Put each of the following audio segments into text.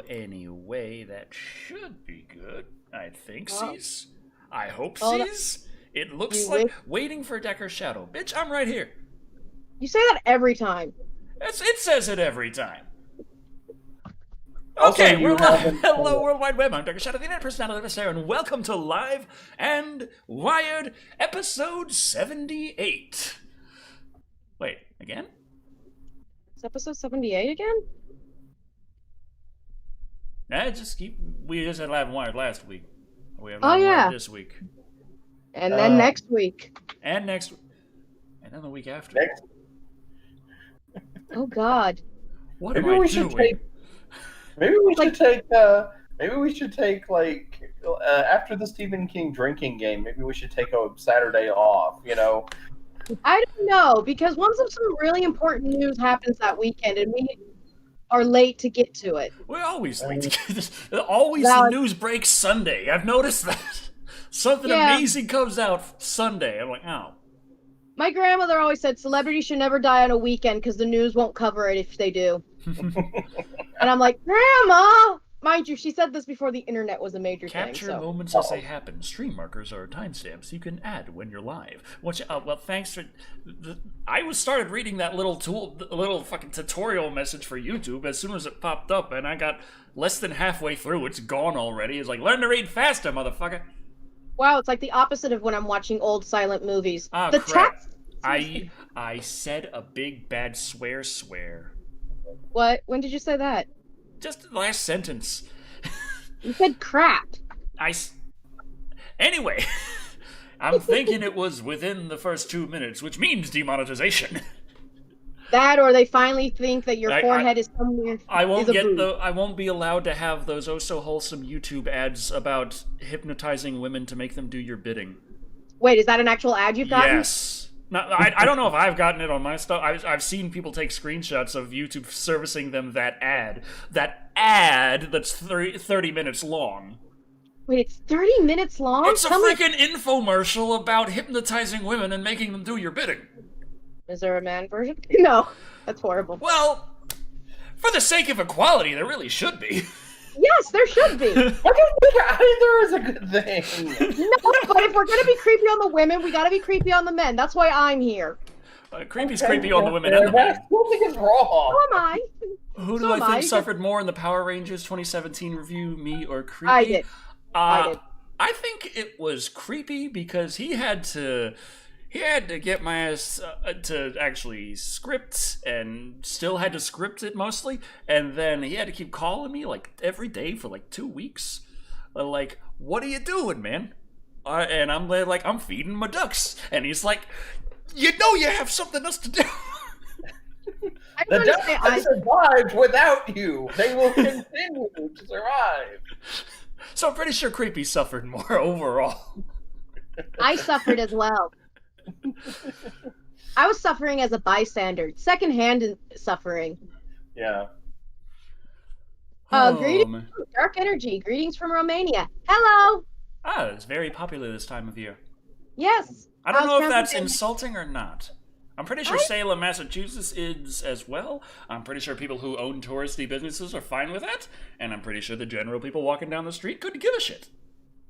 anyway, that should be good. I think, Oh. Sees. I hope, Oh, Sees. It looks You like wish- waiting for Decker's shadow. Bitch, I'm right here. You say that every time. It says it every time. Also, Okay, you we're live. haven't- Hello, World Wide Web. I'm Decker Shadow, the internet personality of this era, and welcome to Live and Wired, episode 78. Wait, again? It's episode 78 again? We just had Live and Wired last week. We have Oh, Live and yeah. Wired this week. And then next week. And next, and then the week after. Next, Oh, God. What maybe am I we doing? should take. Maybe we should take. Maybe we should take after the Stephen King drinking game. Maybe we should take a Saturday off. You know. I don't know, because once some really important news happens that weekend, and we are late to get to it. We're always late to get this. Always Well, the news breaks Sunday. I've noticed that. Something Yeah. amazing comes out Sunday. I'm like, oh. My grandmother always said celebrities should never die on a weekend because the news won't cover it if they do. And I'm like, Grandma! Mind you, she said this before the internet was a major Capture thing. So. moments as they happen. Stream markers are timestamps you can add when you're live. Well, thanks for. I started reading that little fucking tutorial message for YouTube as soon as it popped up, and I got less than halfway through. It's gone already. It's like, learn to read faster, motherfucker. Wow, it's like the opposite of when I'm watching old silent movies. Ah, The crap. text. I said a big bad swear. What? When did you say that? Just the last sentence. You said crap. Anyway, I'm thinking it was within the first 2 minutes, which means demonetization. That, or they finally think that your I- forehead is somewhere. I won't is a boob. I won't be allowed to have those oh so wholesome YouTube ads about hypnotizing women to make them do your bidding. Wait, is that an actual ad you've gotten? Yes. I don't know if I've gotten it on my stuff. I've seen people take screenshots of YouTube servicing them that ad. That ad that's 30 minutes long. Wait, it's 30 minutes long? It's a Tell me- freaking infomercial about hypnotizing women and making them do your bidding. Is there a man version? No, that's horrible. Well, for the sake of equality, there really should be. Yes, there should be. I don't think either is a good thing. No, but if we're gonna be creepy on the women, we gotta be creepy on the men. That's why I'm here. Creepy's Okay, creepy on the women yeah, and the but I men. still think it's wrong. So am I. Who do so I am think I. suffered more in the Power Rangers 2017 review, me or Creepy? I did. I did. I think it was Creepy because he had to get my ass to actually script, and still had to script it mostly, and then he had to keep calling me like every day for like 2 weeks. Like, what are you doing, man? And I'm like, I'm feeding my ducks, and he's like, you know, you have something else to do. I The don't ducks understand. have survived without you. They will continue to survive. So I'm pretty sure Creepy suffered more overall. I suffered as well. I was suffering as a bystander, secondhand suffering. Yeah. Greetings, man. Dark Energy. Greetings from Romania. Hello. It's very popular this time of year. Yes. I don't know if that's translating- insulting or not. I'm pretty sure Salem, Massachusetts is as well. I'm pretty sure people who own touristy businesses are fine with that. And I'm pretty sure the general people walking down the street couldn't give a shit.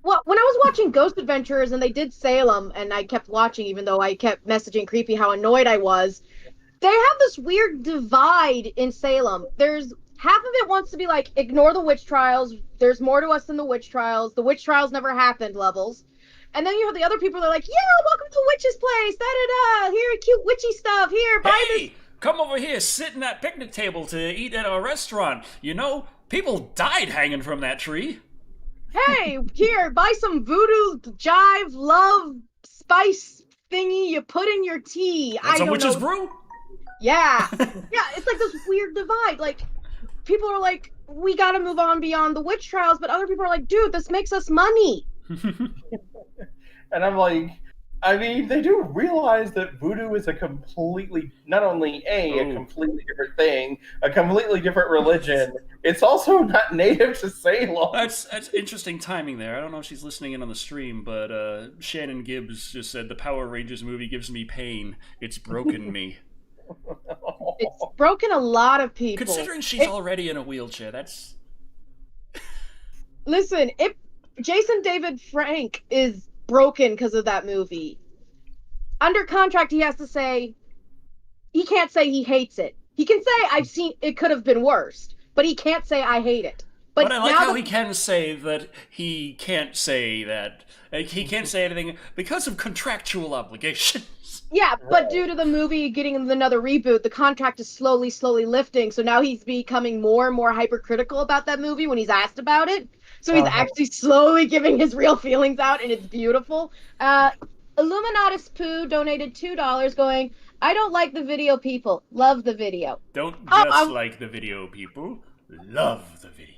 Well, when I was watching Ghost Adventures and they did Salem, and I kept watching even though I kept messaging Creepy how annoyed I was, they have this weird divide in Salem. There's half of it wants to be like, ignore the witch trials. There's more to us than the witch trials. The witch trials never happened levels. And then you have the other people that are like, yeah, welcome to Witch's Place. Da-da-da. Here, cute witchy stuff. Here, buy this. Hey, come over here, sit in that picnic table to eat at our restaurant. You know, people died hanging from that tree. Hey, here, buy some voodoo, jive, love, spice thingy you put in your tea. That's I a don't witch's know. brew? Yeah. Yeah, it's like this weird divide. Like, people are like, we gotta move on beyond the witch trials, but other people are like, dude, this makes us money. And I'm like, I mean, they do realize that voodoo is a completely, not only a completely different thing, a completely different religion. It's also not native to Salem. That's interesting timing there. I don't know if she's listening in on the stream, but Shannon Gibbs just said the Power Rangers movie gives me pain. It's broken me. It's broken a lot of people. Considering she's already in a wheelchair, that's Listen, if Jason David Frank is broken because of that movie, under contract he has to say he can't say he hates it. He can say I've seen it could have been worse, but he can't say I hate it. But I like how he can say that he can't say that. He can't say anything because of contractual obligations. Yeah, but due to the movie getting another reboot, the contract is slowly lifting. So now he's becoming more and more hypercritical about that movie when he's asked about it. So he's actually slowly giving his real feelings out, and it's beautiful. Illuminatus Poo donated $2 going, I don't like the video people. Love the video. Don't just like the video people. Love the video.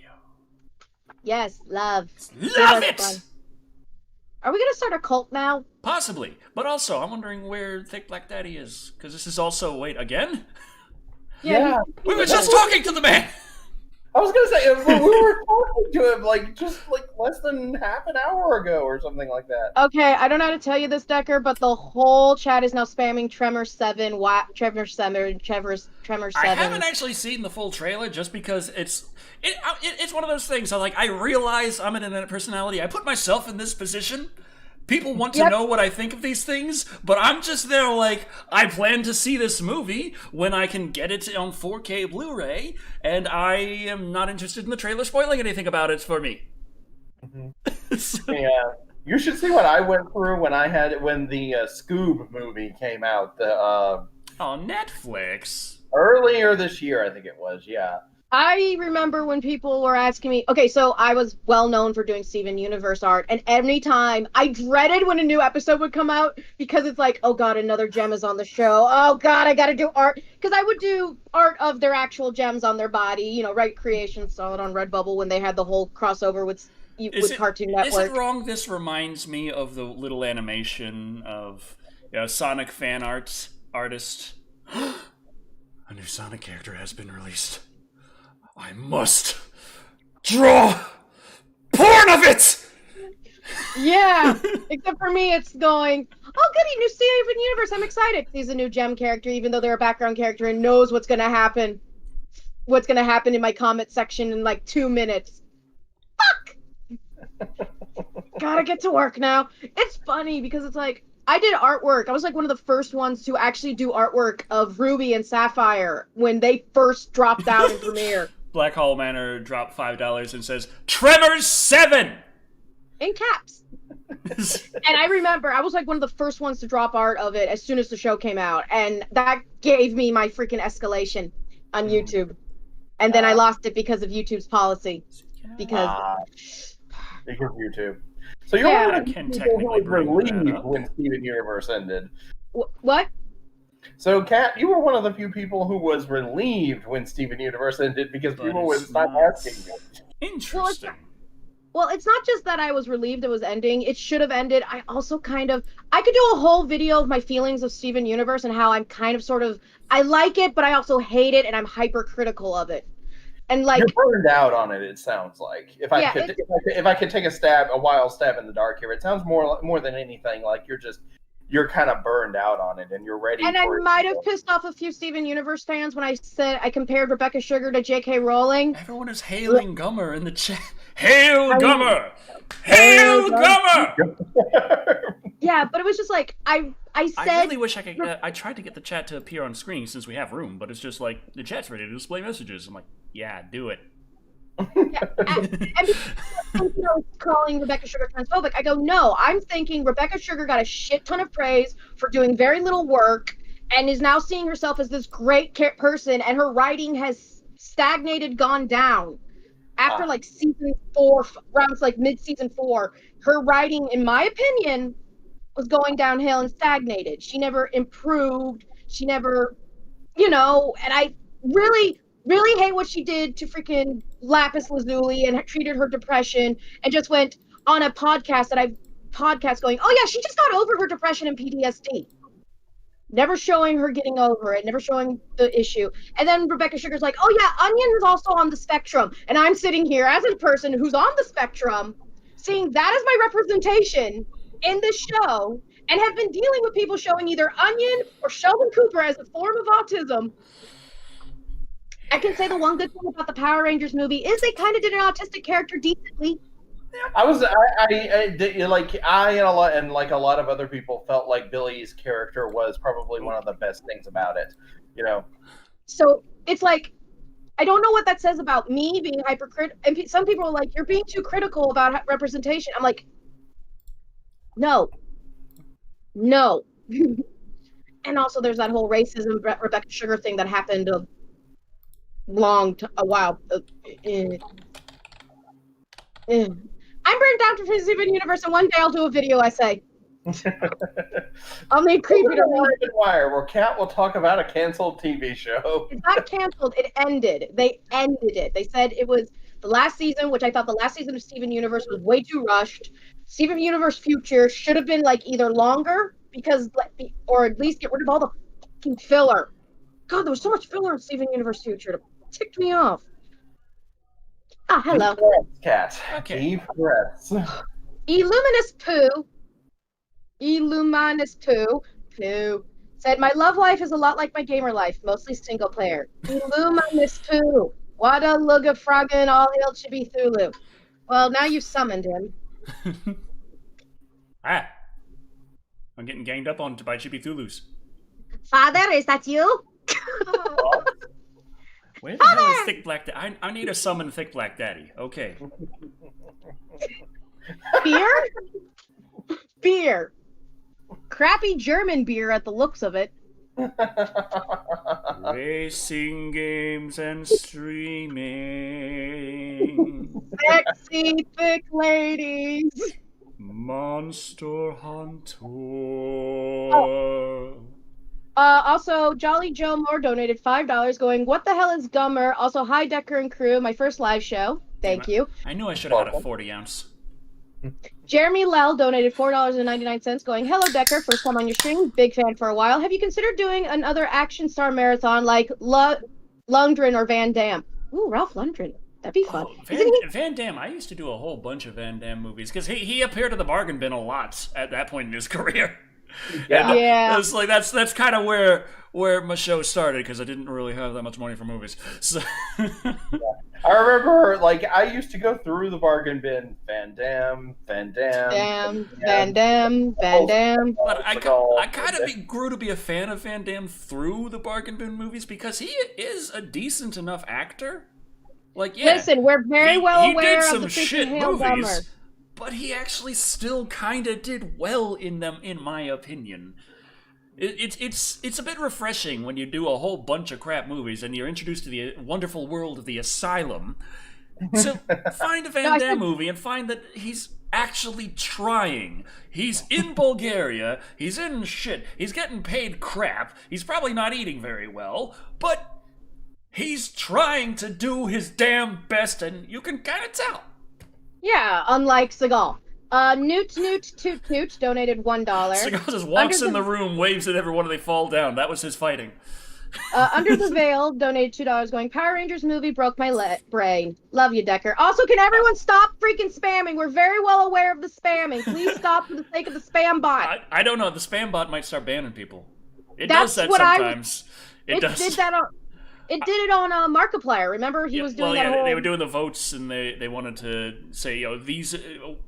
Yes, love. Love it! Fun. Are we going to start a cult now? Possibly. But also, I'm wondering where Thick Black Daddy is. Because this is also... Wait, again? Yeah. We were just talking to the man! I was gonna say we were talking to him just less than half an hour ago or something like that. Okay, I don't know how to tell you this, Decker, but the whole chat is now spamming Tremor 7. Tremor 7. I haven't actually seen the full trailer just because it's one of those things. I realize I'm an internet personality. I put myself in this position. People want to know what I think of these things, but I'm just there I plan to see this movie when I can get it on 4K Blu-ray, and I am not interested in the trailer spoiling anything about it for me. Mm-hmm. Yeah. You should see what I went through when the Scoob movie came out. On Netflix. Earlier this year, I think it was, yeah. I remember when people were asking me, okay, so I was well known for doing Steven Universe art, and every time I dreaded when a new episode would come out because it's like, oh god, another gem is on the show. Oh god, I gotta do art. Because I would do art of their actual gems on their body, Right Creation saw it on Redbubble when they had the whole crossover with Cartoon Network. Is it wrong? This reminds me of the little animation of Sonic fan artist. A new Sonic character has been released. I must draw porn of it! Yeah, except for me, it's going, oh goody, new Steven Universe, I'm excited. He's a new gem character, even though they're a background character and knows what's going to happen. What's going to happen in my comment section in 2 minutes. Fuck! Gotta get to work now. It's funny because it's I did artwork. I was one of the first ones to actually do artwork of Ruby and Sapphire when they first dropped out in Premiere. Black Hole Manor dropped $5 and says, Tremors 7! In caps. And I remember, I was one of the first ones to drop art of it as soon as the show came out. And that gave me my freaking escalation on YouTube. And then I lost it because of YouTube's policy. Because YouTube. So you're one of the people who was relieved when Steven Universe ended. What? So, Kat, you were one of the few people who was relieved when Steven Universe ended because people would stop asking you. Interesting. Well, it's not just that I was relieved it was ending. It should have ended. I also I could do a whole video of my feelings of Steven Universe and how I'm I like it, but I also hate it, and I'm hypercritical of it. And you're burned out on it. It sounds like if I could take a wild stab in the dark here, it sounds more than anything like you're kind of burned out on it, and you're ready. And I might have pissed off a few Steven Universe fans when I said I compared Rebecca Sugar to J.K. Rowling. Everyone is hailing Gummer in the chat. Hail Gummer! Hail Gummer! Yeah, but it was just I said. I really wish I could. I tried to get the chat to appear on screen since we have room, but it's just the chat's ready to display messages. I'm like, yeah, do it. And calling Rebecca Sugar transphobic. I go, no, I'm thinking Rebecca Sugar got a shit ton of praise for doing very little work and is now seeing herself as this great person, and her writing has stagnated, gone down. After season 4, around mid-season 4, her writing, in my opinion, was going downhill and stagnated. She never improved. She never, and I really hate what she did to freaking Lapis Lazuli and treated her depression and just went on a podcast going, oh yeah, she just got over her depression and PTSD. Never showing her getting over it, never showing the issue. And then Rebecca Sugar's like, oh yeah, Onion is also on the spectrum. And I'm sitting here as a person who's on the spectrum, seeing that as my representation in this show, and have been dealing with people showing either Onion or Sheldon Cooper as a form of autism. I can say the one good thing about the Power Rangers movie is they kind of did an autistic character decently. I and a lot of other people felt like Billy's character was probably one of the best things about it. You know. So it's like, I don't know what that says about me being hypercritical. And some people are like, you're being too critical about representation. I'm like, no. And also, there's that whole racism Rebecca Sugar thing that happened a while. I'm burnt down to Steven Universe, and one day I'll do a video essay. I'll make creepy to read. Wire, where Kat will talk about a canceled TV show. It's not canceled. It ended. They ended it. They said it was the last season, which I thought the last season of Steven Universe was way too rushed. Steven Universe Future should have been like either longer or at least get rid of all the fucking filler. God, there was so much filler in Steven Universe Future. It ticked me off. Ah, hello. Deep breaths, Kat. Okay. Deep breaths. Illuminous Pooh said, my love life is a lot like my gamer life, mostly single player. Illuminous Pooh. What a lug of froggin' all hail Chibi Thulu. Well, now you've summoned him. I'm getting ganged up on by Chibi Thulus. Father, is that you? Where the hell is Thick Black Daddy? I need to summon Thick Black Daddy. Okay. Beer. Crappy German beer at the looks of it. Racing games and streaming. Sexy thick ladies. Monster Hunter. Also, Jolly Joe Moore donated $5, going, what the hell is Gummer? Also, hi, Decker and crew, my first live show. Thank you. I knew I should have had a 40-ounce. Jeremy Lell donated $4.99, going, hello, Decker, first time on your stream, big fan for a while. Have you considered doing another action star marathon like Lundgren or Van Damme? Ooh, Ralph Lundgren. That'd be fun. Van Damme, I used to do a whole bunch of Van Damme movies, because he appeared in the bargain bin a lot at that point in his career. Yeah. It's like that's kind of where my show started, because I didn't really have that much money for movies. So I remember, I used to go through the bargain bin. Van Damme. Van Damme. But I kind of grew to be a fan of Van Damme through the bargain bin movies, because he is a decent enough actor. Listen, we're very well aware of the some shit movies. Gummer. But he actually still kind of did well in them, in my opinion. It's a bit refreshing when you do a whole bunch of crap movies and you're introduced to the wonderful world of the asylum. So find a Van Damme movie and find that he's actually trying. He's in Bulgaria. He's in shit. He's getting paid crap. He's probably not eating very well, but he's trying to do his damn best, and you can kind of tell. Yeah, unlike Seagal. Newt donated $1. Seagal just walks in the room, waves at everyone, and they fall down. That was his fighting. Under the Veil donated $2, going, Power Rangers movie broke my brain. Love you, Decker. Also, can everyone stop freaking spamming? We're very well aware of the spamming. Please stop for the sake of the spam bot. I don't know. The spam bot might start banning people. It That's does that what sometimes. It does. It did it on Markiplier. Remember, he was doing that whole... they were doing the votes, and they wanted to say, these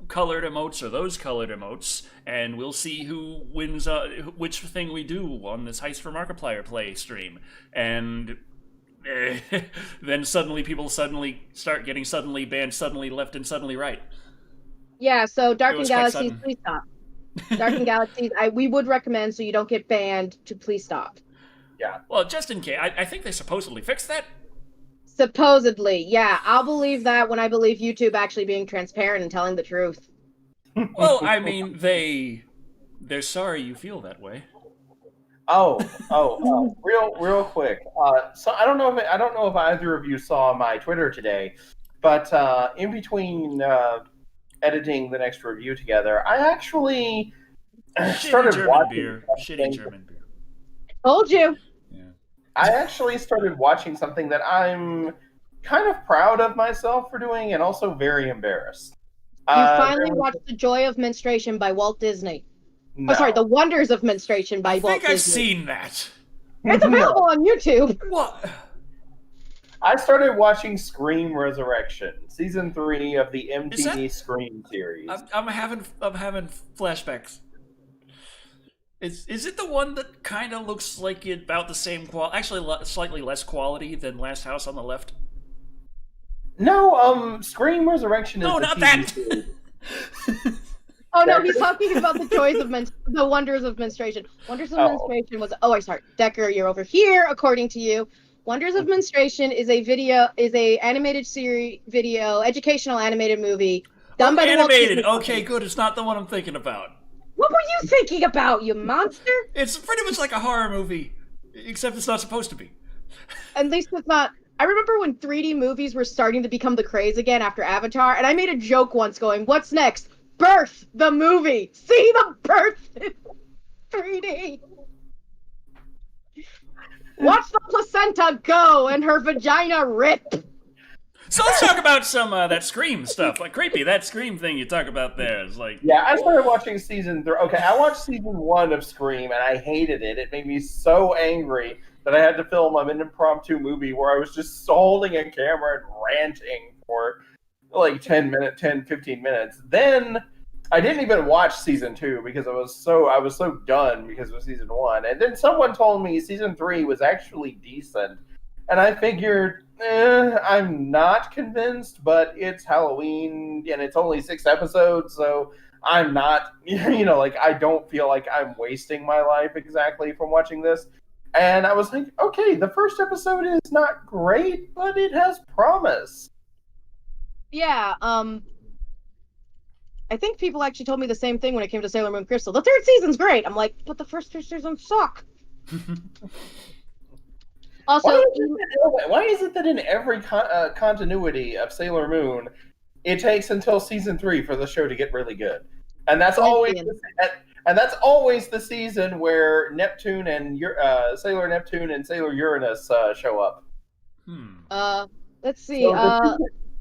colored emotes or those colored emotes, and we'll see who wins which thing we do on this Heist for Markiplier play stream. And then people start getting suddenly banned, suddenly left, and suddenly right. Yeah, so Darkened Galaxies, please stop. Darkened Galaxies, we would recommend, so you don't get banned, to please stop. Yeah. Well, just in case, I think they supposedly fixed that. Supposedly, yeah. I'll believe that when I believe YouTube actually being transparent and telling the truth. Well, I mean, they're sorry you feel that way. Real quick. So I don't know if either of you saw my Twitter today, but in between editing the next review together, I actually started watching Shitty German beer. Told you. I actually started watching something that I'm kind of proud of myself for doing, and also very embarrassed. You finally watched The Joy of Menstruation by Walt Disney. No. Oh, sorry, The Wonders of Menstruation by Walt Disney. I think I've seen that. It's available on YouTube. What? I started watching Scream Resurrection, season 3 of the MTV Scream series. I'm having flashbacks. Is it the one that kind of looks like it about the same quality? Actually, slightly less quality than Last House on the Left. No, Scream Resurrection is no, the not TV that. series. Oh no, he's talking about the wonders of menstruation. Wonders of menstruation was Decker, you're over here, according to you. Wonders of Menstruation is a animated series educational animated movie done by the Walt animated. Disney Okay, Company. good. It's not the one I'm thinking about. What were you thinking about, you monster? It's pretty much like a horror movie, except it's not supposed to be. At least it's not. I remember when 3D movies were starting to become the craze again after Avatar, and I made a joke once going, "What's next? Birth, the movie. See the birth in 3D. Watch the placenta go and her vagina rip." So let's talk about some that Scream stuff. Like creepy, that Scream thing you talk about there is like. Yeah, I started watching season 3. Okay, I watched season 1 of Scream and I hated it. It made me so angry that I had to film an impromptu movie where I was just holding a camera and ranting for like 15 minutes. Then I didn't even watch season 2 because I was so done because of season 1. And then someone told me season 3 was actually decent. And I figured, I'm not convinced, but it's Halloween and it's only 6 episodes, so I'm not, I don't feel like I'm wasting my life exactly from watching this. And I was like, okay, the first episode is not great, but it has promise. Yeah, I think people actually told me the same thing when it came to Sailor Moon Crystal. The 3rd season's great. I'm like, but the first 2 seasons suck. Also, why is it that in every continuity of Sailor Moon, it takes until season 3 for the show to get really good? And that's always the season where Neptune and Sailor Neptune and Sailor Uranus show up. Let's see.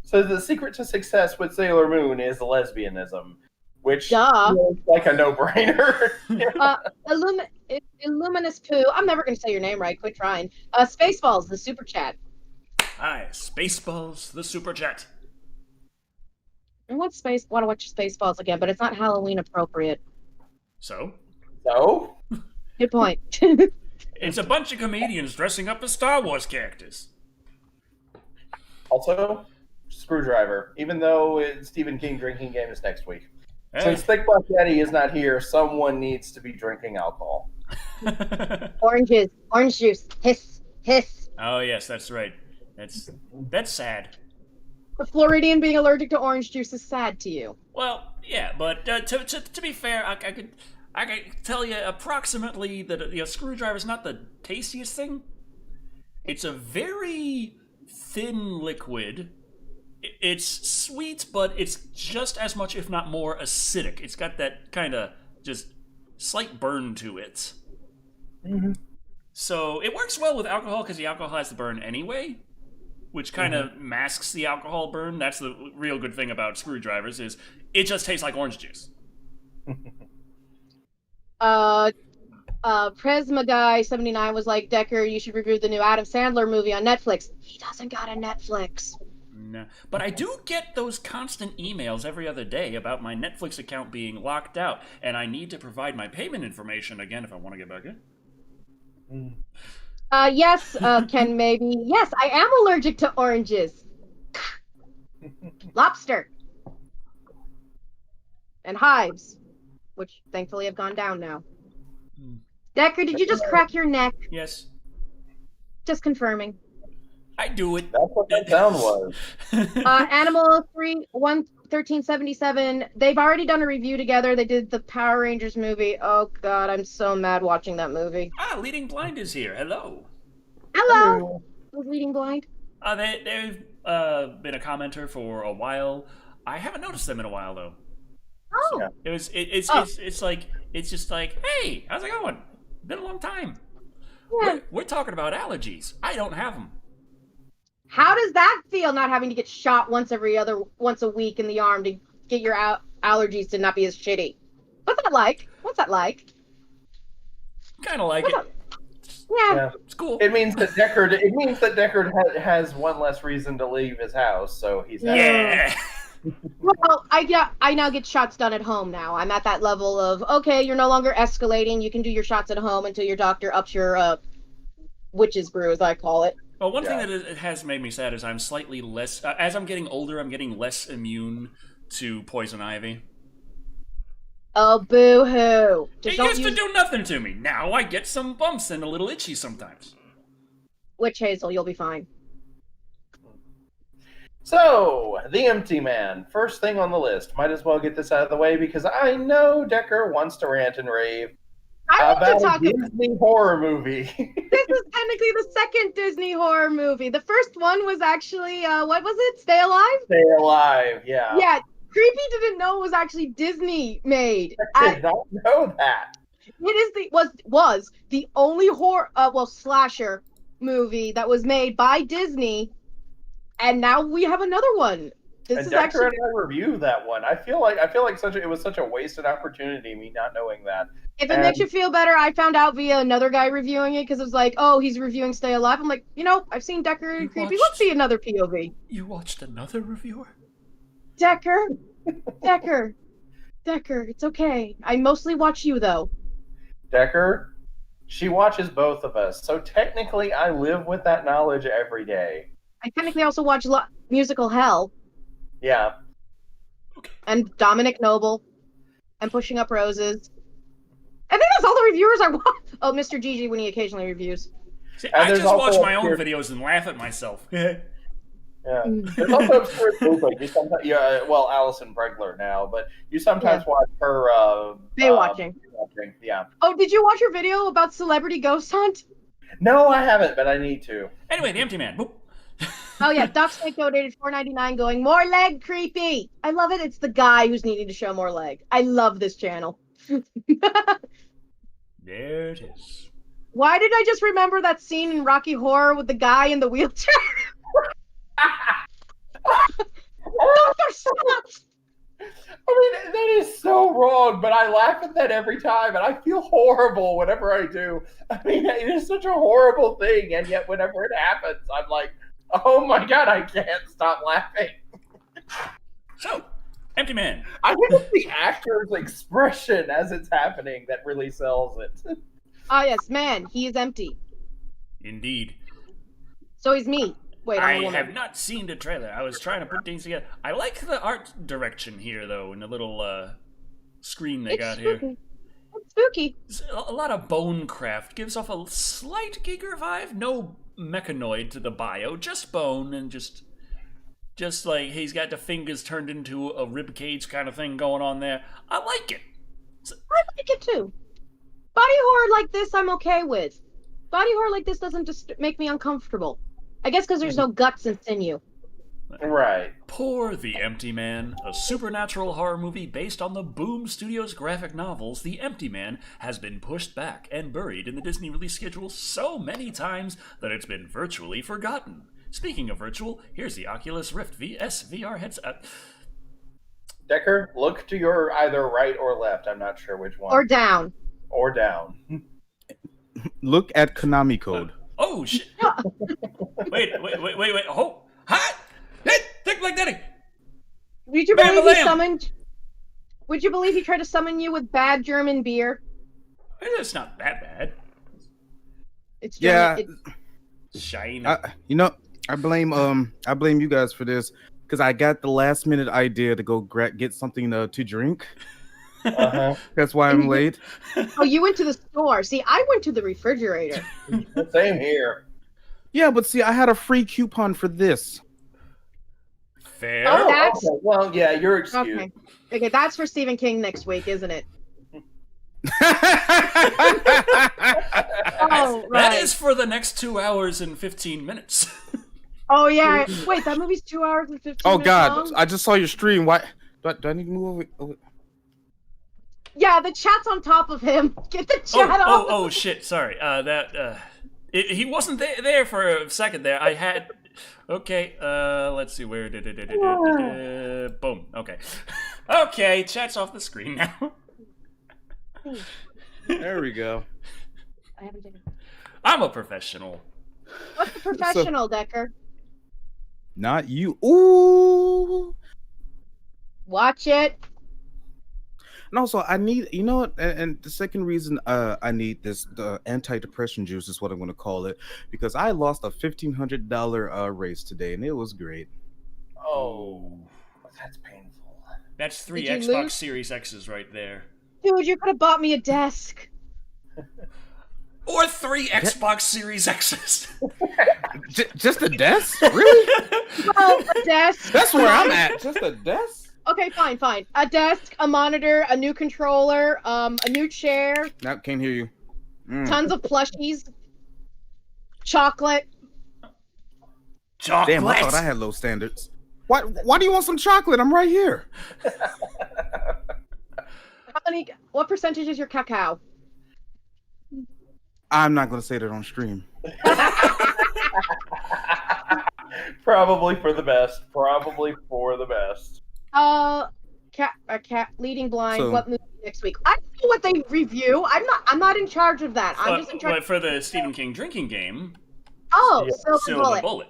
So the secret to success with Sailor Moon is lesbianism, which Duh. feels like a no-brainer. Illuminous Poo. I'm never going to say your name right. Quit trying. Spaceballs, the super chat. Hi, Spaceballs, the super chat. I want to watch Spaceballs again, but it's not Halloween appropriate. So? Good point. It's a bunch of comedians dressing up as Star Wars characters. Also, Screwdriver, even though Stephen King drinking game is next week. Hey. Since Thick Black Yeti is not here, someone needs to be drinking alcohol. Oranges, orange juice, hiss, hiss. Oh yes, that's right. That's sad. The Floridian being allergic to orange juice is sad to you. Well, yeah, but to be fair, I could tell you approximately that Screwdriver is not the tastiest thing. It's a very thin liquid. It's sweet, but it's just as much, if not more, acidic. It's got that kind of just slight burn to it. Mm-hmm. So it works well with alcohol because the alcohol has the burn anyway, which kind of masks the alcohol burn. That's the real good thing about Screwdrivers is it just tastes like orange juice. Prisma Guy 79 was like, Decker, you should review the new Adam Sandler movie on Netflix. He doesn't got a Netflix. No. But I do get those constant emails every other day about my Netflix account being locked out, and I need to provide my payment information again if I want to get back in. Yes, Ken, maybe. Yes, I am allergic to oranges. Lobster. And hives, which thankfully have gone down now. Decker, did you just crack your neck? Yes. Just confirming. I do it. That's what that sound was. Animal 1377. They've already done a review together. They did the Power Rangers movie. Oh god, I'm so mad watching that movie. Leading Blind is here. Hello. Hello. Who's Leading Blind? They've been a commenter for a while. I haven't noticed them in a while though. Oh. So it's just like, hey, how's it going? Been a long time. Yeah. We're talking about allergies. I don't have them. How does that feel, not having to get shot once a week in the arm to get your allergies to not be as shitty? What's that like? Kind of like it. Yeah. It's cool. It means that Deckard has one less reason to leave his house, so he's happy. Yeah. Well, I now get shots done at home now. I'm at that level of, okay, you're no longer escalating. You can do your shots at home until your doctor ups your witch's brew, as I call it. Well, one thing that it has made me sad is I'm slightly less... as I'm getting older, I'm getting less immune to poison ivy. Oh, boo-hoo. It used to do nothing to me. Now I get some bumps and a little itchy sometimes. Witch hazel, you'll be fine. So, The Empty Man. First thing on the list. Might as well get this out of the way because I know Decker wants to rant and rave about a Disney horror movie. This is technically the second Disney horror movie. The first one was actually, what was it? Stay Alive? Stay Alive, yeah. Yeah, Creepy didn't know it was actually Disney made. I did not know that. It was the only horror, slasher movie that was made by Disney, and now we have another one. This is Decker actually. and I reviewed that one. I feel like it was such a wasted opportunity, me not knowing that. If it makes you feel better, I found out via another guy reviewing it because it was like, oh, he's reviewing Stay Alive. I'm like, I've seen Decker and Creepy. Let's see another POV. You watched another reviewer? Decker, it's okay. I mostly watch you though. Decker, she watches both of us, so technically I live with that knowledge every day. I technically also watch Musical Hell. Yeah. And Dominic Noble. And Pushing Up Roses. I think that's all the reviewers I watch. Oh, Mr. Gigi when he occasionally reviews. See, I just watch my own videos and laugh at myself. Yeah. There's also obscure people. Alison Bregler now, but you sometimes watch her Baywatching. Yeah. Oh, did you watch her video about celebrity ghost hunt? No, I haven't, but I need to. Anyway, The Empty Man. Boop. Oh yeah, Doc Snake donated $4.99 going, more leg Creepy. I love it. It's the guy who's needing to show more leg. I love this channel. There it is. Why did I just remember that scene in Rocky Horror with the guy in the wheelchair? Dr. Sucks! I mean, that is so wrong, but I laugh at that every time, and I feel horrible whenever I do. I mean, it is such a horrible thing, and yet whenever it happens, I'm like, oh my god, I can't stop laughing. So, Empty Man. I think it's the actor's expression as it's happening that really sells it. Ah yes, man, he is empty. Indeed. So he's me. Wait, I have not seen the trailer. I was trying to put things together. I like the art direction here, though, in the little screen they got spooky. here. It's spooky. It's a lot of bone craft. Gives off a slight Giger vibe. No mechanoid to the bio. Just bone and just like he's got the fingers turned into a rib cage kind of thing going on there. I like it. I like it too. Body horror like this, I'm okay with. Body horror like this doesn't just make me uncomfortable. I guess because there's no guts and sinew. Right. Poor The Empty Man, a supernatural horror movie based on the Boom Studios graphic novels. The Empty Man has been pushed back and buried in the Disney release schedule so many times that it's been virtually forgotten. Speaking of virtual, here's the Oculus Rift VS VR headset. Decker, look to your either right or left. I'm not sure which one. Or down. Or down. Look at Konami code. Oh, shit. Wait. Oh, hot! Think like Daddy! Would you believe he tried to summon you with bad German beer? It's not that bad. It's German. Yeah. It's shiny. I blame you guys for this because I got the last minute idea to go get something to drink. Uh-huh. That's why I'm late. Oh, you went to the store. See, I went to the refrigerator. Same here. Yeah, but see, I had a free coupon for this. Fair. Oh, that's... Okay. Well, yeah, you're excused. Okay, that's for Stephen King next week, isn't it? Oh, right. That is for the next 2 hours and 15 minutes. Oh, yeah. Wait, that movie's 2 hours and 15 Oh, minutes God. long? I just saw your stream. Why? Do I need to move over? Yeah, the chat's on top of him. Get the chat off. Oh, shit. Sorry. He wasn't there for a second there. I had... Okay, let's see. Where did it... Boom. Okay. Okay, chat's off the screen now. There we go. I haven't taken... I'm a professional. What's the professional, Decker? Not you. Ooh. Watch it. And also, I need, you know what? And the second reason I need the antidepressant juice is what I'm going to call it, because I lost a $1,500 race today, and it was great. Oh, that's painful. That's 3 Did you Xbox lose? Series X's right there. Dude, you could have bought me a desk. Or 3 Xbox Series X's. Just a desk? Really? Well, a desk. That's where I'm at. Just a desk? Okay, fine. A desk, a monitor, a new controller, a new chair, No, can't hear you. tons of plushies, chocolate. Chocolate. Damn, I thought I had low standards. Why do you want some chocolate? I'm right here. What percentage is your cacao? I'm not going to say that on stream. Probably for the best. Probably for the best. Cat leading blind. So- What movie next week? I don't know what they review. I'm not in charge of that. I'm just in charge. But for the Stephen King drinking game, Oh, Yeah. Silver Silver Bullet. Bullet,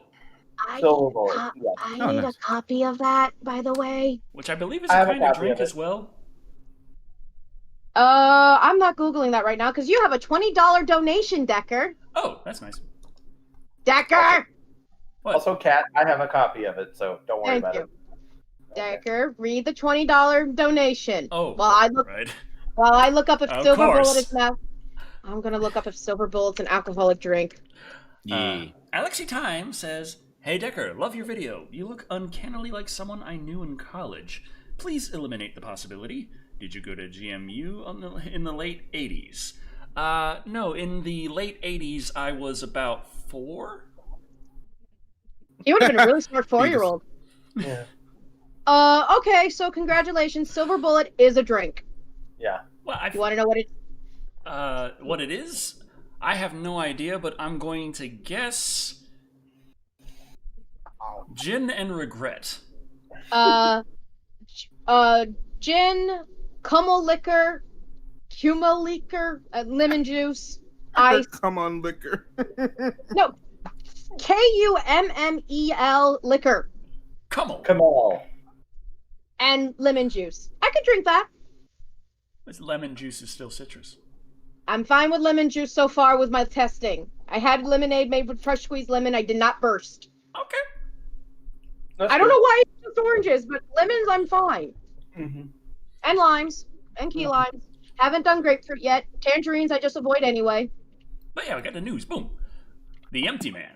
I Silver need, Bullet, co- yeah. I Oh, need nice. a copy of that, by the way. which I believe is I a have a kind of copy drink of it. as well. I'm not Googling that right now because you have a $20 donation, Decker. Oh, that's nice. Decker! What? Also, Kat, I have a copy of it, so don't worry Thank about you. it. Decker, read the $20 donation. Oh, right. While I look up if Of Silver course. Bullet is now. I'm gonna look up if Silver Bullet's an alcoholic drink. Alexi Time says, "Hey Decker, love your video. You look uncannily like someone I knew in college. Please eliminate the possibility. Did you go to GMU in the late 80s? No, in the late 80s I was about 4. You would have been a really smart 4-year-old. Yeah. Okay, so congratulations. Silver Bullet is a drink. Yeah. Well, You want to know what what it is? I have no idea, but I'm going to guess gin and regret. Gin, Kummel liquor, Kuma liquor, lemon juice, ice. Come on, liquor. No, Kummel liquor Come on. Come on. and lemon juice. I could drink that. This lemon juice is still citrus. I'm fine with lemon juice so far with my testing. I had lemonade made with fresh squeezed lemon. I did not burst. Okay. That's I don't good. know why it's just oranges, but lemons I'm fine. Mhm. And limes and key limes. Haven't done grapefruit yet. Tangerines I just avoid anyway. But yeah, we got the news. Boom. The Empty Man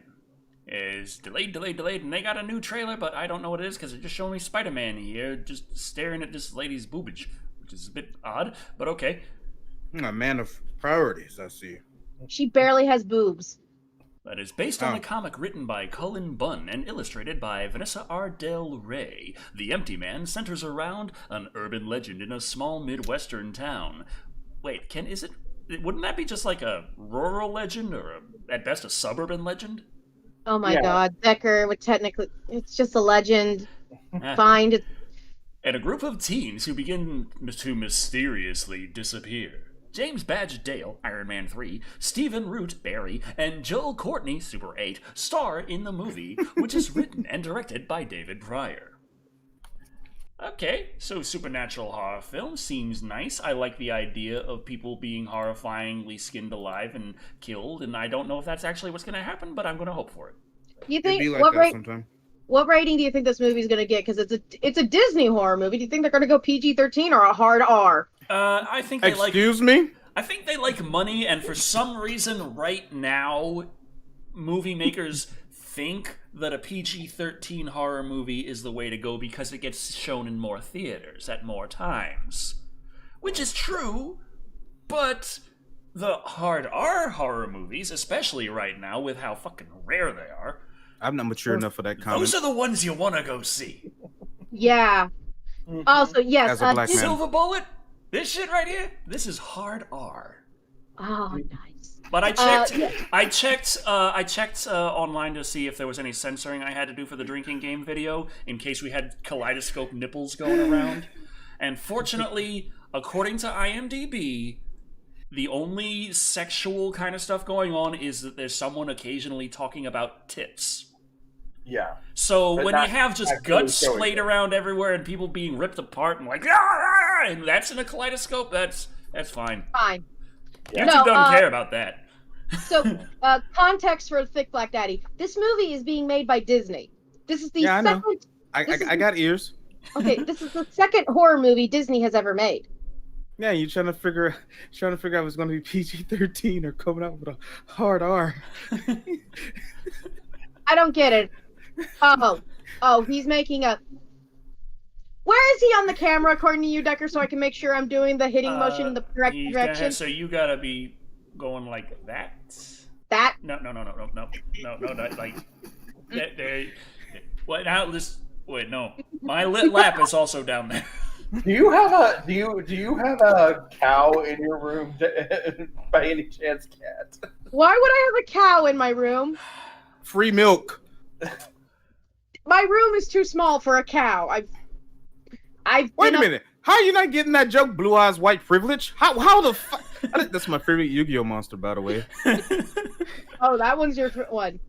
is delayed, and they got a new trailer, but I don't know what it is because they're just showing me Spider-Man here, just staring at this lady's boobage, which is a bit odd, but okay. A man of priorities, I see. She barely has boobs. That is based on Oh. a comic written by Cullen Bunn and illustrated by Vanessa R. Del Rey. The Empty Man centers around an urban legend in a small Midwestern town. Wait, wouldn't that be just like a rural legend or at best a suburban legend? Oh my Yeah. god, Decker would technically it's just a legend. Eh. Find it. And a group of teens who begin to mysteriously disappear. James Badge Dale, Iron Man 3, Stephen Root, Barry, and Joel Courtney, Super 8, star in the movie, which is written and directed by David Pryor. Okay, so supernatural horror film seems nice. I like the idea of people being horrifyingly skinned alive and killed, and I don't know if that's actually what's going to happen, but I'm going to hope for it. You It'd think be like what that sometime. what rating do you think this movie's gonna get? Because it's a Disney horror movie. Do you think they're gonna go PG-13 or a hard R? I think they Excuse me? I think they like money, and for some reason, right now, movie makers think that a PG-13 horror movie is the way to go because it gets shown in more theaters at more times. Which is true, but the hard R horror movies, especially right now with how fucking rare they are, I'm not mature enough for that comment. those are the ones you want to go see. Yeah. Mhm. Also, yes. As a black man. Silver Bullet, this shit right here, this is hard R. Oh, nice. But I checked. yeah. I checked online to see if there was any censoring I had to do for the drinking game video in case we had kaleidoscope nipples going around. And fortunately, according to IMDb, The only sexual kind of stuff going on is that there's someone occasionally talking about tits. Yeah. So But when you have just actually guts showing splayed it. around everywhere and people being ripped apart and like, "Ah!" and that's in a kaleidoscope, that's fine. Fine. Yeah. YouTube don't care about that. So, context for Thick Black Daddy. This movie is being made by Disney. This is the Yeah, I know. second. I got ears. Okay, this is the second horror movie Disney has ever made. Yeah, you trying to figure out if it's going to be PG-13 or coming out with a hard R. I don't get it. Oh, he's making a. Where is he on the camera, according to you, Decker, so I can make sure I'm doing the hitting motion in the correct direction? So you gotta be going like that. That? No, like there. What now? Wait, no. My lit lap is also down there. Do you have a cow in your room by any chance, Cat? Why would I have a cow in my room? Free milk. My room is too small for a cow. Wait a minute. How are you not getting that joke? Blue eyes, white privilege. How the fuck? That's my favorite Yu-Gi-Oh monster, by the way. Oh, that one's your one.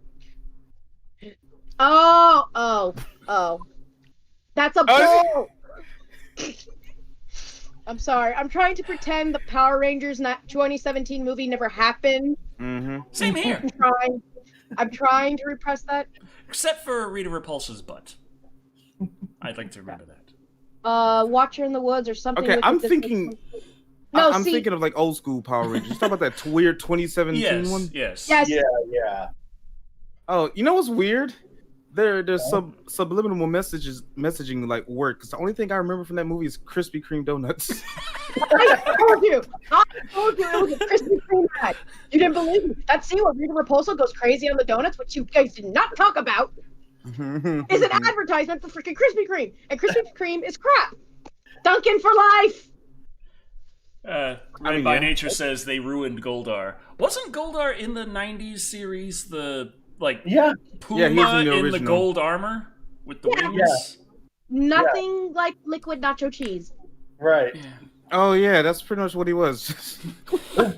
Oh. That's a bull. I'm sorry. I'm trying to pretend the Power Rangers 2017 movie never happened. Mm-hmm. Same here. I'm trying to repress that. Except for Rita Repulsa's butt. I'd like to remember that. Watcher in the Woods or something. Okay, with I'm the- thinking. No, I'm thinking of like old school Power Rangers. Talk about that weird 2017 one. Yes. Yeah. Oh, you know what's weird? There's subliminal messaging like work. Because the only thing I remember from that movie is Krispy Kreme donuts. I told you it was a Krispy Kreme ad. You didn't believe me. That scene where Rita Repulsa goes crazy on the donuts, which you guys did not talk about, is an advertisement for freaking Krispy Kreme, and Krispy Kreme is crap. Dunkin' for life. Red by Nature says they ruined Goldar. Wasn't Goldar in the 90s series the Puma he's in the original. gold armor with the wings? Yeah. Nothing like liquid nacho cheese. Right. Yeah. Oh yeah, that's pretty much what he was. I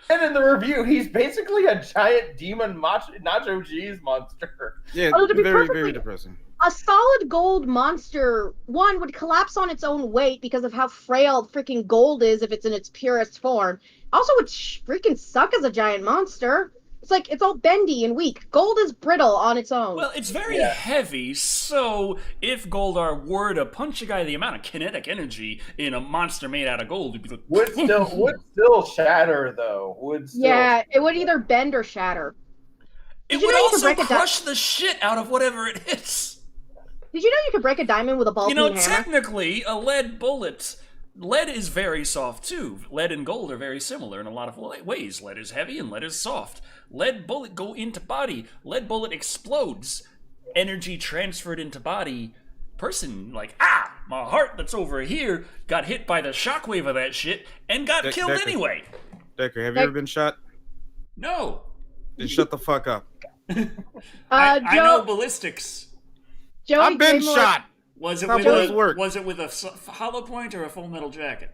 said in the review, he's basically a giant demon nacho cheese monster. Yeah, Oh, to be very perfectly- very depressing. A solid gold monster, one, would collapse on its own weight because of how frail freaking gold is if it's in its purest form. Also, would freaking suck as a giant monster. It's like, it's all bendy and weak. Gold is brittle on its own. Well, it's very heavy, so if Goldar were to punch a guy, the amount of kinetic energy in a monster made out of gold would be like... Would still shatter, though. Yeah, it would either bend or shatter. It you would know you could also break a crush the shit out of whatever it hits. Did you know you could break a diamond with a ball hammer? Technically, a lead bullet... Lead is very soft, too. Lead and gold are very similar in a lot of ways. Lead is heavy and lead is soft. Lead bullet go into body. Lead bullet explodes. Energy transferred into body. Person, like, my heart that's over here got hit by the shockwave of that shit and got killed anyway. Decker, have you ever been shot? No. Then shut the fuck up. I know ballistics. Joey I've been Gaylord- shot. Was it with a hollow point or a full metal jacket?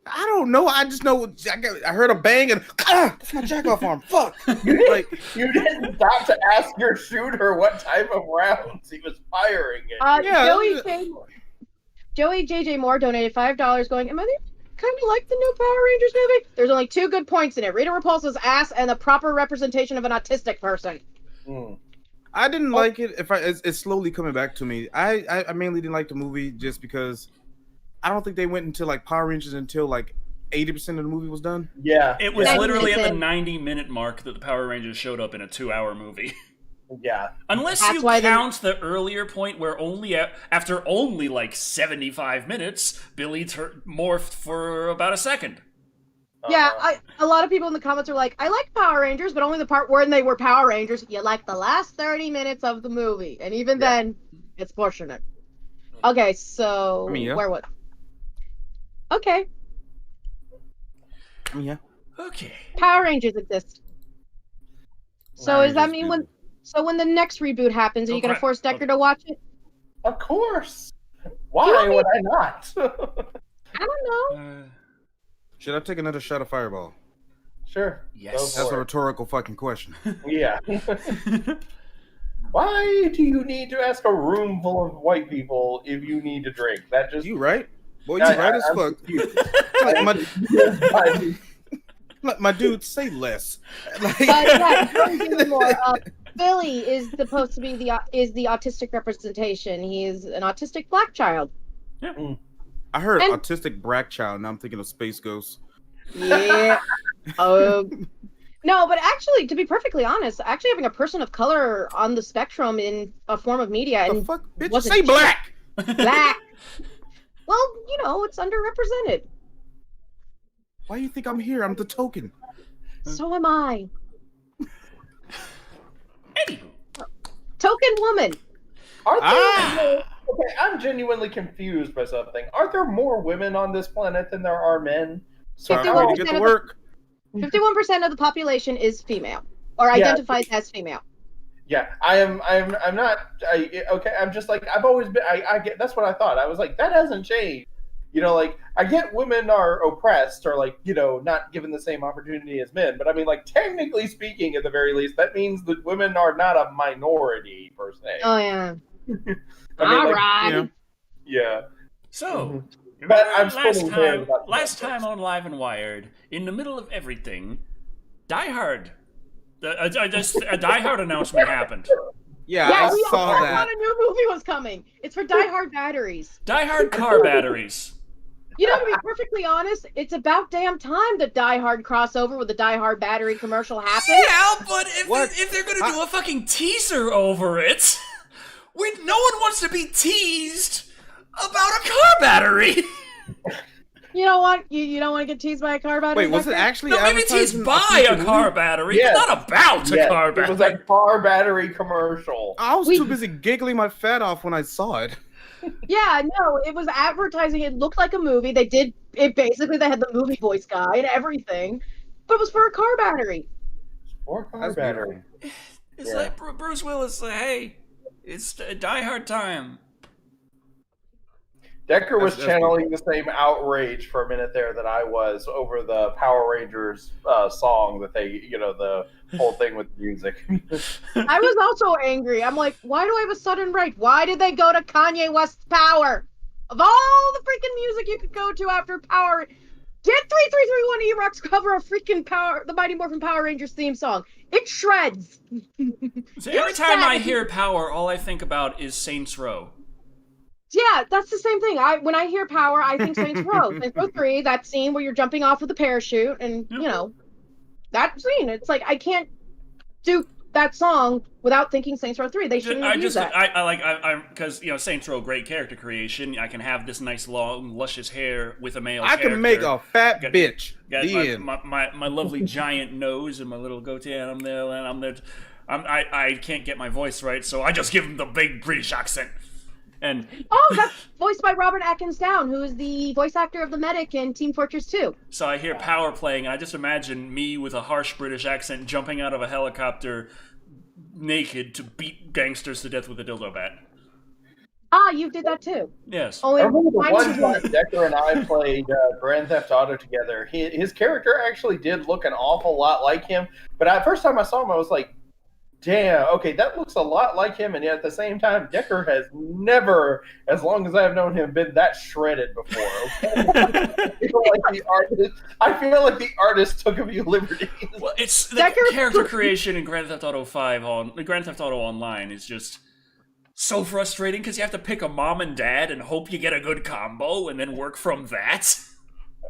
I don't know. I just know I heard a bang and that's my jack off arm. Fuck. You didn't stop to ask your shooter what type of rounds he was firing at. Joey JJ Moore donated $5 going, am I kind of like the new Power Rangers movie? There's only 2 good points in it. Rita Repulsa's ass and the proper representation of an autistic person. I didn't like it. It's slowly coming back to me. I mainly didn't like the movie just because I don't think they went into like Power Rangers until like 80% of the movie was done. Yeah. It was literally at the 90-minute mark that the Power Rangers showed up in a 2-hour movie. Yeah. Unless you count the earlier point where after only like 75 minutes, Billy morphed for about a second. Yeah, a lot of people in the comments are like, I like Power Rangers, but only the part where they were Power Rangers. You like the last 30 minutes of the movie. And even then, it's fortunate. Okay, so... Where was... Okay. Yeah. Okay. Power Rangers exist. So does that mean when the next reboot happens, are you going to force Decker to watch it? Of course. Why would I not? I don't know. Should I take another shot of Fireball? Sure. Yes. Go That's for a it. rhetorical fucking question. Yeah. Why do you need to ask a room full of white people if you need to drink? That just You right? Boy, you right as I'm fuck. confused. Like my dude, say less. Like, But yeah, furthermore, Billy is supposed to be the autistic representation. He is an autistic black child. I heard And- autistic black child. Now I'm thinking of Space Ghost. Yeah. No, but actually, to be perfectly honest, actually having a person of color on the spectrum in a form of media The and fuck, bitch? wasn't Say cheap. black. black, well, you know, it's underrepresented. Why do you think I'm here? I'm the token. So am I. Anywho. Token woman. Are there Ah! Okay, I'm genuinely confused by something. Are there more women on this planet than there are men? Sorry, I 51% need to get to of work. 51% of the population is female or identifies as female. Yeah, I'm not. Okay, I'm just like I've always been. I get that's what I thought. I was like that hasn't changed. You know, like I get women are oppressed or like not given the same opportunity as men, but I mean, like technically speaking, at the very least, that means that women are not a minority per se. Oh yeah. I mean, All like, right. Yeah. So, But I'm last splitting hairs time, about last that. time on Live and Wired, in the middle of everything, Die Hard. A Die Hard announcement happened. Yeah, Yeah, I we saw all that. thought a new movie was coming. It's for Die Hard batteries. Die Hard car batteries. You know, to be perfectly honest, it's about damn time the Die Hard crossover with the Die Hard battery commercial happens. Yeah, but What? if they're gonna do a fucking teaser over it, no one wants to be teased about a car battery. You know what? You don't want to get teased by a car battery? Wait, was it Becker? actually No, maybe teased advertising by future a car movie? battery, Yes. but not about a Yes, car it was battery. a car battery commercial. I was We- too busy giggling my fat off when I saw it. Yeah, no, it was advertising. It looked like a movie. They did it basically. They had the movie voice guy and everything, but it was for a car battery. Or car That's battery. beautiful. It's Yeah. like Bruce Willis, hey, it's Die Hard time. Decker was That's channeling the same outrage for a minute there that I was over the Power Rangers song that they, the whole thing with music. I was also angry. I'm like, why do I have a sudden rage? Why did they go to Kanye West's Power? Of all the freaking music you could go to after Power, get 3331 E-Rock's cover of freaking Power, the Mighty Morphin Power Rangers theme song. It shreds. So every time I savage. hear Power, all I think about is Saints Row. Yeah, that's the same thing. When I hear Power, I think Saints Row. Saints Row 3, that scene where you're jumping off with a parachute, and that scene. It's like I can't do that song without thinking Saints Row 3. They shouldn't have used that. I'm because Saints Row, great character creation. I can have this nice long luscious hair with a male. I can make a fat Got- bitch. Got The end. my lovely giant nose and my little goatee, and I'm there, and I can't get my voice right, so I just give him the big British accent. And Oh, that's voiced by Robert Atkins Down, who is the voice actor of the medic in Team Fortress 2. so I hear Power playing, and I just imagine me with a harsh British accent jumping out of a helicopter naked to beat gangsters to death with a dildo bat. Ah, you did that too. Yes. Oh, I remember the mine one was time Decker and I played Grand Theft Auto together. His character actually did look an awful lot like him, but the first time I saw him, I was like, damn, okay, that looks a lot like him, and yet at the same time, Decker has never, as long as I've known him, been that shredded before. Okay? I feel like the artist took a few liberties. Well, it's the Decker- character creation in Grand Theft Auto 5 Grand Theft Auto Online is just so frustrating because you have to pick a mom and dad and hope you get a good combo and then work from that.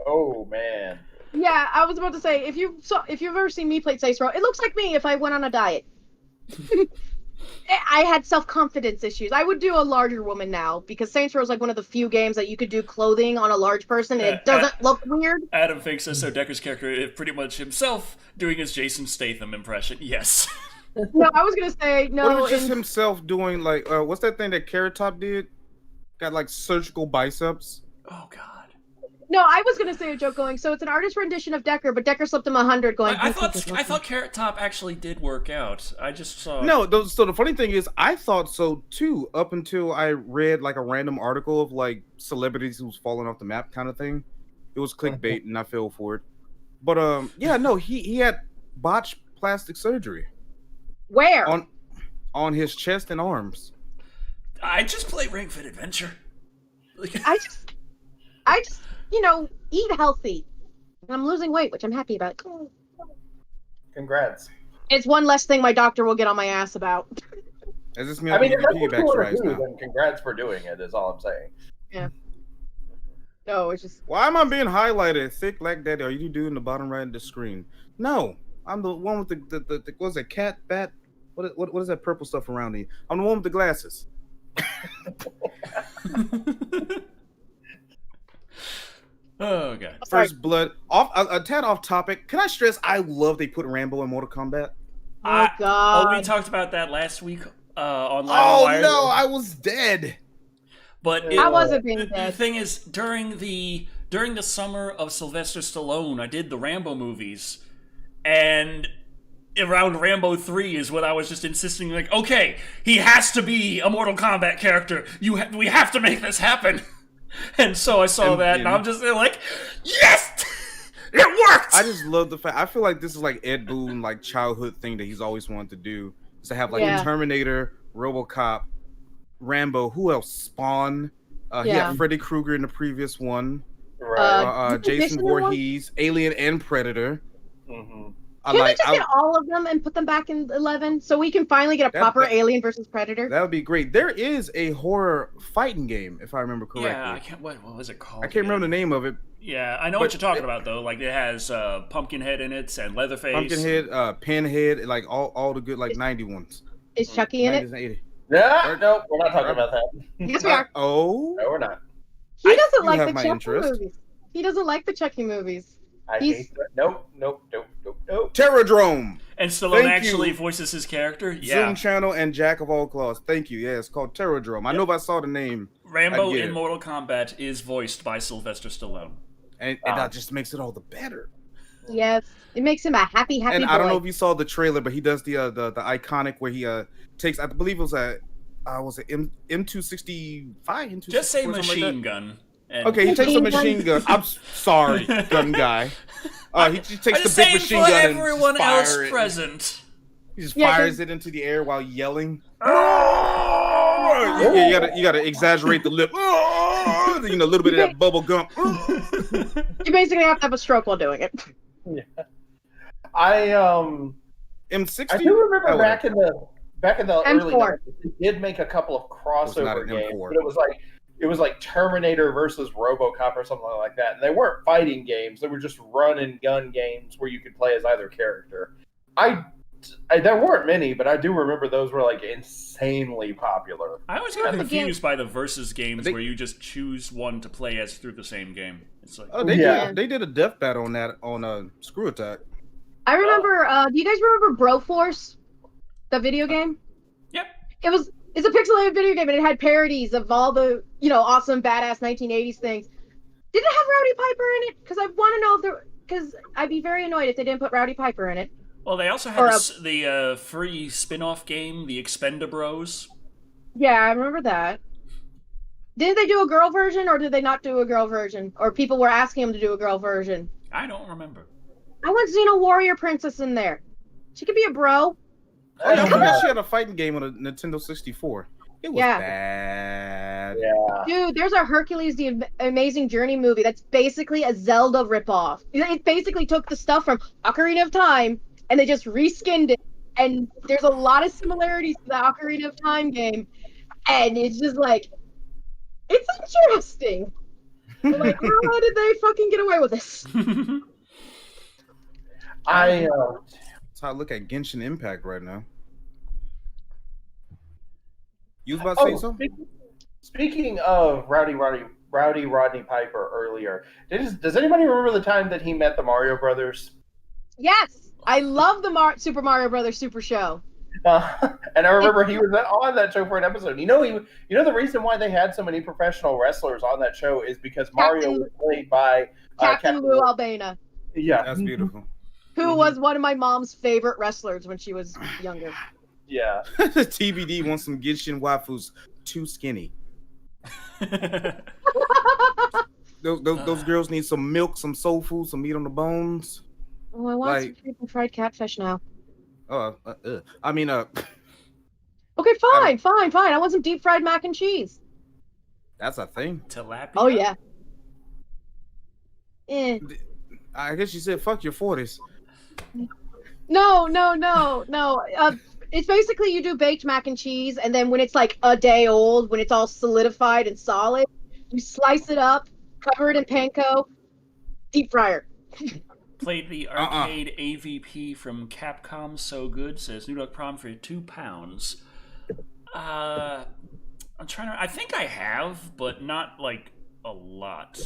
Oh man. Yeah, I was about to say, if you've ever seen me play Saints Row, it looks like me if I went on a diet. I had self-confidence issues. I would do a larger woman now because Saints Row is like one of the few games that you could do clothing on a large person and it doesn't look weird. Adam thinks so. Decker's character is pretty much himself doing his Jason Statham impression. Yes. No, I was gonna say What no. was just himself doing like what's that thing that Carrot Top did? Got like surgical biceps. Oh God. No, I was gonna say a joke going. So it's an artist rendition of Decker, but Decker slipped him 100 going. I thought Carrot Top actually did work out. I just saw. No, so the funny thing is, I thought so too, up until I read like a random article of like celebrities who's fallen off the map kind of thing. It was clickbait, and I fell for it. But yeah, no, he had botched plastic surgery Where? on his chest and arms. I just play Ring Fit Adventure. I just, eat healthy. And I'm losing weight, which I'm happy about. Congrats. It's one less thing my doctor will get on my ass about. Does this mean I mean, if that's what piggyback you want rights to do, now? then congrats for doing it, is all I'm saying. Yeah. No, it's just. Why am I being highlighted? Thick like that? Are you doing the bottom right of the screen? No, I'm the one with the what's that, cat, bat? What is that purple stuff around me? I'm the one with the glasses. Oh god. First blood. Off a tad off topic. Can I stress? I love they put Rambo in Mortal Kombat. Oh God. We talked about that last week on Live Oh Wire. no, I was dead. But I wasn't being the dead. thing is, during the summer of Sylvester Stallone, I did the Rambo movies, and around Rambo 3 is when I was just insisting, like, okay, he has to be a Mortal Kombat character. We have to make this happen. And so I saw that, and I'm just there like, yes, it worked. I just love the fact. I feel like this is like Ed Boon, like childhood thing that he's always wanted to do, is to have like Yeah. Terminator, RoboCop, Rambo. Who else? Spawn. He Yeah. had Freddy Krueger in the previous one. Right. Did you Jason mention one? Voorhees, Alien, and Predator. Mm-hmm. Can we just get all of them and put them back in 11 so we can finally get a proper Alien versus Predator? That would be great. There is a horror fighting game, if I remember correctly. Yeah, I can't. What was it called? I can't remember the name of it. Yeah, I know what you're talking about though. Like it has Pumpkinhead in it and Leatherface. Pumpkinhead, Pinhead, like all the good like 90 ones. Is Chucky in 90s it? and 80. Yeah, no, we're not talking about that. Yes, we are. Oh, No, we're not. He doesn't you like have the my Chucky interest. movies. He doesn't like the Chucky movies. I hate that. Nope. Terradrome. And Stallone Thank actually you. voices his character. Zoom Yeah, channel and Jack of all claws. Thank you. Yeah, it's called Terradrome. I know if I saw the name, Rambo I get in it. Mortal Kombat is voiced by Sylvester Stallone. and that just makes it all the better. Yes. It makes him a happy And boy. I don't know if you saw the trailer, but he does the iconic where he takes, I believe it was it M265? Just say something like machine that? gun. And Okay, he takes a Machine machine gun. I'm sorry, gun guy. He takes I'm the just big saying machine for gun everyone and else fire it. present. He just Yeah, fires it into the air while yelling. You gotta exaggerate the lip. A little bit of that bubble gum. You basically have to have a stroke while doing it. M60. I do remember Oh, back in the early M4. 90s, they did make a couple of It was not crossover an games, M4. but it was like Terminator versus RoboCop or something like that. And they weren't fighting games; they were just run and gun games where you could play as either character. There weren't many, but I do remember those were like insanely popular. I always got the confused by the versus games They- where you just choose one to play as through the same game. It's like, Oh, Yeah. they did a death battle on that on Screw Attack. I remember, do you guys remember Broforce? The video game? yep. It's a pixelated video game and it had parodies of all the, awesome, badass 1980s things. Did it have Rowdy Piper in it? Because I want to know because I'd be very annoyed if they didn't put Rowdy Piper in it. Well, they also Or had the free spin-off game, the Expendabros. Yeah, I remember that. Didn't they do a girl version or did they not do a girl version? Or people were asking them to do a girl version? I don't remember. I want Xena Warrior Princess in there. She could be a bro. Oh, don't Come forget on. she had a fighting game on a Nintendo 64. It was Yeah. bad. Yeah. Dude, there's a Hercules the Amazing Journey movie that's basically a Zelda ripoff. It basically took the stuff from Ocarina of Time and they just reskinned it. And there's a lot of similarities to the Ocarina of Time game. And it's just like, it's interesting. I'm like, how did they fucking get away with this? I That's how I look at Genshin Impact right now. You was about to say something? Speaking of Rowdy Rodney Piper earlier, does anybody remember the time that he met the Mario Brothers? Yes, I love the Super Mario Brothers Super Show. And I remember he was on that show for an episode. The reason why they had so many professional wrestlers on that show is because Mario was played by Captain Lou Albana, Yeah, That's beautiful. who was one of my mom's favorite wrestlers when she was younger. yeah. TBD wants some Genshin waifus too skinny. Those girls need some milk, some soul food, some meat on the bones. Oh, I want some freaking fried catfish now. I mean, Okay, fine. I want some deep fried mac and cheese. that's a thing. Tilapia? Oh yeah. I guess you said fuck your 40s. No. It's basically you do baked mac and cheese, and then when it's like a day old, when it's all solidified and solid, you slice it up, cover it in panko, deep fryer. Played the arcade AVP from Capcom So Good, says New Dog Prom for £2. I'm trying to. I think I have, but not like a lot.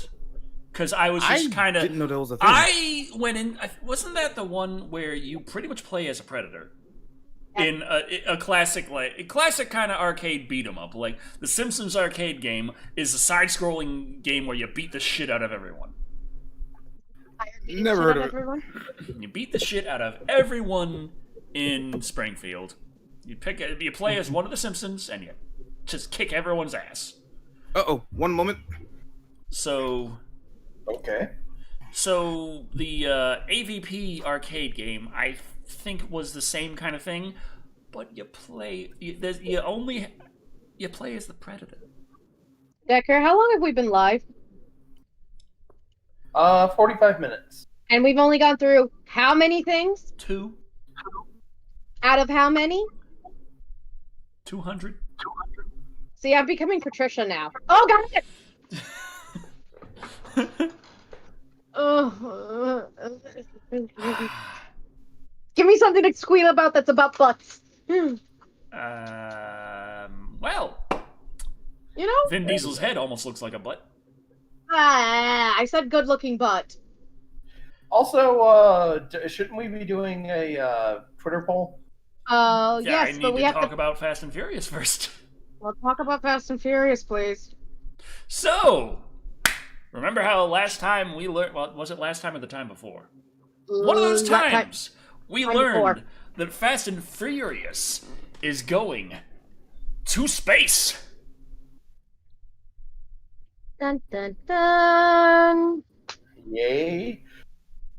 Because I was just kind of. Didn't know there was a thing. I went in. Wasn't that the one where you pretty much play as a predator? In a classic kind of arcade beat 'em up, like the Simpsons arcade game is a side-scrolling game where you beat the shit out of everyone. Never heard of it. You beat the shit out of everyone in Springfield. You play as one of the Simpsons, and you just kick everyone's ass. One moment. So. Okay. So the AVP arcade game, I think, was the same kind of thing, but you play as the predator. Decker, how long have we been live? 45 minutes. And we've only gone through how many things? 2. Out of how many? 200. See, I'm becoming Patricia now. Oh, got it! Give me something to squeal about that's about butts. Well, you know, Vin Diesel's head almost looks like a butt. I said good-looking butt. Also, shouldn't we be doing a Twitter poll? Yes, but we have to talk about Fast and Furious first. We'll talk about Fast and Furious, please. So, remember how last time we learned? Well, was it last time or the time before? One of those times we learned that Fast and Furious is going to space. Dun dun dun. Yay!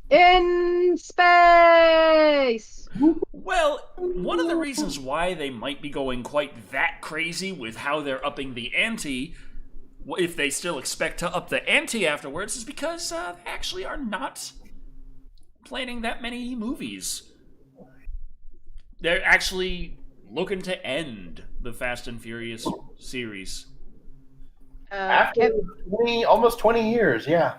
In space. Well, one of the reasons why they might be going quite that crazy with how they're upping the ante, if they still expect to up the ante afterwards, is because they actually are not planning that many movies. They're actually looking to end the Fast and Furious series. After almost 20 years, yeah.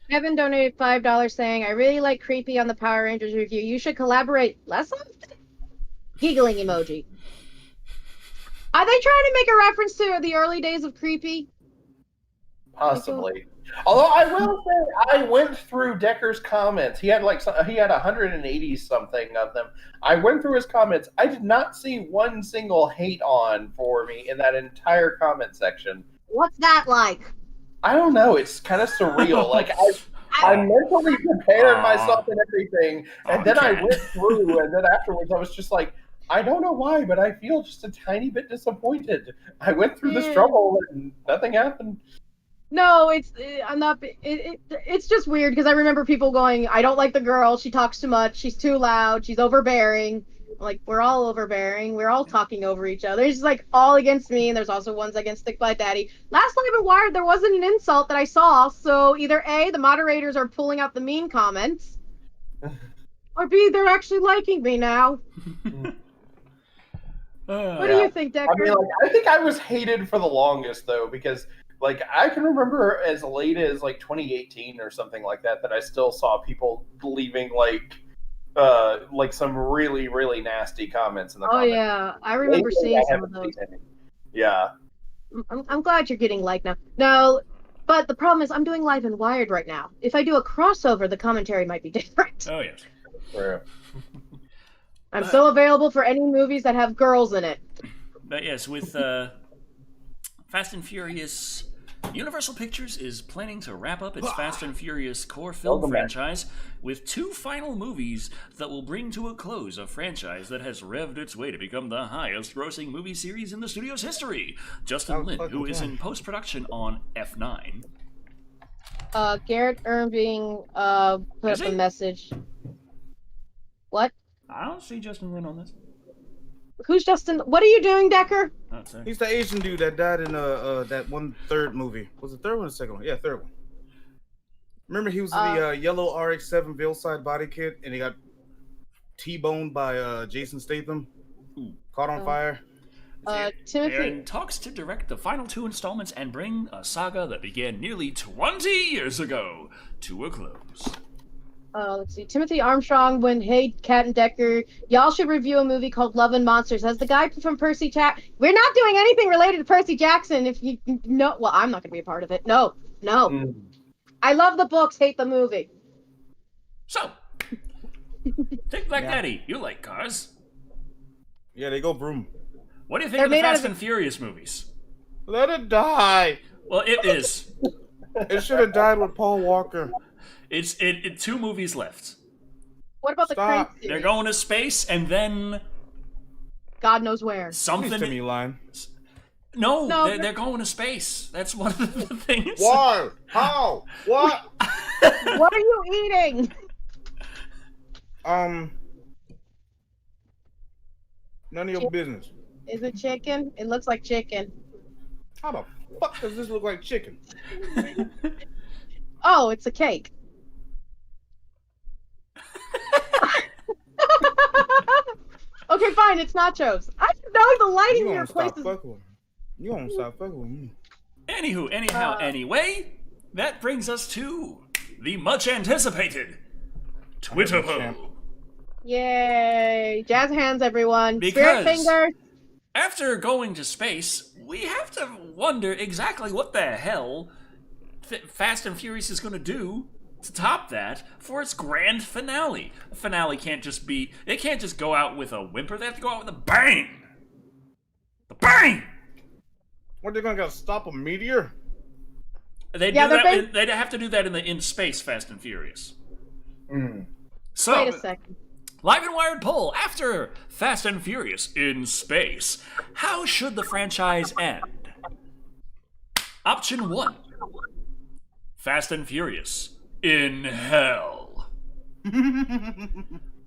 Kevin donated $5 saying, I really like Creepy on the Power Rangers review. You should collaborate less often? Giggling emoji. Are they trying to make a reference to the early days of Creepy? Possibly. Although I will say, I went through Decker's comments. He had 180 something of them. I went through his comments. I did not see one single hate on for me in that entire comment section. What's that like? I don't know. It's kind of surreal. Like I mentally prepared myself and everything, and then I went through, and then afterwards I was just like, I don't know why, but I feel just a tiny bit disappointed. I went through this trouble and nothing happened. No, I'm not. It's just weird because I remember people going, I don't like the girl. She talks too much. She's too loud. She's overbearing. Like, we're all overbearing. We're all talking over each other. It's just like all against me, and there's also ones against Stick by Daddy. Last Live and Wired, there wasn't an insult that I saw, so either A, the moderators are pulling out the mean comments, or B, they're actually liking me now. What do you think, Decker? I mean, I think I was hated for the longest, though, because I can remember as late as 2018 or something like that I still saw people leaving some really, really nasty comments in the comments. Oh yeah, I remember seeing some of those. Yeah. I'm glad you're getting liked now. No, but the problem is I'm doing Live and Wired right now. If I do a crossover, the commentary might be different. Oh yes. True. I'm still available for any movies that have girls in it. But yes, with Fast and Furious, Universal Pictures is planning to wrap up its Fast and Furious core film franchise with 2 final movies that will bring to a close a franchise that has revved its way to become the highest-grossing movie series in the studio's history. Justin Lin, who is in post-production on F9, Garrett Irving put Is up a he? message. What? I don't see Justin Lin on this. Who's Justin? What are you doing, Decker? That's it. He's the Asian dude that died in that one third movie. Was it third one or second one? Yeah, third one. Remember he was in the yellow RX-7 Veilside body kit, and he got T-boned by Jason Statham. Caught on fire. Timothy. Aaron talks to direct the final 2 installments and bring a saga that began nearly 20 years ago to a close. Let's see. Timothy Armstrong, when hey, Cat and Decker, y'all should review a movie called Love and Monsters. As the guy from Percy Jackson, we're not doing anything related to Percy Jackson. If you know, well, I'm not going to be a part of it. No. I love the books, hate the movie. So, Think Like Daddy, you like cars. Yeah, they go vroom. What do you think of the Fast and Furious movies? Let it die. Well, it is. It should have died with Paul Walker. It's 2 movies left. What about the Crank series? They're going to space, and then God knows where. something. Please, Timmy line. No, they're going to space. That's one of the things. Why? How? What? What are you eating? None of your business. Is it chicken? It looks like chicken. How the fuck does this look like chicken? Oh, it's a cake. Okay, fine. It's nachos. I know the lighting in your place is. You won't stop fucking with me. Anyway, that brings us to the much anticipated Twitter poll. Yay! Jazz hands, everyone. Because Spirit fingers. after going to space, we have to wonder exactly what the hell Fast and Furious is going to do to top that for its grand finale. The finale can't just be, they can't just go out with a whimper, they have to go out with a bang! The bang! What, they're gonna stop a meteor? They'd have to do that in space Fast and Furious. So, Wait a second. Live and Wired poll, after Fast and Furious in space, how should the franchise end? Option 1, Fast and Furious in hell.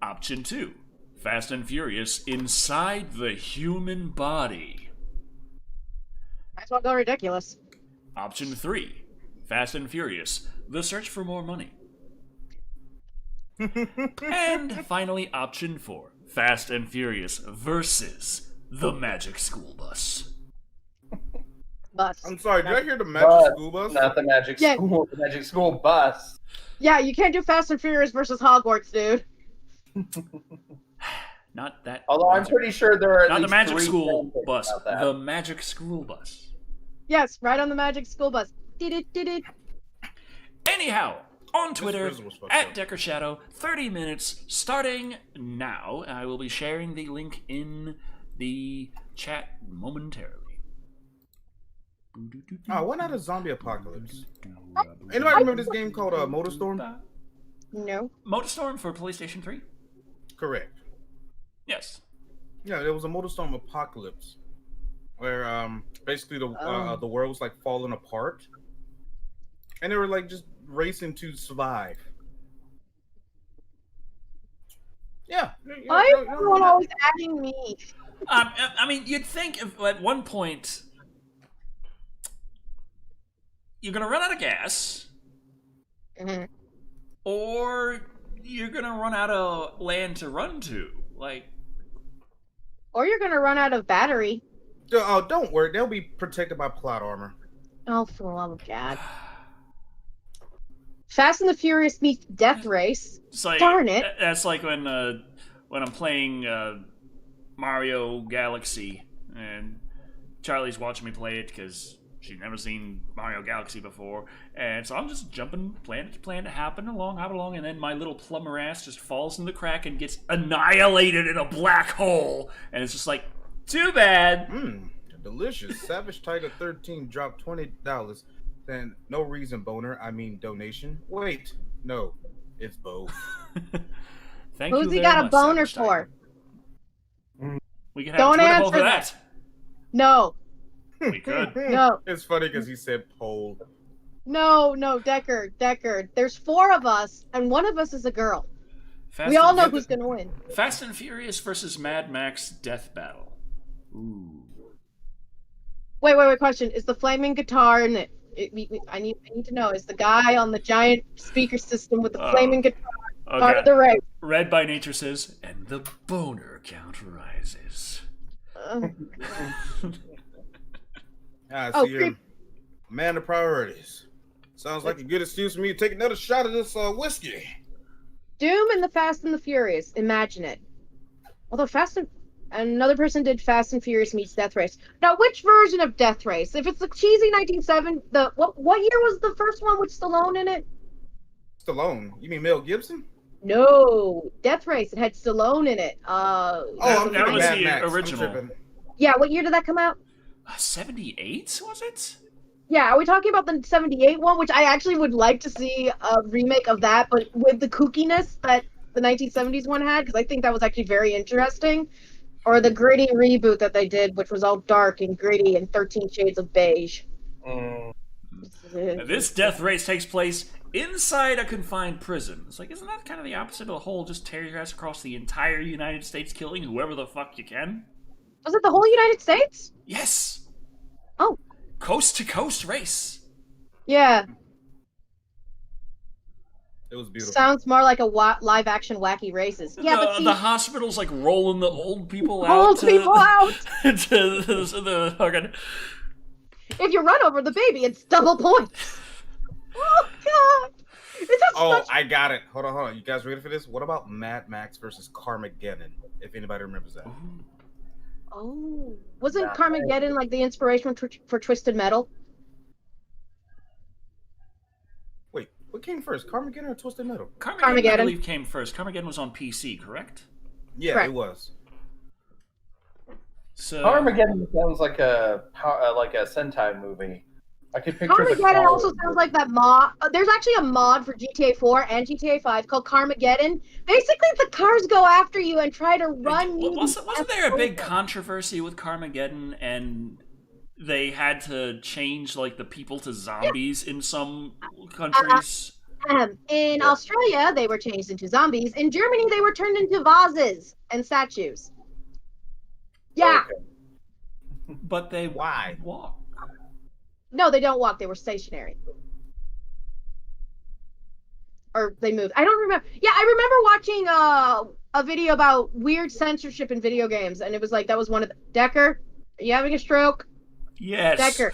Option 2, Fast and Furious inside the human body. Might as well go ridiculous. Option 3, Fast and Furious, the search for more money. And finally, option 4, Fast and Furious versus the Magic School Bus. Bus. I'm sorry, did I hear the Magic School Bus? Not the Magic School, the Magic School Bus. Yeah, you can't do Fast and Furious versus Hogwarts, dude. Not that. Although I'm pretty sure there are at not the least Magic 3 School fanfics Bus. about that. The Magic School Bus. Yes, right on the Magic School Bus. Did. Anyhow, on Twitter, prison was fucked at up. Decker Shadow, 30 minutes starting now. I will be sharing the link in the chat momentarily. Oh, why not a zombie apocalypse? Anybody remember this game called Motorstorm? No. Motorstorm for PlayStation 3? Correct. Yes. Yeah, there was a Motorstorm apocalypse where basically the world was like falling apart, and they were like just racing to survive. Yeah. Why is everyone always adding me? I mean, you'd think if, at one point you're going to run out of gas, or you're going to run out of land to run to. Like, Or you're gonna run out of battery. Oh, don't worry. They'll be protected by plot armor. Oh, for the love of God. Fast and the Furious meets Death Race. it's like, Darn it. That's like when I'm playing Mario Galaxy and Charlie's watching me play it because she's never seen Mario Galaxy before, and so I'm just jumping planet to planet, hopping along, and then my little plumber ass just falls in the crack and gets annihilated in a black hole, and it's just like, too bad. Delicious. Savage Tiger 13 dropped $20. Then no reason, boner. I mean donation. Wait, no, it's both. Thank you Who's he very got a much, boner Savage Tiger. for? We can have Don't a Twitter poll answer for that. that. No. We could. No. It's funny because he said poll. No, Decker. There's 4 of us, and one of us is a girl. Fast We all and- know who's gonna win. Fast and Furious versus Mad Max Death Battle. Ooh. Wait. Question: is the flaming guitar in it? I need to know. Is the guy on the giant speaker system with the flaming guitar part of the race? Red by Nature says, and the boner count rises. I see you're man of priorities. Sounds like a good excuse for me to take another shot of this whiskey. Doom and the Fast and the Furious. Imagine it. Although another person did Fast and Furious meets Death Race. Now, which version of Death Race? If it's the cheesy 1970, what year was the first one with Stallone in it? Stallone? You mean Mel Gibson? No, Death Race. It had Stallone in it. That was Mad the Max. original. Yeah, what year did that come out? 78 was it? Yeah, are we talking about the 78 one, which I actually would like to see a remake of that, but with the kookiness that the 1970s one had, because I think that was actually very interesting. Or the gritty reboot that they did, which was all dark and gritty and 13 Shades of Beige. This death race takes place inside a confined prison. It's like, isn't that kind of the opposite of the whole just tear your ass across the entire United States killing whoever the fuck you can? Was it the whole United States? Yes! Oh. Coast to coast race. Yeah. It was beautiful. Sounds more like a live action wacky races. Yeah, but see, the hospital's like rolling the old people out. old people out. To the fucking... If you run over the baby, it's double points. Oh god. I got it. Hold on. You guys ready for this? What about Mad Max versus Carmageddon? If anybody remembers that. Oh, wasn't Carmageddon like the inspiration for Twisted Metal? Wait, what came first, Carmageddon or Twisted Metal? Carmageddon, I believe, came first. Carmageddon was on PC, correct? Yeah, correct. It was. So Armageddon sounds like a Sentai movie. I could picture Carmageddon also sounds like that mod. There's actually a mod for GTA 4 and GTA 5 called Carmageddon. Basically, the cars go after you and try to run you. Wasn't there a big controversy with Carmageddon, and they had to change like the people to zombies in some countries? In Australia, they were changed into zombies. In Germany, they were turned into vases and statues. Yeah. Okay. But they Why? walk. No, they don't walk. They were stationary. Or they moved. I don't remember. Yeah, I remember watching a video about weird censorship in video games, and it was like that was one of the... Decker, are you having a stroke? Yes. Decker.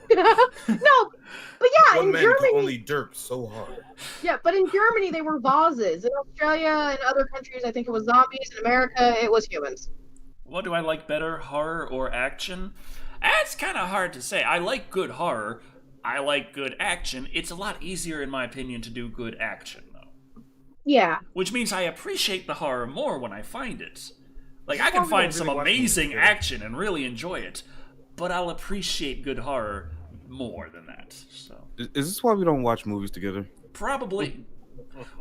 No, but yeah, One in man Germany... can only derp so hard. Yeah, but in Germany, they were vases. In Australia and other countries, I think it was zombies. In America, it was humans. What do I like better, horror or action? That's kind of hard to say. I like good horror. I like good action. It's a lot easier, in my opinion, to do good action, though. Yeah. Which means I appreciate the horror more when I find it. Like, I can find some amazing action and really enjoy it, but I'll appreciate good horror more than that. So Is this why we don't watch movies together? probably.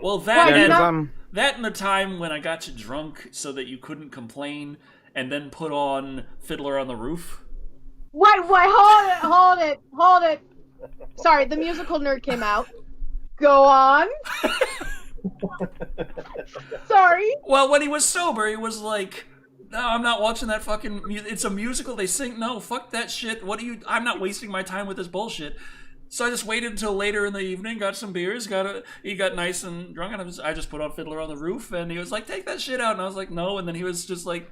Well, that Yeah, and that and the time when I got you drunk so that you couldn't complain, and then put on Fiddler on the Roof. Wait, hold it. Sorry, the musical nerd came out. Go on. Sorry. Well, when he was sober, he was like, "No, I'm not watching that fucking. It's a musical. They sing. No, fuck that shit. I'm not wasting my time with this bullshit." So I just waited until later in the evening, got some beers, he got nice and drunk, and I just put on Fiddler on the Roof, and he was like, "Take that shit out," and I was like, "No," and then he was just like,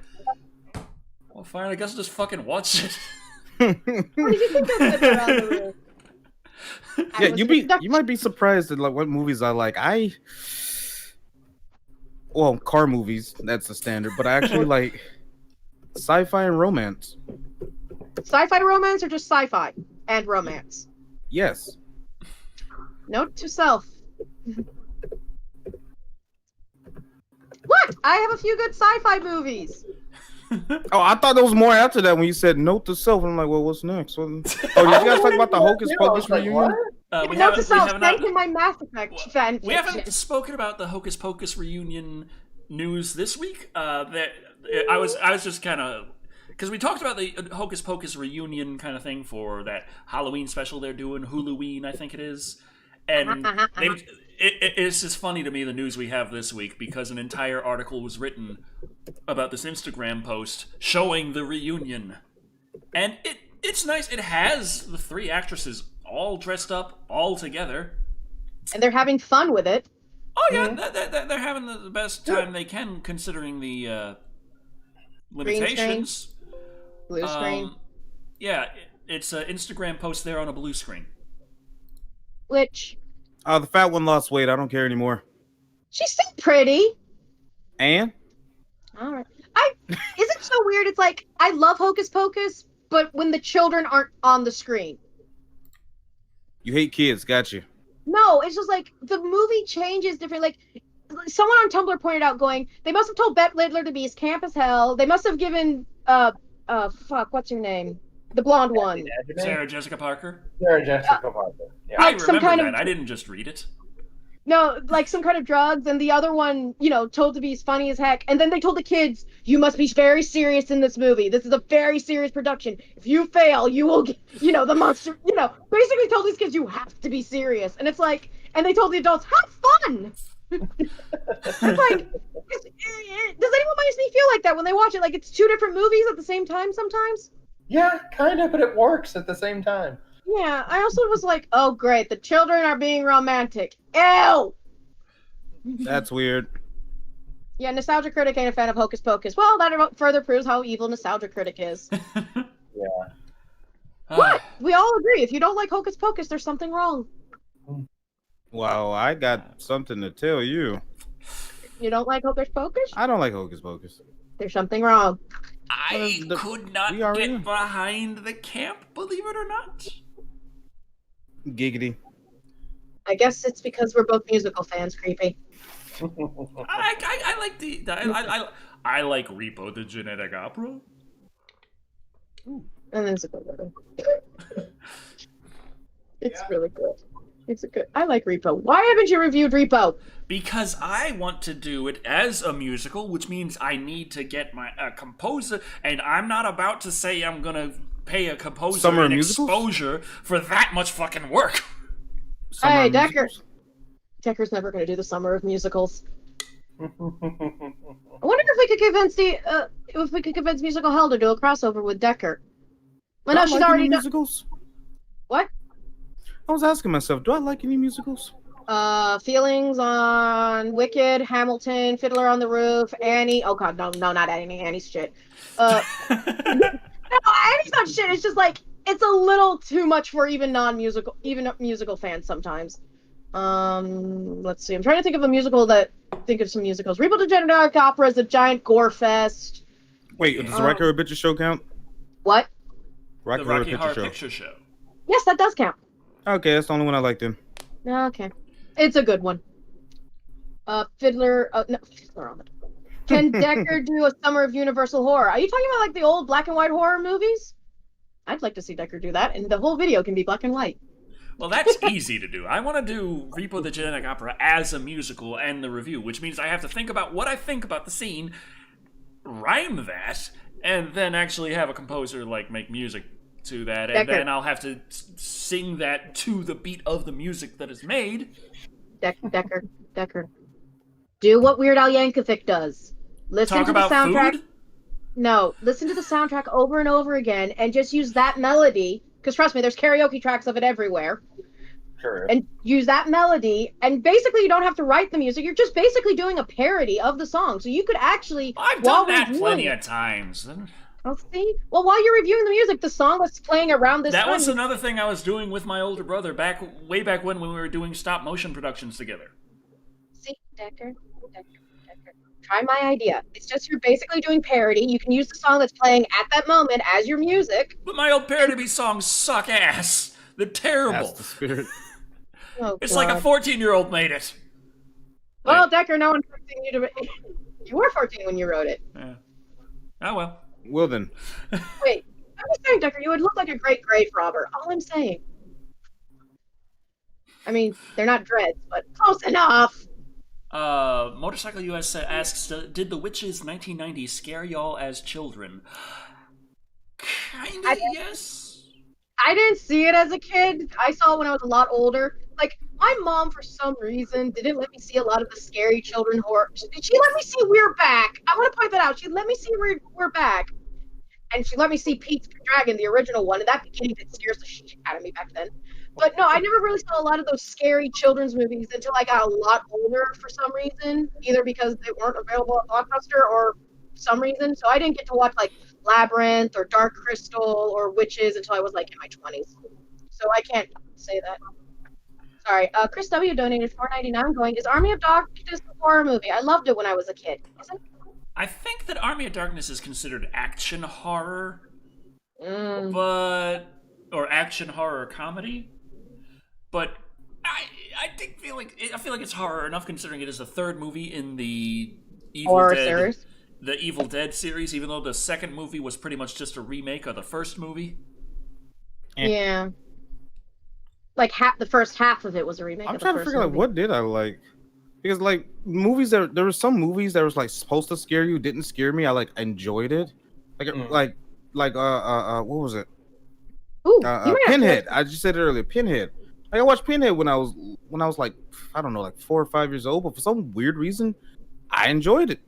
"Well, fine, I guess I'll just fucking watch it." What did you think of Fiddler on the Roof? Yeah, you might be surprised at like what movies I like. Well, car movies, that's the standard, but I actually like sci-fi and romance. Sci-fi romance or just sci-fi and romance? Yes. Note to self. Look, I have a few good sci-fi movies. Oh, I thought there was more after that when you said note to self. I'm like, well, what's next? Oh, did you guys talk about the Hocus Pocus reunion? Note to self, thank you, my Mass Effect fan We fiction. haven't spoken about the Hocus Pocus reunion news this week. I was just kind of because we talked about the Hocus Pocus reunion kind of thing for that Halloween special they're doing, Halloween, I think it is. And it's just funny to me, the news we have this week, because an entire article was written about this Instagram post showing the reunion. And it's nice. It has the 3 actresses all dressed up, all together. And they're having fun with it. Oh, yeah, they're having the best time they can, considering the limitations. Blue screen. Yeah, it's an Instagram post there on a blue screen. Which... The fat one lost weight. I don't care anymore. She's still pretty. And? All right. Is it so weird? It's like, I love Hocus Pocus, but when the children aren't on the screen. You hate kids, got you. No, it's just like, the movie changes different. Like, someone on Tumblr pointed out going, they must have told Bette Midler to be as camp as hell. They must have given, what's her name? The blonde one. Sarah Jessica Parker? Sarah Jessica Parker. Yeah. I Like some remember kind that. of- I didn't just read it. No, like some kind of drugs, and the other one, told to be as funny as heck. And then they told the kids, you must be very serious in this movie. This is a very serious production. If you fail, you will get, the monster, basically told these kids you have to be serious. And it's like, and they told the adults, have fun! It's like, does anyone makes me feel like that when they watch it? Like it's 2 different movies at the same time sometimes? Yeah, kind of, but it works at the same time. Yeah, I also was like, oh great, the children are being romantic. Ew! That's weird. Yeah, Nostalgia Critic ain't a fan of Hocus Pocus. Well, that further proves how evil Nostalgia Critic is. Yeah. What? We all agree. If you don't like Hocus Pocus, there's something wrong. Wow, I got something to tell you. You don't like Hocus Pocus? I don't like Hocus Pocus. There's something wrong. I could not get behind the camp, believe it or not. Giggity. I guess it's because we're both musical fans, Creepy. I like I like Repo the Genetic Opera. And it's a good one. It's really good. I like Repo. Why haven't you reviewed Repo? Because I want to do it as a musical, which means I need to get my composer, and I'm not about to say I'm gonna pay a composer an exposure for that much fucking work. Hey, Decker. Decker's never gonna do the summer of musicals. I wonder if we could convince Musical Hell to do a crossover with Decker. Well, no, she's already done musicals. What? I was asking myself, do I like any musicals? Feelings on Wicked, Hamilton, Fiddler on the Roof, Annie. Oh god, no, not Annie. Annie's shit. No, Annie's not shit. It's just like it's a little too much for even musical fans sometimes. Let's see. I'm trying to think of some musicals. Repo the Genetic Opera is a giant gore fest. Wait, does the Rocky Horror Picture Show count? What? The Rocky Horror Picture Show. Yes, that does count. Okay, that's the only one I liked in. Okay. It's a good one. Fiddler on the... Can Decker do a summer of Universal Horror? Are you talking about like the old black and white horror movies? I'd like to see Decker do that, and the whole video can be black and white. Well, that's easy to do. I want to do Repo the Genetic Opera as a musical and the review, which means I have to think about what I think about the scene, rhyme that, and then actually have a composer make music to that, and Decker. then I'll have to sing that to the beat of the music that is made. Decker. Do what Weird Al Yankovic does. Listen Talk to the about soundtrack. food? No, listen to the soundtrack over and over again, and just use that melody. Because trust me, there's karaoke tracks of it everywhere. Sure. And use that melody, and basically you don't have to write the music. You're just basically doing a parody of the song. So you could actually... I've done that plenty of times. Oh, see? Well, while you're reviewing the music, the song was playing around this time. That was another thing I was doing with my older brother way back when we were doing stop motion productions together. See, Decker. Try my idea. It's just you're basically doing parody. You can use the song that's playing at that moment as your music. But my old parody songs suck ass. They're terrible. That's the spirit. Oh, it's God. like a 14-year-old made it. Well, Decker, no one's forcing you to... You were 14 when you wrote it. Yeah. Oh, well. Well then. Wait, I'm just saying, Decker, you would look like a great grave robber. All I'm saying. I mean, they're not dreads, but close enough. Motorcycle US asks, did The Witches 1990 scare y'all as children? Kinda, yes. I didn't see it as a kid. I saw it when I was a lot older. Like, my mom, for some reason, didn't let me see a lot of the scary children horror. She let me see We're Back. I want to point that out. She let me see We're Back. And she let me see Pete's Dragon, the original one, and that beginning that scares the shit out of me back then. But no, I never really saw a lot of those scary children's movies until I got a lot older for some reason, either because they weren't available at Blockbuster or some reason. So I didn't get to watch like Labyrinth or Dark Crystal or Witches until I was like in my 20s. So I can't say that. Sorry. Chris W. donated $4.99 going, is Army of Darkness a horror movie? I loved it when I was a kid. Is it? I think that Army of Darkness is considered action horror, or action horror comedy. But I feel like it's horror enough, considering it is the third movie in the Evil Dead series. Even though the second movie was pretty much just a remake of the first movie. Yeah, like the first half of it was a remake. I'm trying to figure out what did I like. Because like movies there were some movies that was like supposed to scare you, didn't scare me. I like enjoyed it. Like what was it? Ooh, Pinhead. I just said it earlier. Pinhead. Like I watched Pinhead when I was like, I don't know, like 4 or 5 years old, but for some weird reason, I enjoyed it.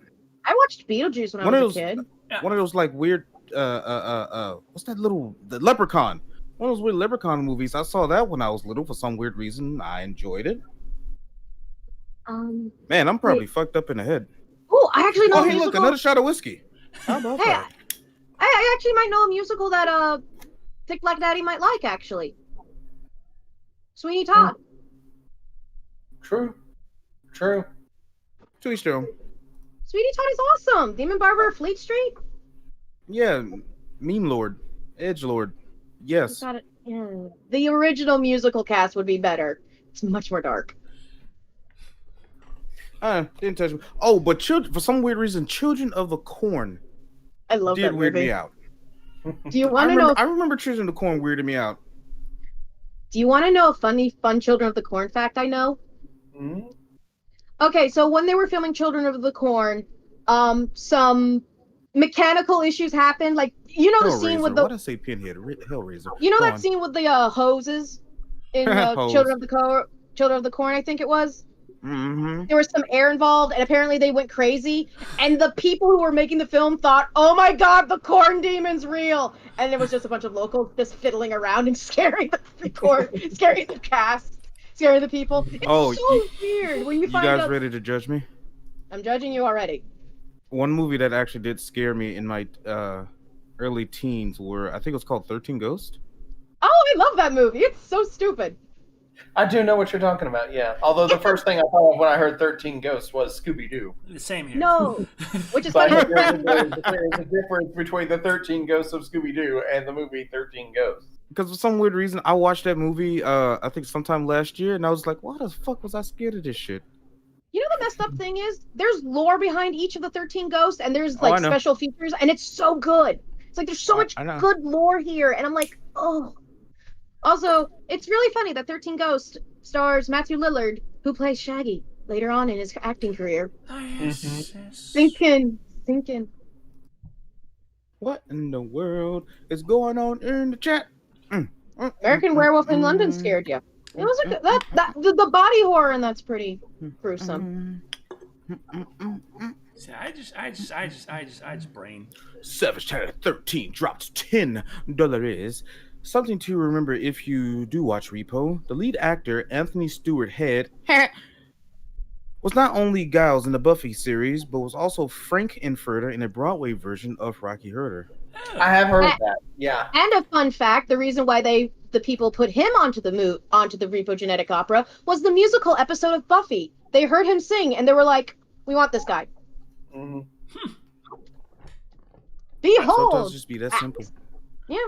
I watched Beetlejuice when I was a kid. One of those like weird what's that the Leprechaun? One of those weird Leprechaun movies. I saw that when I was little for some weird reason. I enjoyed it. Man, I'm probably fucked up in the head. Oh, I actually know. Oh, hey, look, another shot of whiskey. How about that? I actually might know a musical that Thick Black Daddy might like. Actually, Sweeney Todd. True. To each their own. Sweeney Todd is awesome. Demon Barber of Fleet Street. Yeah, Meme Lord, Edge Lord. Yes. The original musical cast would be better. It's much more dark. Didn't touch me. Oh, but for some weird reason, Children of the Corn. I love that movie. Did weird me out. Do you want to know? I remember Children of the Corn weirded me out. Do you want to know a fun Children of the Corn fact I know? Mm-hmm. Okay, so when they were filming Children of the Corn, some mechanical issues happened. Like, you know the scene with the... Why did I say Pinhead? Hellraiser. You know that scene with the hoses in Children of the Corn, I think it was? Mm-hmm. There was some air involved, and apparently they went crazy. And the people who were making the film thought, "Oh my God, the corn demon's real!" And there was just a bunch of locals just fiddling around and scaring the corn, scaring the cast, scaring the people. It's so weird when you find out. You guys ready to judge me? I'm judging you already. One movie that actually did scare me in my early teens I think it was called 13 Ghosts. Oh, I love that movie. It's so stupid. I do know what you're talking about, yeah. Although the first thing I thought of when I heard 13 Ghosts was Scooby-Doo. Same here. No, which is funny. There's a difference between the 13 Ghosts of Scooby-Doo and the movie 13 Ghosts. Because for some weird reason, I watched that movie, I think sometime last year, and I was like, why the fuck was I scared of this shit? You know the messed up thing is? There's lore behind each of the 13 Ghosts, and there's like special features, and it's so good. It's like there's so much good lore here, and I'm like, oh. Also, it's really funny that 13 Ghosts stars Matthew Lillard, who plays Shaggy later on in his acting career. Thinking. What in the world is going on in the chat? American Werewolf in London scared you. It was the body horror, and that's pretty gruesome. I just brain. Savage Channel 13 dropped $10. Something to remember if you do watch Repo. The lead actor, Anthony Stewart Head, was not only Giles in the Buffy series, but was also Frank Infurter in a Broadway version of Rocky Horror. I have heard that, yeah. And a fun fact, the reason why the people put him onto the Repo Genetic Opera was the musical episode of Buffy. They heard him sing, and they were like, we want this guy. Mm-hmm. Behold! Sometimes just be that simple. Yeah.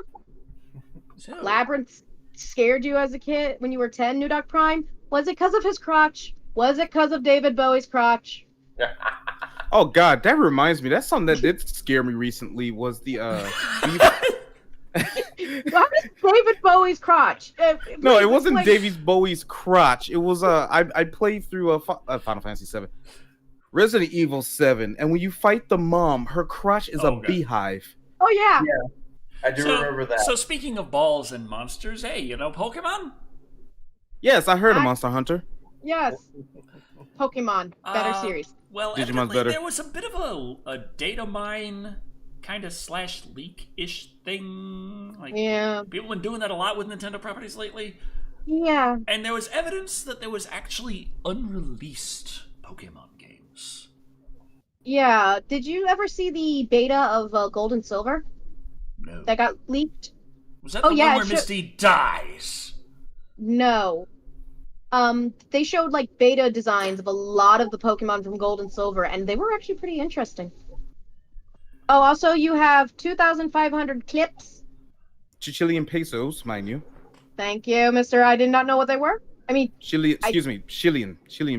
Labyrinth scared you as a kid when you were 10, New Dog Prime? Was it because of his crotch? Was it because of David Bowie's crotch? Oh God, that reminds me. That's something that did scare me recently. Was the What is David Bowie's crotch? No, it wasn't David Bowie's crotch. It was I played through Final Fantasy 7, Resident Evil 7, and when you fight the mom, her crotch is a beehive. Oh yeah. I do remember that. So speaking of balls and monsters, hey, you know Pokemon? Yes, I heard of Monster Hunter. Yes. Pokemon, better series. Well, Digimon's evidently better. there was a bit of a data mine kind of / leak-ish thing. Like, people have been doing that a lot with Nintendo properties lately. Yeah. And there was evidence that there was actually unreleased Pokemon games. Yeah. Did you ever see the beta of Gold and Silver? No. That got leaked? Was that the one where Misty dies? No. They showed like beta designs of a lot of the Pokemon from Gold and Silver, and they were actually pretty interesting. Oh, also you have 2,500 clips. Chilean pesos, mind you. Thank you, Mister. I did not know what they were. I mean, Chilean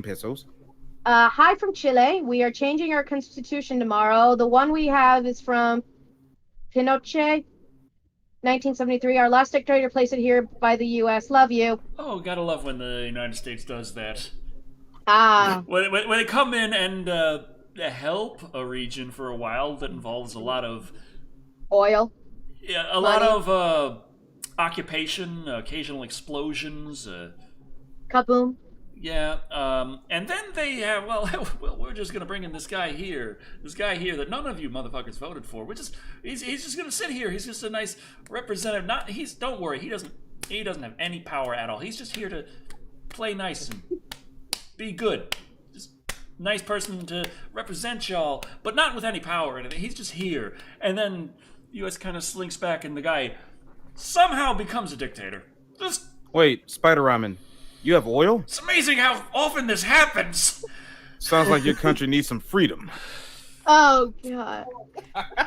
pesos. Hi from Chile. We are changing our constitution tomorrow. The one we have is from Pinochet, 1973. Our last dictator placed it here by the U.S. Love you. Oh, gotta love when the United States does that. When they come in and help a region for a while that involves a lot of oil. Yeah, a lot of occupation, occasional explosions. Kaboom. Yeah, and then they have, well, we're just gonna bring in this guy here that none of you motherfuckers voted for. He's just gonna sit here. He's just a nice representative. Don't worry, he doesn't have any power at all. He's just here to play nice and be good. Just nice person to represent y'all, but not with any power or anything. He's just here, and then U.S. kind of slinks back, and the guy somehow becomes a dictator. Just wait, Spider Ramen. You have oil? It's amazing how often this happens. Sounds like your country needs some freedom. Oh, God.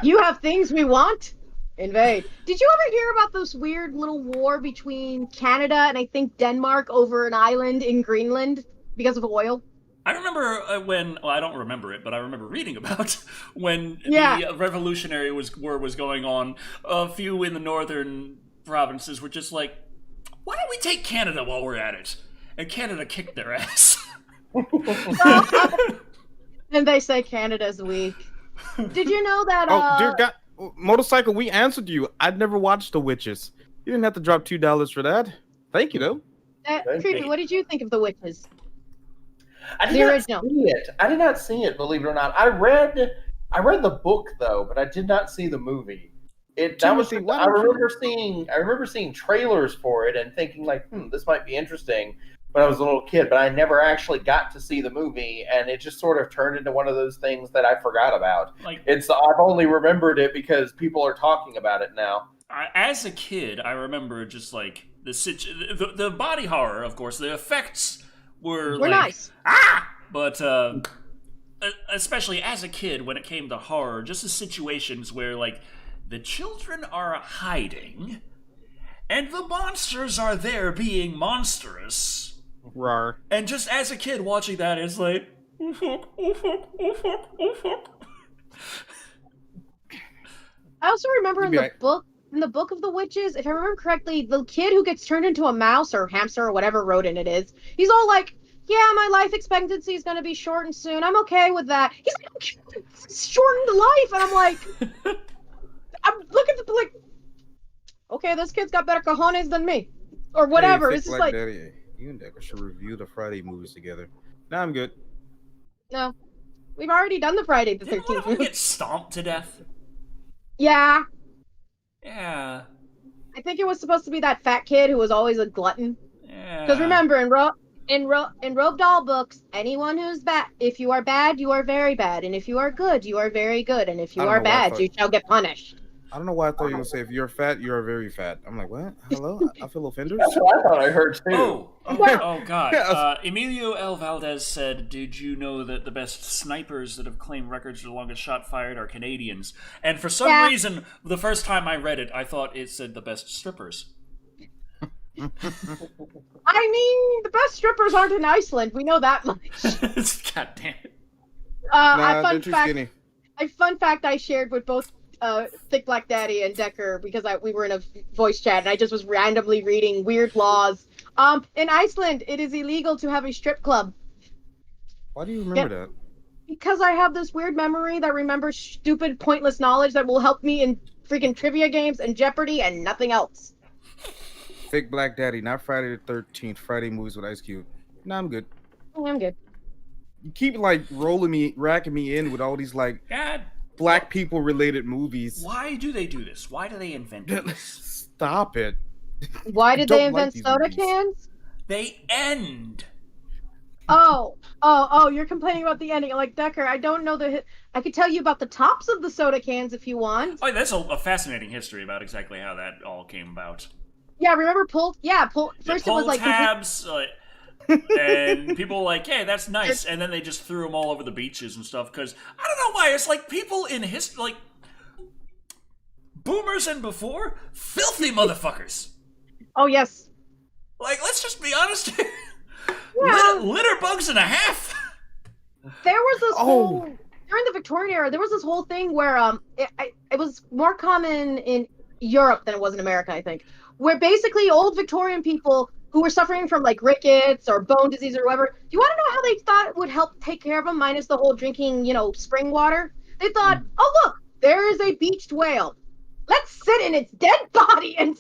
You have things we want? Invade. Did you ever hear about this weird little war between Canada and I think Denmark over an island in Greenland because of oil? I remember I don't remember it, but I remember reading about when the Revolutionary War was going on. A few in the northern provinces were just like, why don't we take Canada while we're at it? And Canada kicked their ass. And they say Canada's weak. Did you know that? Oh, dear God, Motorcycle, we answered you. I'd never watched The Witches. You didn't have to drop $2 for that. Thank you, though. Creepy, what did you think of The Witches? I did not see it. I did not see it, believe it or not. I read the book though, but I did not see the movie. I remember seeing trailers for it and thinking like, this might be interesting when I was a little kid, but I never actually got to see the movie, and it just sort of turned into one of those things that I forgot about. I've only remembered it because people are talking about it now. As a kid, I remember just like the body horror, of course, the effects were like, nice. But especially as a kid, when it came to horror, just the situations where like the children are hiding and the monsters are there being monstrous. Rawr. And just as a kid watching that, it's like, oh fuck, oh fuck, oh fuck, oh fuck. I also remember in the book of the witches, if I remember correctly, the kid who gets turned into a mouse or hamster or whatever rodent it is, he's all like, yeah, my life expectancy is going to be shortened soon. I'm okay with that. He's like, shortened life. And I'm like, I'm looking at like, okay, this kid's got better cojones than me. Or whatever. Hey, it's just like Daddy, you and Decker should review the Friday movies together. Nah, I'm good. No. We've already done the Friday the 13th. Didn't one of them get stomped to death? Yeah. Yeah. I think it was supposed to be that fat kid who was always a glutton. Yeah. Because remember, in Roald Dahl books, anyone who's bad, if you are bad, you are very bad, and if you are good, you are very good, and if you are bad, you shall get punished. I don't know why I thought you were going to say, if you're fat, you are very fat. I'm like, what? Hello? I feel offended. That's what I thought I heard too. Oh God. Emilio L. Valdez said, did you know that the best snipers that have claimed records for the longest shot fired are Canadians? And for some reason, the first time I read it, I thought it said the best strippers. I mean, the best strippers aren't in Iceland. We know that much. God damn it. Fun fact I shared with both Thick Black Daddy and Decker because we were in a voice chat and I just was randomly reading weird laws. In Iceland, it is illegal to have a strip club. Why do you remember that? Because I have this weird memory that remembers stupid, pointless knowledge that will help me in freaking trivia games and Jeopardy and nothing else. Fake Black Daddy, not Friday the 13th. Friday movies with Ice Cube. No, I'm good. I'm good. You keep racking me in with all these God, black people related movies. why do they do this? Why do they invent this? Stop it. Why did they don't invent like these soda movies. cans? They end. Oh, you're complaining about the ending. Like, Decker, I don't know I could tell you about the tops of the soda cans if you want. Oh, that's a fascinating history about exactly how that all came about. Yeah, remember pull? First it was like tabs, and people were like, "Hey, that's nice," and then they just threw them all over the beaches and stuff. Because I don't know why, it's like people in history, like boomers and before, filthy motherfuckers. Oh yes. Like, let's just be honest here. Yeah. Litter bugs and a half. There was this whole during the Victorian era. There was this whole thing where it was more common in Europe than it was in America, I think, where basically old Victorian people who were suffering from like rickets or bone disease or whatever. Do you want to know how they thought it would help take care of them, minus the whole drinking, spring water? They thought, oh look, there is a beached whale. Let's sit in its dead body and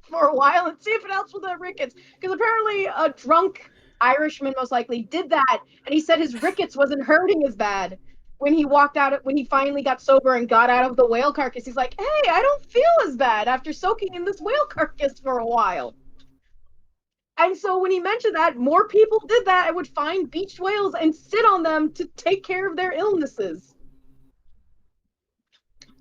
for a while and see if it helps with the rickets. Because apparently a drunk Irishman most likely did that, and he said his rickets wasn't hurting as bad when he when he finally got sober and got out of the whale carcass. He's like, hey, I don't feel as bad after soaking in this whale carcass for a while. And so when he mentioned that, more people did that and would find beached whales and sit on them to take care of their illnesses.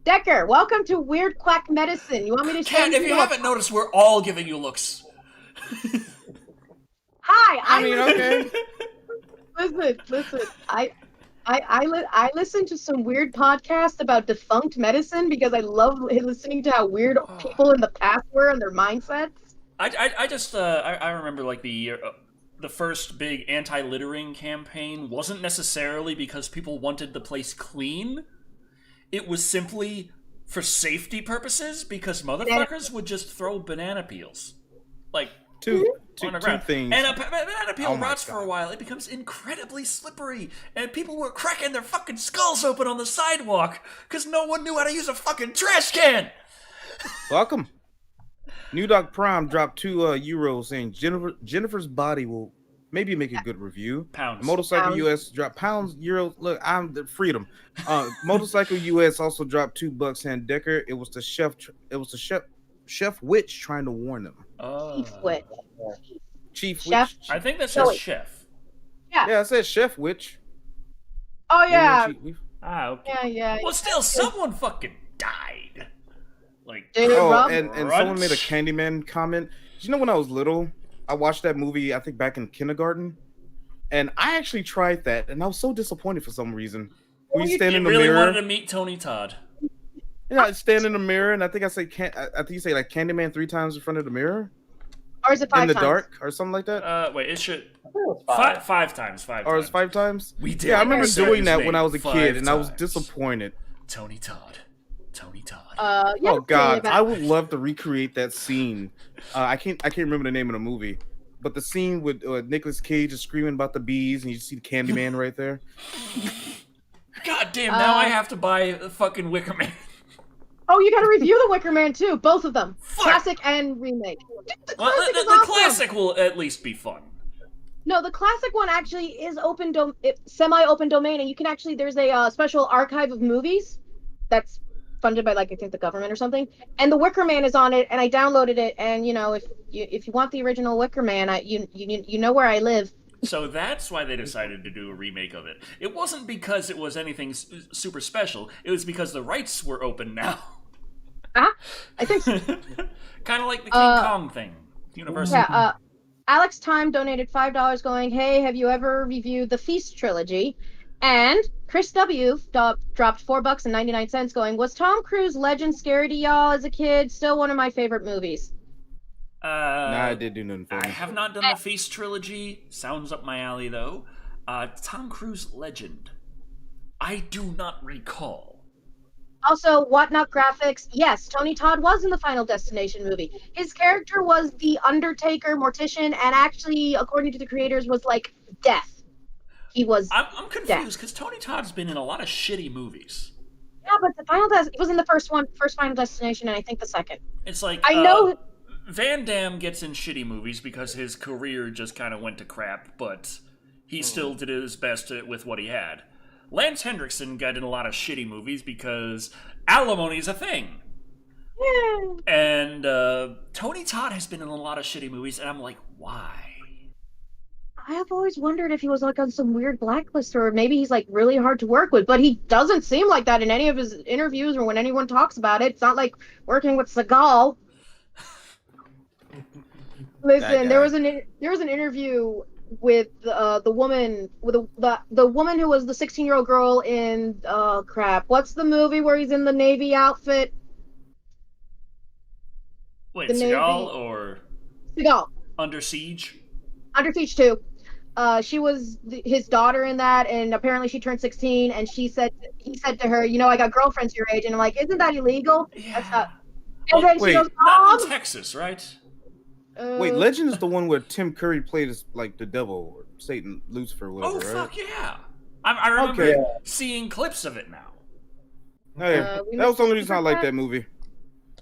Decker, welcome to Weird Quack Medicine. You want me to show Kat, if you haven't noticed, we're all giving you looks. Hi, okay. Listen. I listen to some weird podcasts about defunct medicine because I love listening to how weird people in the past were and their mindsets. I remember like the first big anti-littering campaign wasn't necessarily because people wanted the place clean. It was simply for safety purposes because motherfuckers would just throw banana peels. Like, Two ground. things. And a banana peel Oh my rots for a God. while. It becomes incredibly slippery. And people were cracking their fucking skulls open on the sidewalk because no one knew how to use a fucking trash can. Welcome. New Dog Prime dropped €2 saying Jennifer's body will maybe make a good review. Pounds. Motorcycle Pounds. US dropped pounds, euros. Look, I'm the freedom. Motorcycle US also dropped $2 saying Decker. It was the chef witch trying to warn them. Chief Chef? witch. I think that No, says wait. chef. Yeah, it says chef witch. Oh yeah. Okay. Yeah. Well, still, someone fucking died. Like, Dude, Oh, Rob? and someone made a Candyman comment. Did you know when I was little, I watched that movie, I think back in kindergarten, and I actually tried that, and I was so disappointed for some reason. When you stand you in the really mirror, wanted to meet Tony Todd. I stand in the mirror, and I think I say I think you say like Candyman 3 times in front of the mirror Or is it 5 in the times? dark or something like that. Wait, it should... I think it was Five times. Or it's 5 times. We did. Yeah, I remember say doing his that name when I was a 5 kid, and I was times. disappointed. Tony Todd. Yeah, Oh God, I would love to recreate that scene. I can't remember the name of the movie, but the scene with Nicolas Cage is screaming about the bees, and you see the Candyman right there. God damn! Now I have to buy the fucking Wicker Man. Oh, you got to review the Wicker Man too, both of them, Fuck. classic and remake. The Well, classic the is awesome. classic will at least be fun. No, the classic one actually is semi-open domain, and you can actually there's a special archive of movies that's funded by like I think the government or something, and the Wicker Man is on it, and I downloaded it, and if you want the original Wicker Man, you know where I live. So that's why they decided to do a remake of it. It wasn't because it was anything super special. It was because the rights were open now. I think so. Kind of like the King Kong thing. Universal. Yeah, Alex Time donated $5 going, hey, have you ever reviewed the Feast trilogy? And Chris W. dropped $4.99 going, was Tom Cruise Legend scary to y'all as a kid? Still one of my favorite movies. Nah, I did do nothing for I me. have not done the Feast trilogy. Sounds up my alley, though. Tom Cruise Legend. I do not recall. Also, Whatnot Graphics, yes, Tony Todd was in the Final Destination movie. His character was the Undertaker mortician, and actually, according to the creators, was like death. He was I'm confused because Tony Todd's been in a lot of shitty movies. Yeah, but the Final it was in the first Final Destination, and I think the second. It's like I know. Van Damme gets in shitty movies because his career just kind of went to crap, but he still did his best with what he had. Lance Hendrickson got in a lot of shitty movies because alimony is a thing. Yeah. And Tony Todd has been in a lot of shitty movies, and I'm like, why? I have always wondered if he was like on some weird blacklist, or maybe he's like really hard to work with, but he doesn't seem like that in any of his interviews or when anyone talks about it. It's not like working with Seagal. Listen, there was an interview with the woman the woman who was the 16-year-old girl in what's the movie where he's in the Navy outfit? Wait, Seagal or Seagal. Under Siege? Under Siege 2. She was his daughter in that, and apparently she turned 16, and he said to her, I got girlfriends your age, and I'm like, isn't that illegal? Yeah. That's not. And then she goes, not in Texas, right? Wait, Legend is the one where Tim Curry played as like the devil or Satan, Lucifer, whatever. Oh, right? fuck yeah! I remember seeing clips of it now. Hey, that was the only reason I liked that movie.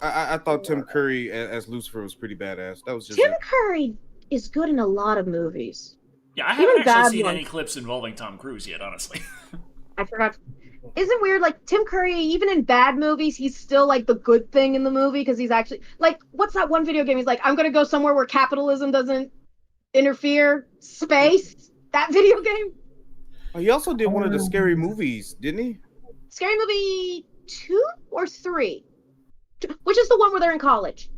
I thought Tim Curry as Lucifer was pretty badass. That was just Tim Curry is good in a lot of movies. Yeah, I haven't actually seen any clips involving Tom Cruise yet, honestly. I forgot. Isn't weird? Like Tim Curry, even in bad movies, he's still like the good thing in the movie because he's actually like, what's that one video game? He's like, I'm gonna go somewhere where capitalism doesn't interfere. Space. That video game. Oh, he also did one of the Scary Movies, didn't he? Scary Movie 2 or 3, which is the one where they're in college.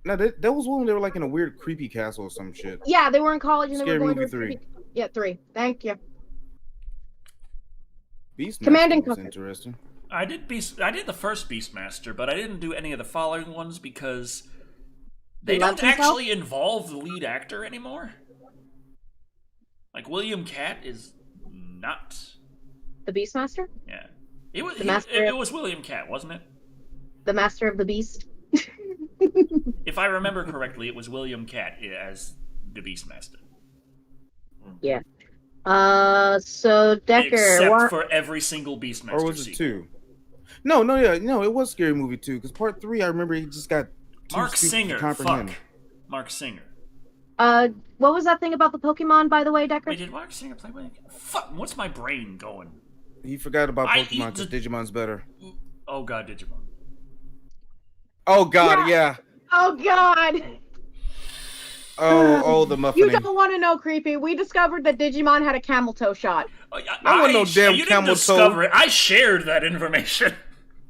No, that was one where they were like in a weird creepy castle or some shit. Yeah, they were in college and Scary they were going Movie to 3. Yeah, 3. Thank you. Beastmaster Commanding was Conquer. interesting. I did the first Beastmaster, but I didn't do any of the following ones because they don't actually involve the lead actor anymore. Like William Catt is not The Beastmaster? Yeah, it was. It was William Catt, wasn't it? The Master of the Beast. If I remember correctly, it was William Catt as the Beastmaster. Yeah. So Decker, except for every single Beastmaster Or was it sequel. 2? No, it was Scary Movie 2 because Part 3, I remember he just got too Mark stupid Singer. to comprehend. Fuck. Mark Singer. What was that thing about the Pokemon, by the way, Decker? Wait, did Mark Singer play with? Fuck, what's my brain going? He forgot about Pokemon because Digimon's better. Oh god, Digimon. Oh god, yeah. Oh god. Oh, the muffin. You don't want to know, Creepy. We discovered that Digimon had a camel toe shot. I want no damn you camel didn't discover it. I shared that information.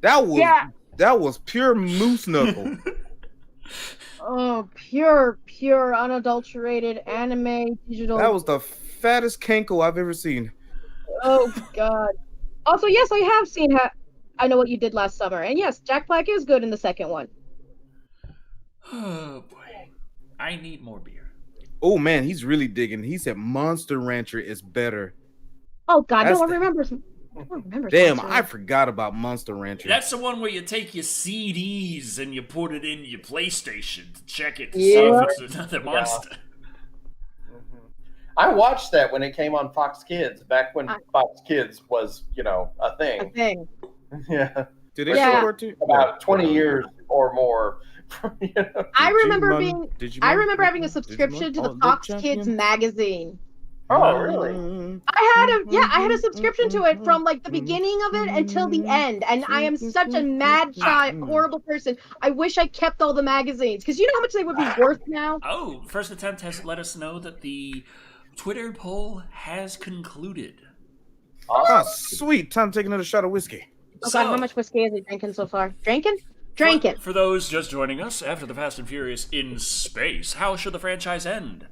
That was pure moose knuckle. Oh, pure, unadulterated anime digital. That was the fattest Kenko I've ever seen. Oh god. Also, yes, I have seen I Know What You Did Last Summer, and yes, Jack Black is good in the second one. Oh boy, I need more beer. Oh man, he's really digging. He said Monster Rancher is better. Oh god, no one remembers. Damn, I forgot about Monster Rancher. That's the one where you take your CDs and you put it in your PlayStation to check it to see if it's another monster. I watched that when it came on Fox Kids, back when Fox Kids was, a thing. A thing. Yeah. Did it show it about 20 years or more. I remember having a subscription to the Fox Kids magazine. Oh, really? I had a subscription to it from like the beginning of it until the end, and I am such a mad, shy, horrible person. I wish I kept all the magazines, because you know how much they would be worth now? Oh, First Attempt has let us know that the Twitter poll has concluded. Oh, sweet. Time to take another shot of whiskey. Oh god, how much whiskey is he drinking so far? Drinking? For those just joining us, after the Fast and Furious in space, how should the franchise end?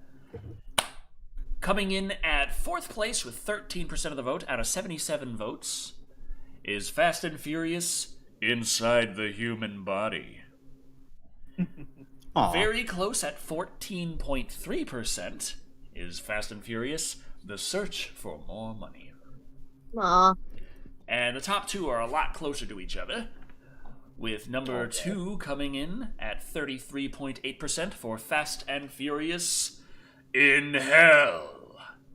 Coming in at 4th place with 13% of the vote out of 77 votes is Fast and Furious Inside the Human Body. Very close at 14.3% is Fast and Furious The Search for More Money. Aww. And the top two are a lot closer to each other, with number 2 coming in at 33.8% for Fast and Furious In Hell.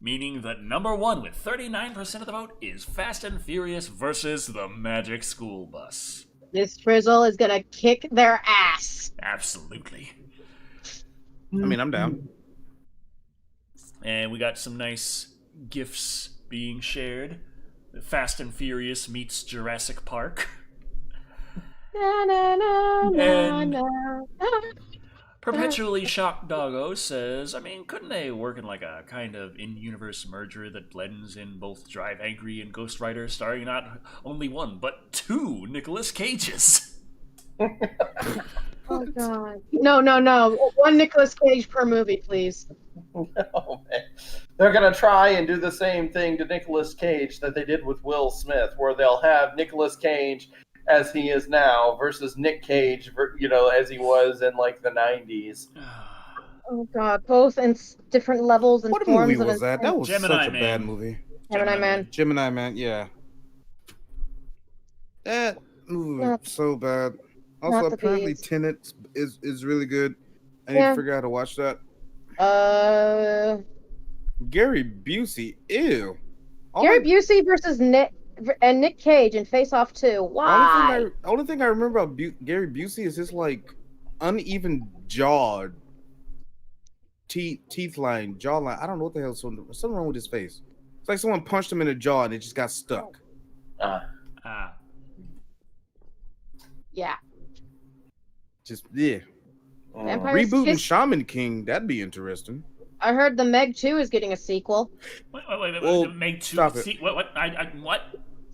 meaning that number one with 39% of the vote is Fast and Furious versus the Magic School Bus. This Frizzle is gonna kick their ass. Absolutely. I mean, I'm down. And we got some nice gifs being shared. Fast and Furious meets Jurassic Park. Na, na, na, na, And na, na. Perpetually Shocked Doggo says, I mean, couldn't they work in like a kind of in-universe merger that blends in both Drive Angry and Ghost Rider, starring not only one, but two Nicolas Cages? Oh god. No. One Nicolas Cage per movie, please. Oh, man. They're going to try and do the same thing to Nicolas Cage that they did with Will Smith, where they'll have Nicolas Cage as he is now versus Nick Cage, as he was in like the 90s. Oh god, both in different levels and What forms movie of was that? That was Gemini such a Man. bad movie. Gemini Man. Gemini Man, yeah. That movie was Not- so bad. not Also, the apparently bees. Tenet is really good. I need Yeah. to figure out how to watch that. Gary Busey, ew. Gary Busey versus Nick Cage in Face Off 2. Why? Only thing I remember about Gary Busey is his like uneven jaw, teeth line, jawline. I don't know what the hell. Something wrong with his face. It's like someone punched him in the jaw and it just got stuck. Yeah. Just yeah. Vampire's Rebooting Kiss. Shaman King. That'd be interesting. I heard the Meg 2 is getting a sequel. Wait, Well, Meg 2. stop it. What? What?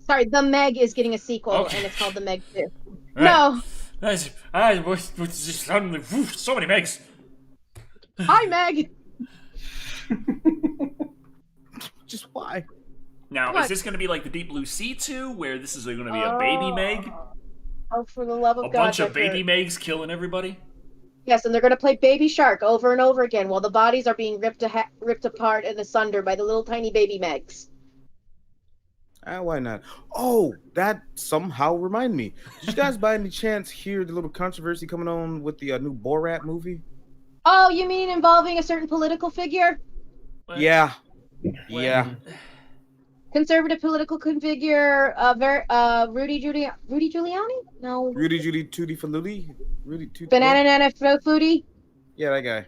Sorry, the Meg is getting a sequel, Okay. and it's called the Meg 2. Right. No. I was just suddenly, so many Megs. Hi, Meg. Just why? Now, What? is this going to be like the Deep Blue Sea 2, where this is going to be a baby Meg? Oh, for the love of A God. bunch of Decker. baby Megs killing everybody? Yes, and they're going to play Baby Shark over and over again while the bodies are being ripped apart and asunder by the little tiny baby Megs. Why not? Oh, that somehow remind me. Did you guys by any chance hear the little controversy coming on with the new Borat movie? Oh, you mean involving a certain political figure? What? Yeah. When- Yeah. Conservative political figure, Rudy Giuliani? No. Rudy Judy Tootie Faludi? Rudy Tootie. Banana Nana Foodie? Yeah, that guy.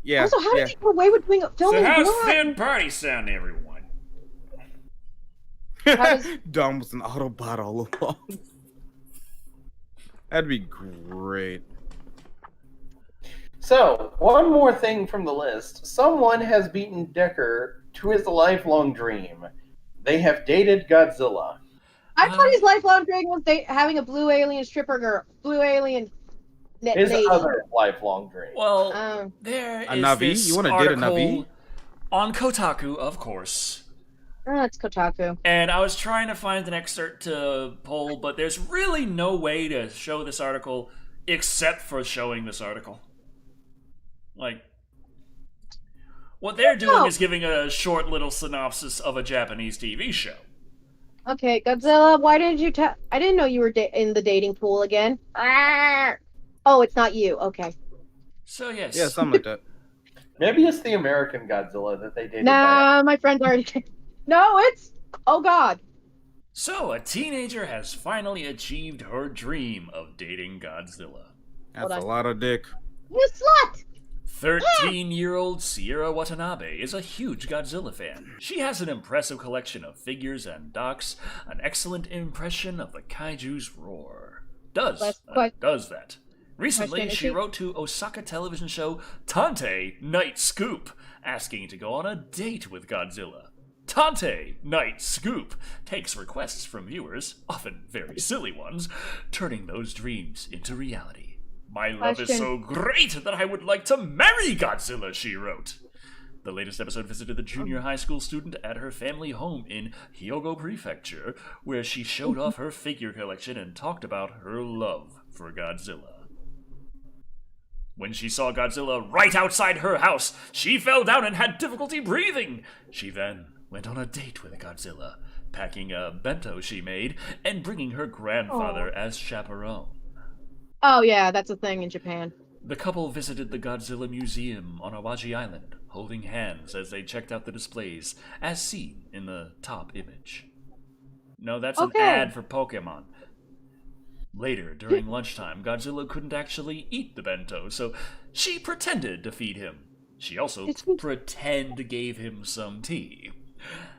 Yeah. Also, how yeah. did they get away with filming So how's Borat? Thin Party sound, everyone? How does- Dom was an Autobot all along. That'd be great. So, one more thing from the list. Someone has beaten Decker to his lifelong dream. They have dated Godzilla. I thought his lifelong dream was having a blue alien stripper girl. Blue alien His lady. other lifelong dream. Well, there A is Navi? this You wanna date a article Navi? on Kotaku, of course. Oh, it's Kotaku. And I was trying to find an excerpt to poll, but there's really no way to show this article except for showing this article. Like, what they're doing No. is giving a short little synopsis of a Japanese TV show. Okay, Godzilla, why did you tell? I didn't know you were in the dating pool again. Ah! Oh, it's not you. Okay. So, yes. Yeah, something like that. Maybe it's the American Godzilla that they dated. Nah, my friend's already. No, it's. Oh God. So, a teenager has finally achieved her dream of dating Godzilla. That's Hold a on. lot of dick. You slut! 13-year-old Sierra Watanabe is a huge Godzilla fan. She has an impressive collection of figures and docs, an excellent impression of the kaiju's roar. Does that. Recently, Question, is she she- wrote to Osaka television show Tante Night Scoop, asking to go on a date with Godzilla. Tante Night Scoop takes requests from viewers, often very silly ones, turning those dreams into reality. My love is Question. so great that I would like to marry Godzilla, she wrote. The latest episode visited the junior high school student at her family home in Hyogo Prefecture, where she showed off her figure collection and talked about her love for Godzilla. When she saw Godzilla right outside her house, she fell down and had difficulty breathing. She then went on a date with Godzilla, packing a bento she made and bringing her grandfather as chaperone. Oh yeah, that's a thing in Japan. The couple visited the Godzilla Museum on Awaji Island, holding hands as they checked out the displays, as seen in the top image. No, that's an ad for Pokemon. Later, during lunchtime, Godzilla couldn't actually eat the bento, so she pretended to feed him. She also gave him some tea.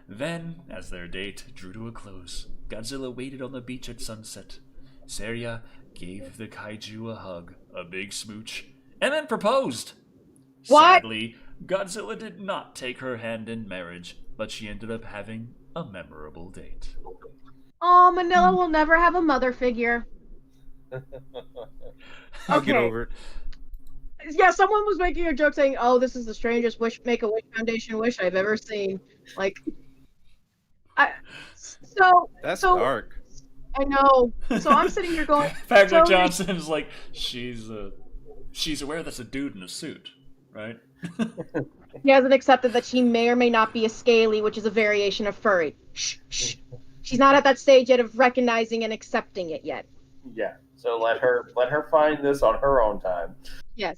Then, as their date drew to a close, Godzilla waited on the beach at sunset. Seria gave the kaiju a hug, a big smooch, and then proposed. What? Sadly, Godzilla did not take her hand in marriage, but she ended up having a memorable date. Oh, Manila will never have a mother figure. I'll get over it. Yeah, someone was making a joke saying, "Oh, this is the strangest Make-A-Wish Foundation wish I've ever seen." Like, That's dark. I know. So I'm sitting here going, Patrick Johnson's like, she's aware that's a dude in a suit, right? He hasn't accepted that she may or may not be a scaly, which is a variation of furry. Shh, shh. She's not at that stage yet of recognizing and accepting it yet. Yeah. So let her find this on her own time. Yes.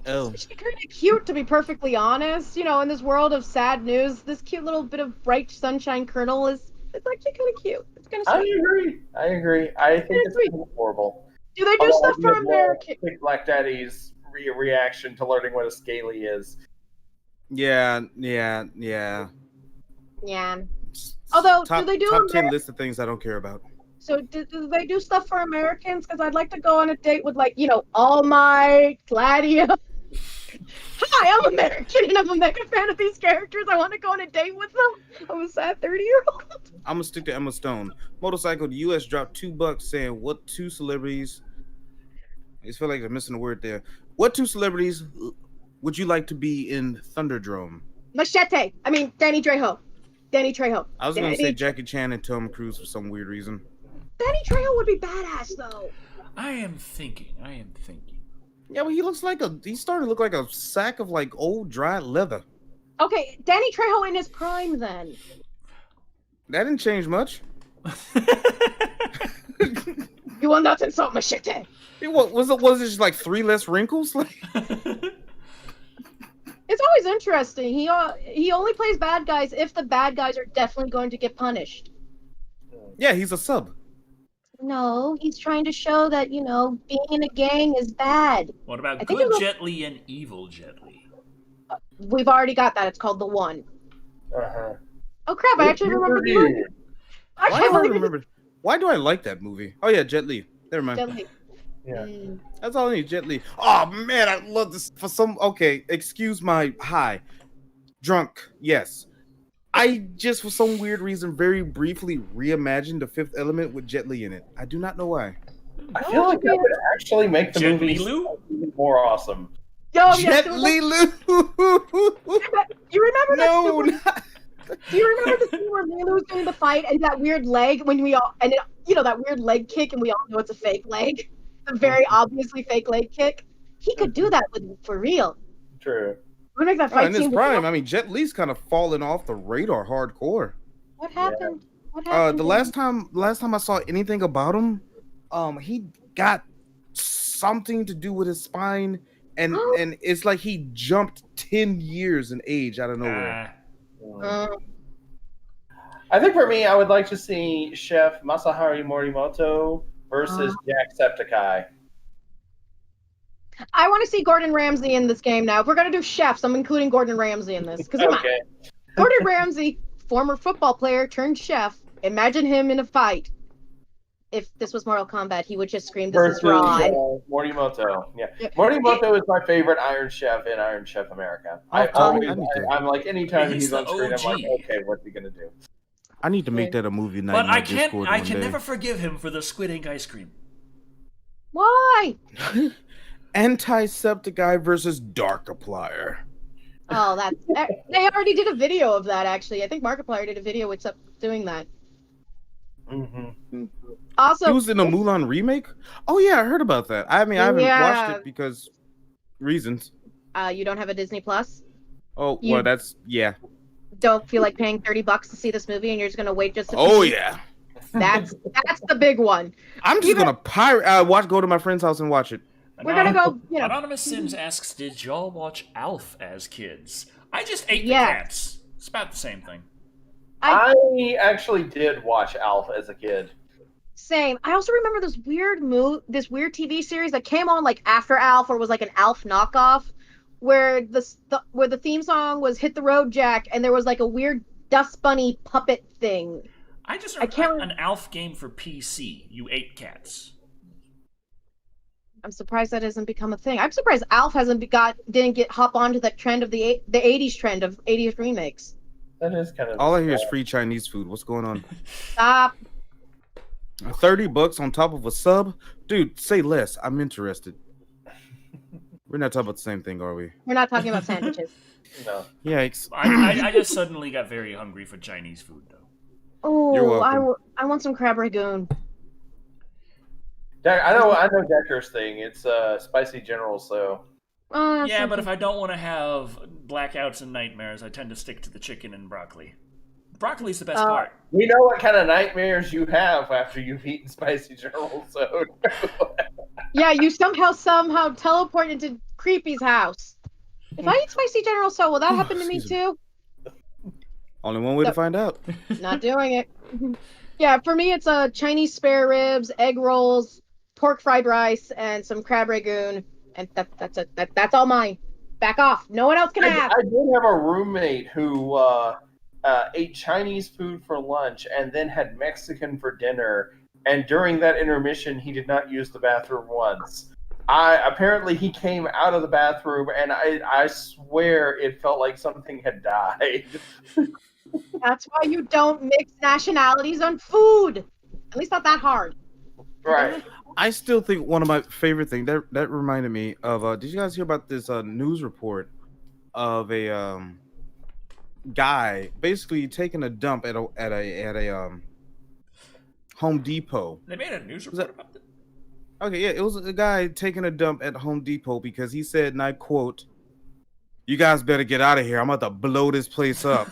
Oh. She's kind of cute, to be perfectly honest. You know, in this world of sad news, this cute little bit of bright sunshine kernel it's actually kind of cute. It's kind of sweet. I agree. I think it's kind of horrible. Do they do stuff for American? Black Daddy's reaction to learning what a scaly is. Yeah. Although, top, do they do top 10 list of things I don't care about. So do they do stuff for Americans? Because I'd like to go on a date with, like, you know, All Might, Gladio. Hi, I'm American and I'm a mega fan of these characters. I want to go on a date with them. I'm a sad 30-year-old. I'm gonna stick to Emma Stone. Motorcycle, the U.S. dropped $2 saying what two celebrities. I just feel like they're missing a word there. What two celebrities would you like to be in Thunderdome? Machete. I mean, Danny Trejo. I was gonna say Jackie Chan and Tom Cruise for some weird reason. Danny Trejo would be badass, though. I am thinking. Yeah, but he's starting to look like a sack of like old dried leather. Okay, Danny Trejo in his prime then. That didn't change much. You will not insult Machete. Was it just like 3 less wrinkles? Like... It's always interesting. He only plays bad guys if the bad guys are definitely going to get punished. Yeah, he's a sub. No, he's trying to show that, you know, being in a gang is bad. What about good Jet Li and evil Jet Li? We've already got that. It's called The One. Uh-huh. Oh crap! I actually remember the movie. Why do I like that movie? Oh yeah, Jet Li. Never mind. Jet Li. Yeah. That's all I need, Jet Li. Oh man, I love this. Excuse my high. Drunk, yes. I just, for some weird reason, very briefly reimagined The Fifth Element with Jet Li in it. I do not know why. I feel like that would actually make the movie more awesome. Yo, Jet Li Lu. You remember No. Do you remember the scene where Lilu was doing the fight and that weird leg that weird leg kick and we all know it's a fake leg, a very obviously fake leg kick. He could do that for real. True. We make that fight in his prime, I mean, Jet Li's kind of fallen off the radar hardcore. What happened? What happened? The last time I saw anything about him, he got something to do with his spine, and it's like he jumped 10 years in age out of nowhere. I think for me, I would like to see Chef Masahiro Morimoto versus Jacksepticeye. I want to see Gordon Ramsay in this game now. If we're going to do chefs, I'm including Gordon Ramsay in this. Because Gordon Ramsay, former football player turned chef. Imagine him in a fight. If this was Mortal Kombat, he would just scream, "This is raw." Morimoto. Yeah. Morimoto is my favorite Iron Chef in Iron Chef America. I'm like, anytime he's on screen, I'm like, okay, what's he going to do? I need to make that a movie night. But I can never forgive him for the squid ink ice cream. Why? Antisepticeye versus Darkiplier. Oh, they already did a video of that, actually. I think Markiplier did a video with doing that. Mm-hmm. Also, he was in a Mulan remake? Oh yeah, I heard about that. I mean, I haven't watched it because reasons. You don't have a Disney Plus? Oh, well, that's, yeah. Don't feel like paying $30 to see this movie and you're just going to wait just a few yeah. That's the big one. I'm just going to go to my friend's house and watch it. We're gonna go, Anonymous Sims asks, did y'all watch Alf as kids? I just ate the Yes. cats. It's about the same thing. I actually did watch Alf as a kid. Same. I also remember this weird TV series that came on like after Alf, or was like an Alf knockoff, where the theme song was "Hit the Road, Jack," and there was like a weird dust bunny puppet thing. I just remember an Alf game for PC. You ate cats. I'm surprised that hasn't become a thing. I'm surprised Alf didn't get hop onto that trend of the 80s trend of 80s remakes. That is kind of all I hear is free Chinese food. What's going on? Stop. $30 on top of a sub, dude. Say less. I'm interested. We're not talking about the same thing, are we? We're not talking about sandwiches. No. Yikes! I just suddenly got very hungry for Chinese food, though. You're Oh, welcome. I want some crab ragoon. I know Decker's thing. It's spicy general, so. Yeah, but if I don't want to have blackouts and nightmares, I tend to stick to the chicken and broccoli. Broccoli's the best part. We know what kind of nightmares you have after you've eaten spicy general, so. Yeah, you somehow teleport into Creepy's house. If I eat spicy General So, will that happen to me too? Only one way to find out. Not doing it. Yeah, for me it's Chinese spare ribs, egg rolls, pork fried rice, and some crab ragoon, and that's it. That's all mine. Back off. No one else can have. I did have a roommate who ate Chinese food for lunch and then had Mexican for dinner. And during that intermission, he did not use the bathroom once. Apparently he came out of the bathroom, and I swear it felt like something had died. That's why you don't mix nationalities on food. At least not that hard. Right. I still think one of my favorite things that reminded me of. Did you guys hear about this news report of a guy basically taking a dump at a Home Depot? They made a news report about that. Okay, yeah, it was a guy taking a dump at Home Depot because he said, and I quote, "You guys better get out of here. I'm about to blow this place up."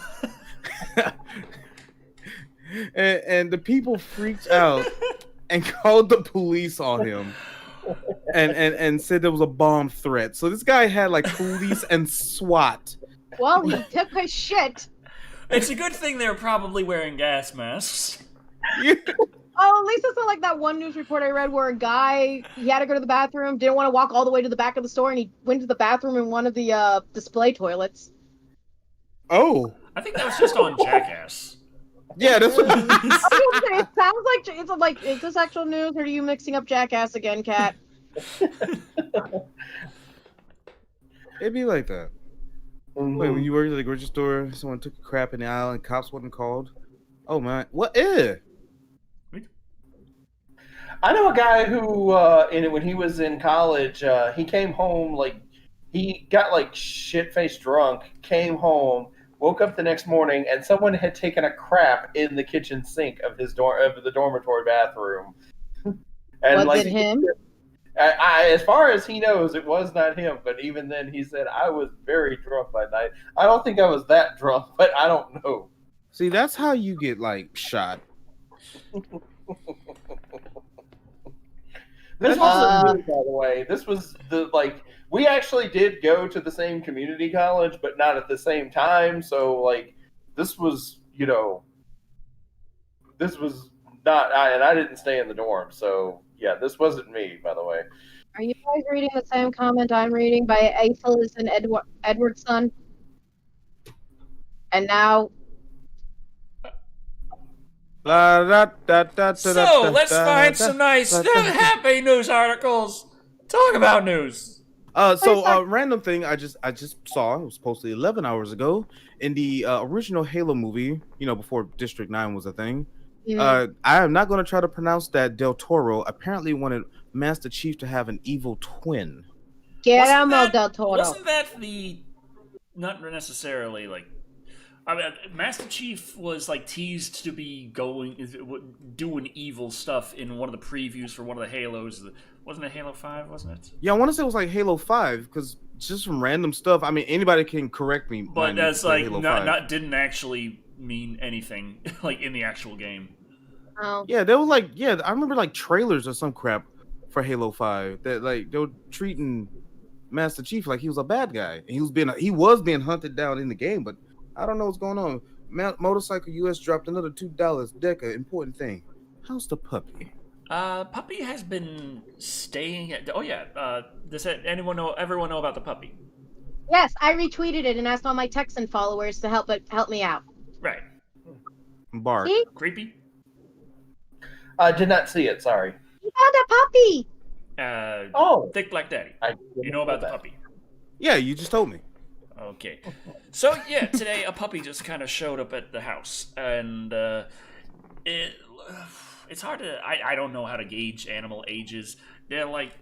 and the people freaked out and called the police on him and said there was a bomb threat. So this guy had like police and SWAT. Well, he took his shit. It's a good thing they're probably wearing gas masks. Oh, at least it's not like that one news report I read where a guy, he had to go to the bathroom, didn't want to walk all the way to the back of the store, and he went to the bathroom in one of the display toilets. Oh. I think that was just on Jackass. Yeah, that's what It sounds like, is this actual news, or are you mixing up Jackass again, Kat? it'd be like that. Mm-hmm. Wait, when you worked at the grocery store, someone took a crap in the aisle and cops wasn't called? Oh, man. What? I know a guy who, when he was in college, he came home, he got, shit-faced drunk, came home, woke up the next morning, and someone had taken a crap in the kitchen sink of the dormitory bathroom. And, Was it him? As far as he knows, it was not him, but even then he said, I was very drunk that night. I don't think I was that drunk, but I don't know. See, that's how you get, shot. This wasn't me, by the way. This was we actually did go to the same community college, but not at the same time. So, this was, this was not, and I didn't stay in the dorm. So, yeah, this wasn't me, by the way. Are you guys reading the same comment I'm reading by Aethels and Edwardson? And now... So, let's find some nice, happy news articles. Talk about news. Random thing I just saw, it was posted 11 hours ago, in the original Halo movie, before District 9 was a thing. I am not going to try to pronounce that. Del Toro apparently wanted Master Chief to have an evil twin. Guillermo del Toro. Wasn't that not necessarily Master Chief was teased to be doing evil stuff in one of the previews for one of the Halos. Wasn't it Halo 5, wasn't it? Yeah, I want to say it was Halo 5, because just some random stuff. I mean, anybody can correct me. But that's didn't actually mean anything in the actual game. Oh. Yeah, there was I remember trailers or some crap for Halo 5 that like they were treating Master Chief like he was a bad guy, and he was being hunted down in the game. But I don't know what's going on. Motorcycle US dropped another $2. Deca, important thing. How's the puppy? Puppy has been staying at. Oh yeah. Does everyone know about the puppy? Yes, I retweeted it and asked all my Texan followers to help me out. Right. Bark. See? Creepy. Did not see it. Sorry. You found a puppy. Thick Black Daddy. I You know about the puppy? Yeah, you just told me. Okay. So yeah, today a puppy just kind of showed up at the house, and it's hard to. I don't know how to gauge animal ages. They're like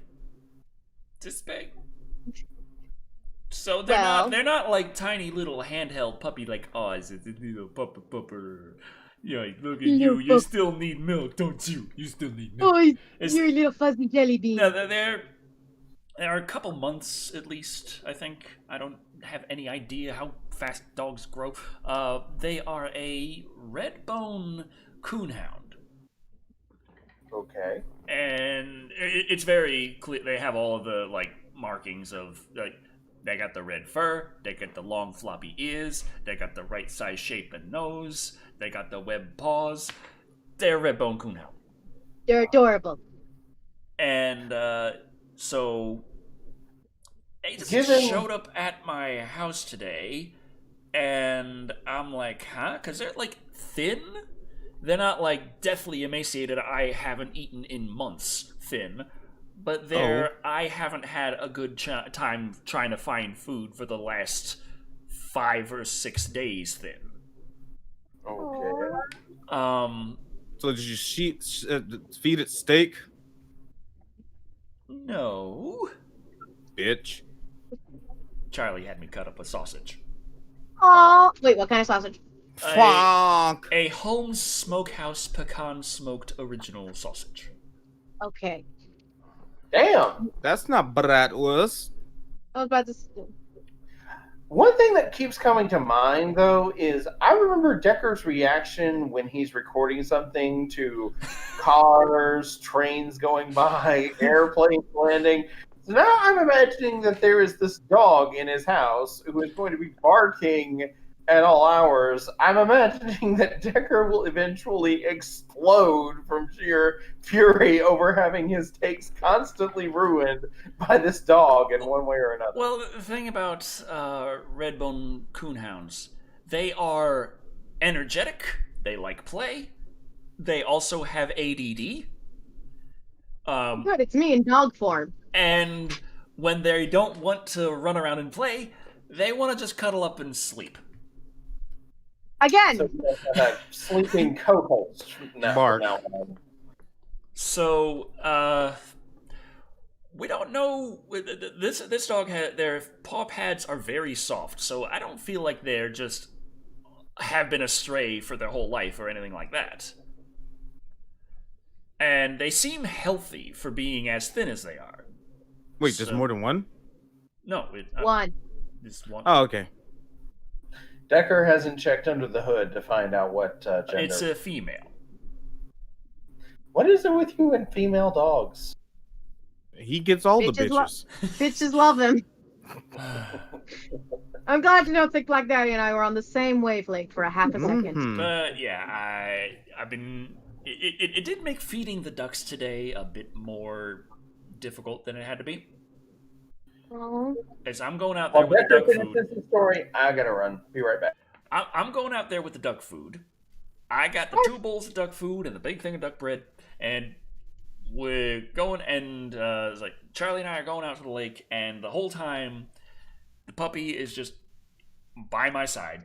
this big. So they're not like tiny little handheld puppy like it's a little pupper. Yeah, look at you. You still need milk, don't you? You still need milk. Oh, you're a little fuzzy jelly bean. No, there are a couple months at least, I think. I don't have any idea how fast dogs grow. They are a red-bone coonhound. Okay. And it's very clear. They have all of the like markings of like they got the red fur, they got the long floppy ears, they got the right size shape and nose, they got the webbed paws. They're red-bone coonhound. They're adorable. And so they just showed up at my house today, and I'm like, huh? Because they're like thin. They're not like deathly emaciated. I haven't eaten in months thin, but I haven't had a good time trying to find food for the last 5 or 6 days thin. Okay. So did you feed it steak? No. Bitch. Charlie had me cut up a sausage. Oh, wait, what kind of sausage? Fuck. A home smokehouse pecan smoked original sausage. Okay. Damn. That's not bratwurst. I was about to. One thing that keeps coming to mind, though, is I remember Decker's reaction when he's recording something to cars, trains going by, airplanes landing. So now I'm imagining that there is this dog in his house who is going to be barking at all hours. I'm imagining that Decker will eventually explode from sheer fury over having his takes constantly ruined by this dog in one way or another. Well, the thing about red-bone coonhounds, they are energetic, they like play, they also have ADD. Good, it's me in dog form. And when they don't want to run around and play, they want to just cuddle up and sleep. Again. So that sleeping co-host. Bark. So, we don't know. This dog their paw pads are very soft, so I don't feel like they're just have been astray for their whole life or anything like that. And they seem healthy for being as thin as they are. Wait, there's more than one? No, One. Just one. Oh, okay. Decker hasn't checked under the hood to find out what gender. It's a female. What is it with you and female dogs? He gets all the bitches. Bitches love him. I'm glad to know Thick Black Daddy and I were on the same wavelength for a half a second. Mm-hmm. But yeah, I've been. It did make feeding the ducks today a bit more difficult than it had to be. Oh. As I'm going out there with the duck food. This story, I gotta run. Be right back. I'm going out there with the duck food. I got the 2 bowls of duck food and the big thing of duck bread, and we're going. And it's like Charlie and I are going out to the lake, and the whole time, the puppy is just by my side.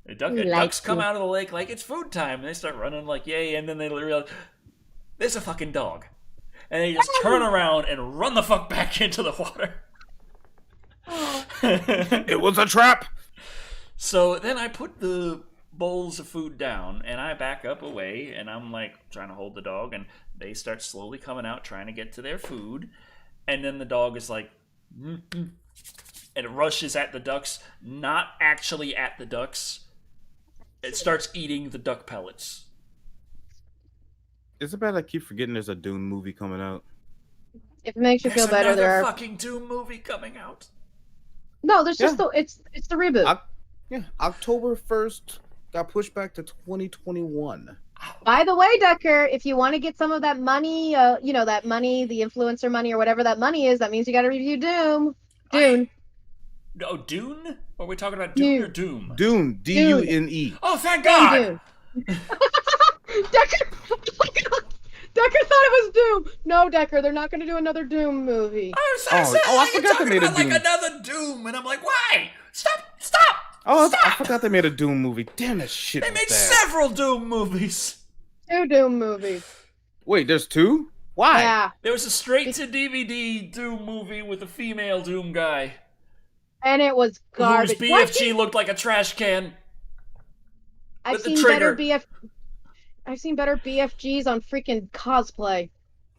The ducks come out of the lake like it's food time, and they start running like yay, and then they realize there's a fucking dog, and they just turn around and run the fuck back into the water. It was a trap. So then I put the bowls of food down and I back up away and I'm like trying to hold the dog, and they start slowly coming out trying to get to their food, and then the dog is like and it rushes at the ducks, not actually at the ducks. It starts eating the duck pellets. Is it bad I keep forgetting there's a Dune movie coming out? If it makes you feel better, there are fucking Doom movie coming out. no. There's just it's the reboot. October 1st got pushed back to 2021. By the way, Decker, if you want to get some of that money, that money, the influencer money or whatever that money is, that means you got to review Dune. Oh, Dune? Are we talking about Dune or Doom? Dune, D-U-N-E. Oh, thank God! Decker thought it was Doom. No, Decker, they're not going to do another Doom movie. I forgot they made a Doom. Like another Doom, and I'm like, why? Stop! Oh, Stop! I forgot they made a Doom movie. Damn, that shit. They made several Doom movies. 2 Doom movies. Wait, there's 2? Why? Yeah. There was a straight-to-DVD Doom movie with a female Doom guy. And it was garbage. Whose BFG looked like a trash can. I've seen better BFGs on freaking cosplay.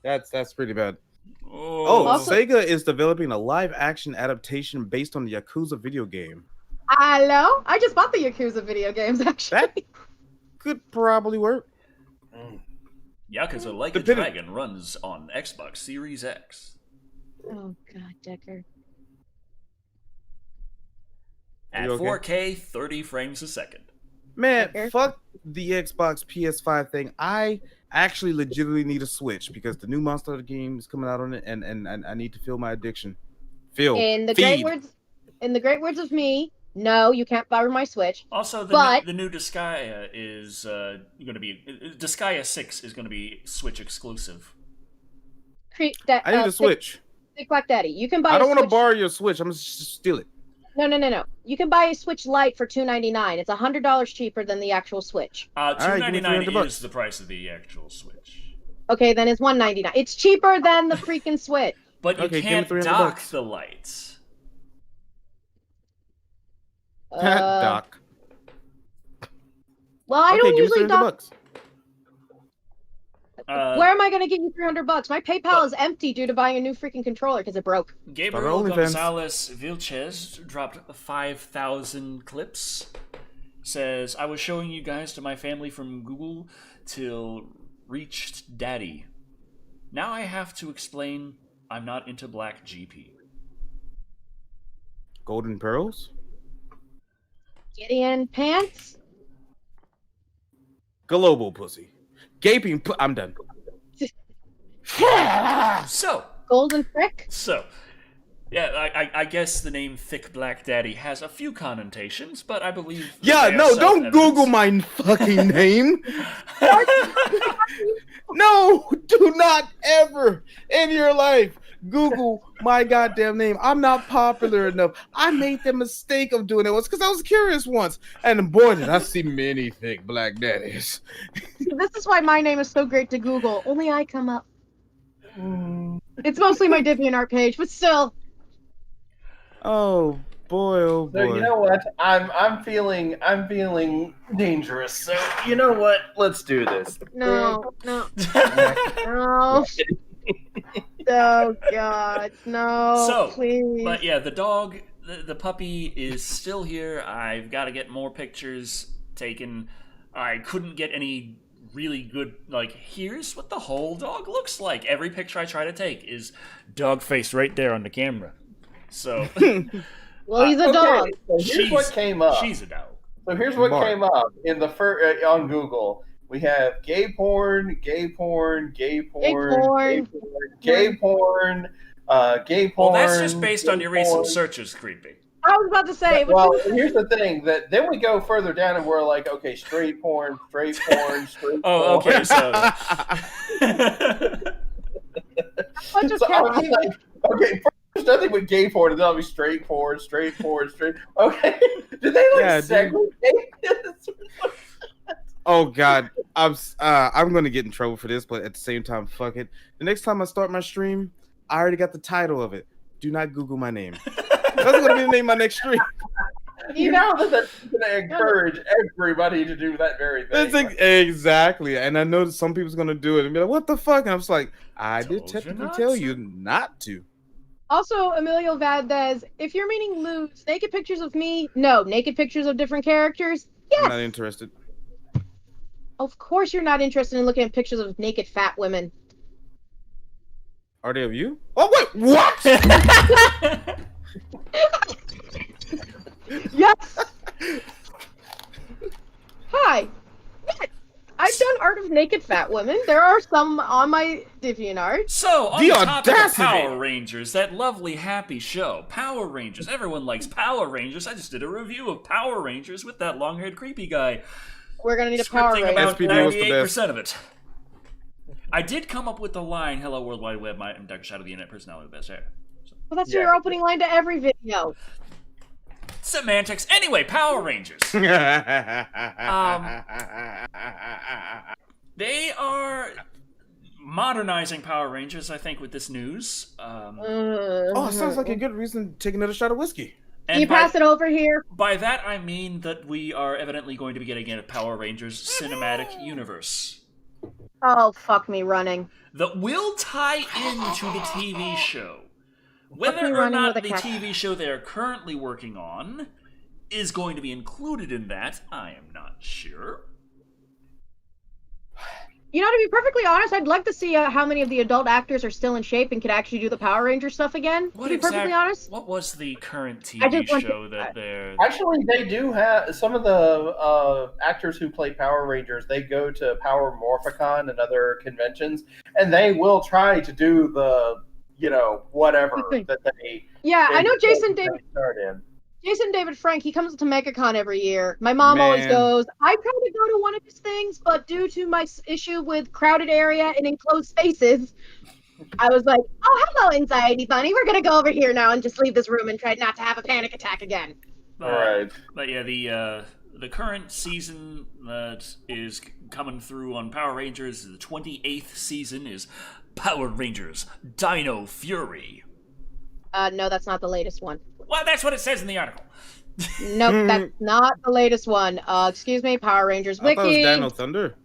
That's pretty bad. Also, Sega is developing a live-action adaptation based on the Yakuza video game. Hello? I just bought the Yakuza video games, actually. That could probably work. Yakuza Like a Dragon runs on Xbox Series X. Oh, God, Decker. At 4K, 30 frames a second. Man, fuck the Xbox PS5 thing. I actually legitimately need a Switch because the new Monster Hunter game is coming out on it, and I need to feel my addiction. In the great words of me, no, you can't borrow my Switch. Also, the new Disgaea is going to be Disgaea 6 is going to be Switch exclusive. I need a Switch. Thick Black Daddy, you can buy. I don't want to borrow your Switch. I'm just steal it. No. You can buy a Switch Lite for $299. It's $100 cheaper than the actual Switch. $299 is the price of the actual Switch. Okay, then it's $199. It's cheaper than the freaking Switch. But you can't dock the lights. Dock. Well, I don't usually dock. $300. Where am I going to get you $300? My PayPal is empty due to buying a new freaking controller because it broke. Gabriel Gonzalez Vilches dropped 5,000 clips. Says, I was showing you guys to my family from Google till reached daddy. Now I have to explain I'm not into black GP. Golden Pearls? Gideon Pants? Global pussy. Gaping I'm done. So. Golden Frick? So. Yeah, I guess the name Thick Black Daddy has a few connotations, but I believe... Yeah, no, don't Google my fucking name. No, do not ever in your life Google my goddamn name. I'm not popular enough. I made the mistake of doing it once because I was curious once. And boy, did I see many Thick Black Daddies. This is why my name is so great to Google. Only I come up. It's mostly my DeviantArt page, but still... Oh boy, oh boy. So you know what? I'm feeling dangerous. So you know what? Let's do this. No. No. Oh God, no! So, please. But yeah, the dog, the puppy is still here. I've got to get more pictures taken. I couldn't get any really good. Like, here's what the whole dog looks like. Every picture I try to take is dog face right there on the camera. So, well, he's a dog. So here's what came up. She's a dog. So here's what came up in the on Google. We have gay porn, gay porn, gay porn, gay porn. Well, that's just based on your recent searches, creepy. I was about to say. Well, here's the thing. That then we go further down and we're like, okay, straight porn, straight porn, straight porn. Oh, okay, so. Okay, there's nothing with gay porn, and then I'll be straight porn, straight porn, straight. Okay, did they segregate this? Oh God, I'm gonna get in trouble for this, but at the same time, fuck it. The next time I start my stream, I already got the title of it. Do not Google my name. That's gonna be the name of my next stream. You know that's gonna encourage everybody to do that very thing. That's exactly, and I know that some people's gonna do it and be like, "What the fuck?" And I'm just like, "I did technically tell you not to." Also, Emilio Valdez, if you're meaning nudes, naked pictures of me, no. Naked pictures of different characters, yes. I'm not interested. Of course you're not interested in looking at pictures of naked fat women. Are they of you? Oh wait, what? Yes. Hi. I've done Art of Naked Fat Women. There are some on my DeviantArt. So, on The the topic of audacity! Power Rangers, that lovely, happy show, Power Rangers. Everyone likes Power Rangers. I just did a review of Power Rangers with that long-haired creepy guy. We're gonna need a Power Scripting Ranger. about SPD was the 98% of it. I did come up with the line, "Hello, World Wide Web, I'm Dr. Shadow, the Internet Personality with the best hair." Well, that's Yeah. your opening line to every video. Semantics. Anyway, Power Rangers. They are modernizing Power Rangers, I think, with this news. Oh, it sounds like a good reason to take another shot of whiskey. Can you pass it over here? By that, I mean that we are evidently going to be getting a Power Rangers cinematic universe Oh, fuck me running. that will tie into the TV show. me Whether or running not with the a cat. TV show they are currently working on is going to be included in that, I am not sure. You know, to be perfectly honest, I'd like to see how many of the adult actors are still in shape and could actually do the Power Ranger stuff again. To be perfectly honest. What was the current I TV just want show to- that they're... Actually, they do have some of the actors who play Power Rangers. They go to Power Morphicon and other conventions, and they will try to do the, whatever that they. Yeah, I know they Jason David Frank, he comes to MegaCon every year. My mom always Man. goes. I try to go to one of his things, but due to my issue with crowded area and enclosed spaces, I was like, oh, hello, Anxiety Bunny. We're going to go over here now and just leave this room and try not to have a panic attack again. Right. But yeah, the current season that is coming through on Power Rangers, the 28th season, is Power Rangers Dino Fury. No, that's not the latest one. Well, that's what it says in the article. Nope, that's not the latest one. Excuse me, Power Rangers I thought it was Wiki. Dino Thunder.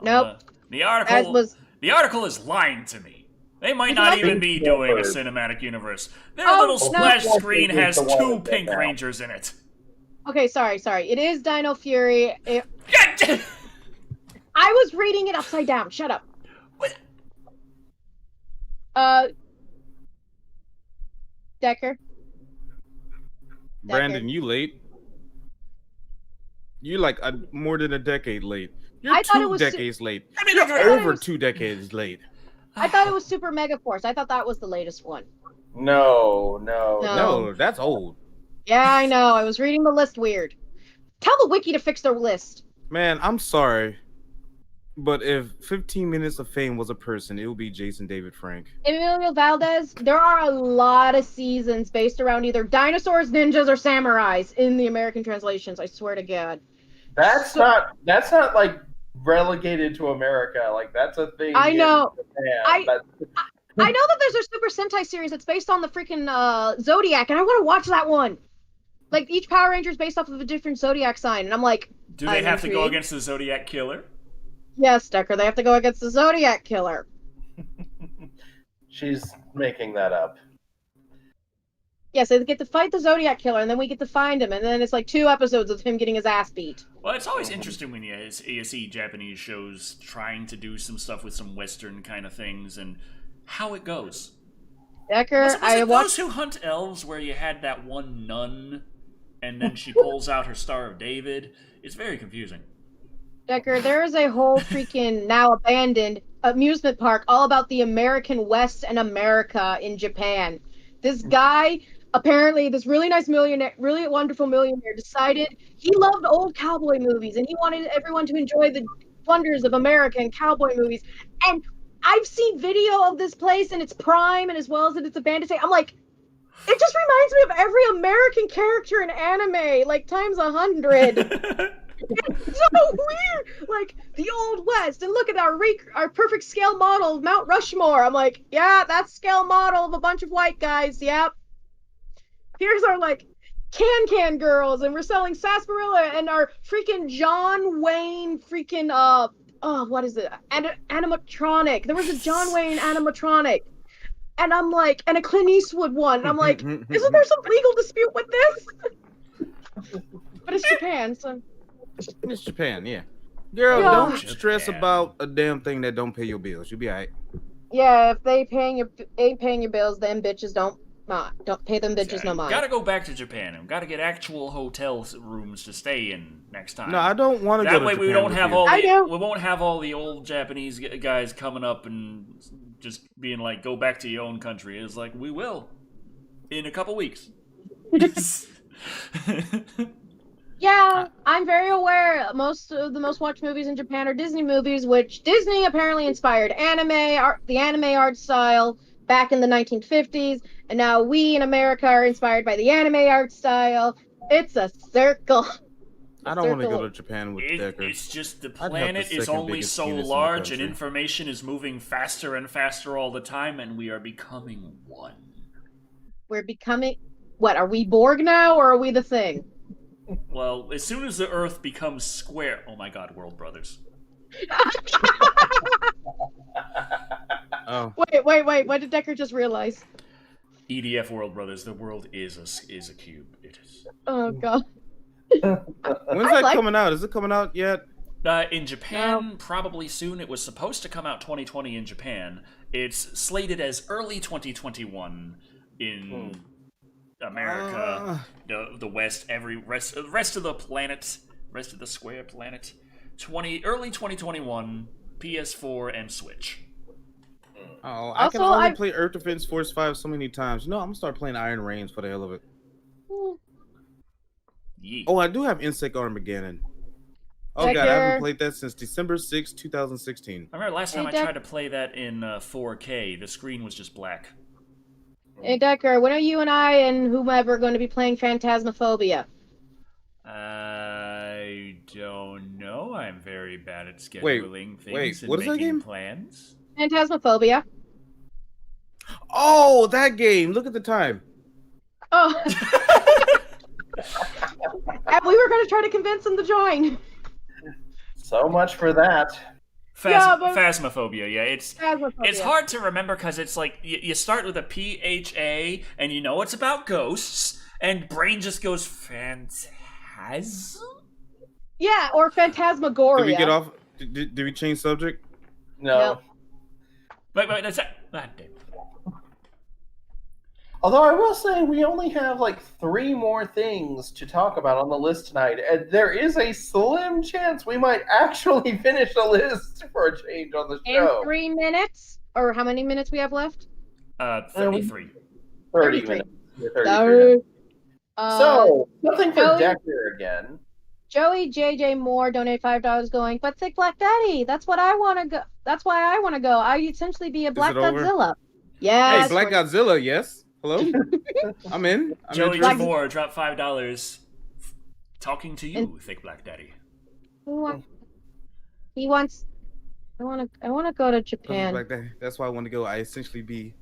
Nope. The article was- the article is lying to me. They might not even be doing a cinematic universe. Their little no. splash screen has The one 2 that's pink now. Rangers in it. Okay, sorry. It is Dino Fury. I was reading it upside down. Shut up. What? Decker. Brandon, you late. You like more than a decade late. You're I thought it 2 was decades late. I mean, thought it Over was- 2 decades late. I thought it was Super Mega Force. I thought that was the latest one. No. No, that's old. Yeah, I know. I was reading the list weird. Tell the wiki to fix their list. Man, I'm sorry. But if 15 Minutes of Fame was a person, it would be Jason David Frank. Emilio Valdez, there are a lot of seasons based around either dinosaurs, ninjas, or samurais in the American translations. I swear to God. That's not like relegated to America. Like that's a thing. I know. In Japan. I know that there's a Super Sentai series that's based on the freaking Zodiac, and I want to watch that one. Like, each Power Ranger is based off of a different Zodiac sign, and I'm like, Do they I'm have to go intrigued. against the Zodiac Killer? Yes, Decker, they have to go against the Zodiac Killer. She's making that up. Yes, they get to fight the Zodiac Killer, and then we get to find him, and then it's like 2 episodes of him getting his ass beat. Well, it's always interesting when you see Japanese shows trying to do some stuff with some Western kind of things and how it goes. Decker, Was I it watched. Those Who Hunt Elves where you had that one nun and then she pulls out her Star of David? It's very confusing. Decker, there is a whole freaking now abandoned amusement park all about the American West and America in Japan. This guy, apparently, this really nice millionaire, really wonderful millionaire, decided he loved old cowboy movies and he wanted everyone to enjoy the wonders of America and cowboy movies. And I've seen video of this place in its prime and as well as in its abandoned state. I'm like, it just reminds me of every American character in anime, like times 100. It's so weird, like the Old West, and look at our perfect scale model of Mount Rushmore. I'm like, yeah, that's scale model of a bunch of white guys. Yep. Here's our like can girls, and we're selling sarsaparilla and our freaking John Wayne freaking what is it? Animatronic. There was a John Wayne animatronic, and I'm like, and a Clint Eastwood one. And I'm like, isn't there some legal dispute with this? But it's Japan, so. It's Japan, yeah. Girl, Yeah. don't stress Japan. about a damn thing that don't pay your bills. You'll be alright. Yeah, if they ain't paying your bills, them bitches don't pay them bitches no mind. Gotta go back to Japan and gotta get actual hotel rooms to stay in next time. No, I don't want to go to That Japan. way we don't have you. we won't have all the old Japanese guys coming up and just being like, "Go back to your own country." It's like, we will in a couple weeks. Yeah, I'm very aware. Most of the most watched movies in Japan are Disney movies, which Disney apparently inspired the anime art style back in the 1950s, and now we in America are inspired by the anime art style. It's a circle. I don't want to go to Japan with Decker. It's just the planet is only so large, and information is moving faster and faster all the time, and we are becoming one. We're becoming... What, are we Borg now, or are we the Thing? Well, as soon as the Earth becomes square... Oh my god, World Brothers. Oh. Wait, what did Decker just realize? EDF World Brothers, the world is a cube. It is. Oh god. When's that coming out? Is it coming out yet? In Japan, probably soon. It was supposed to come out 2020 in Japan. It's slated as early 2021 in America, the West, rest of the planet, rest of the square planet. Early 2021, PS4 and Switch. Oh, I can only play Earth Defense Force 5 so many times. You know, I'm gonna start playing Iron Reigns for the hell of it. Yeah. Oh, I do have Insect Armageddon. Oh god, I haven't played that since December 6, 2016. I remember last time I tried to play that in 4K, the screen was just black. Hey Decker, when are you and I and whomever going to be playing Phantasmaphobia? I don't know. I'm very bad at scheduling things and what is that making game? plans. Phantasmaphobia. Oh, that game! Look at the time. Oh. And we were going to try to convince him to join. So much for that. Phasmophobia, yeah. It's Phasmophobia. hard to remember because it's like you start with a PHA and you know it's about ghosts, and brain just goes phantasm. Yeah, or Phantasmagoria. Did we get off? Did we change subject? No. Wait, that's that. Although I will say we only have like 3 more things to talk about on the list tonight, and there is a slim chance we might actually finish the list for a change on the show. In 3 minutes? Or how many minutes we have left? 33. 30 minutes. 33 minutes. So, nothing for Joey, Decker again. Joey JJ Moore donate $5 going, but Thick Black Daddy, that's what I want to go. That's why I want to go. I essentially be a Black Godzilla. Yeah. Hey, Black Godzilla, yes. Hello? I'm in. Joey J. Moore dropped $5. Talking to you, Thick Black Daddy. He wants. I want to go to Japan. Black Daddy. That's why I want to go. I essentially be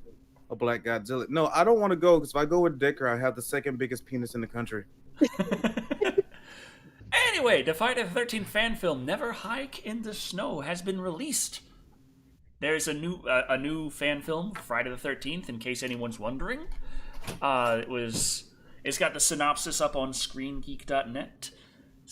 a Black Godzilla. No, I don't want to go because if I go with Decker, I have the second biggest penis in the country. Anyway, the Friday the 13th fan film "Never Hike in the Snow" has been released. There's a new fan film, Friday the 13th, in case anyone's wondering. It's got the synopsis up on ScreenGeek.net.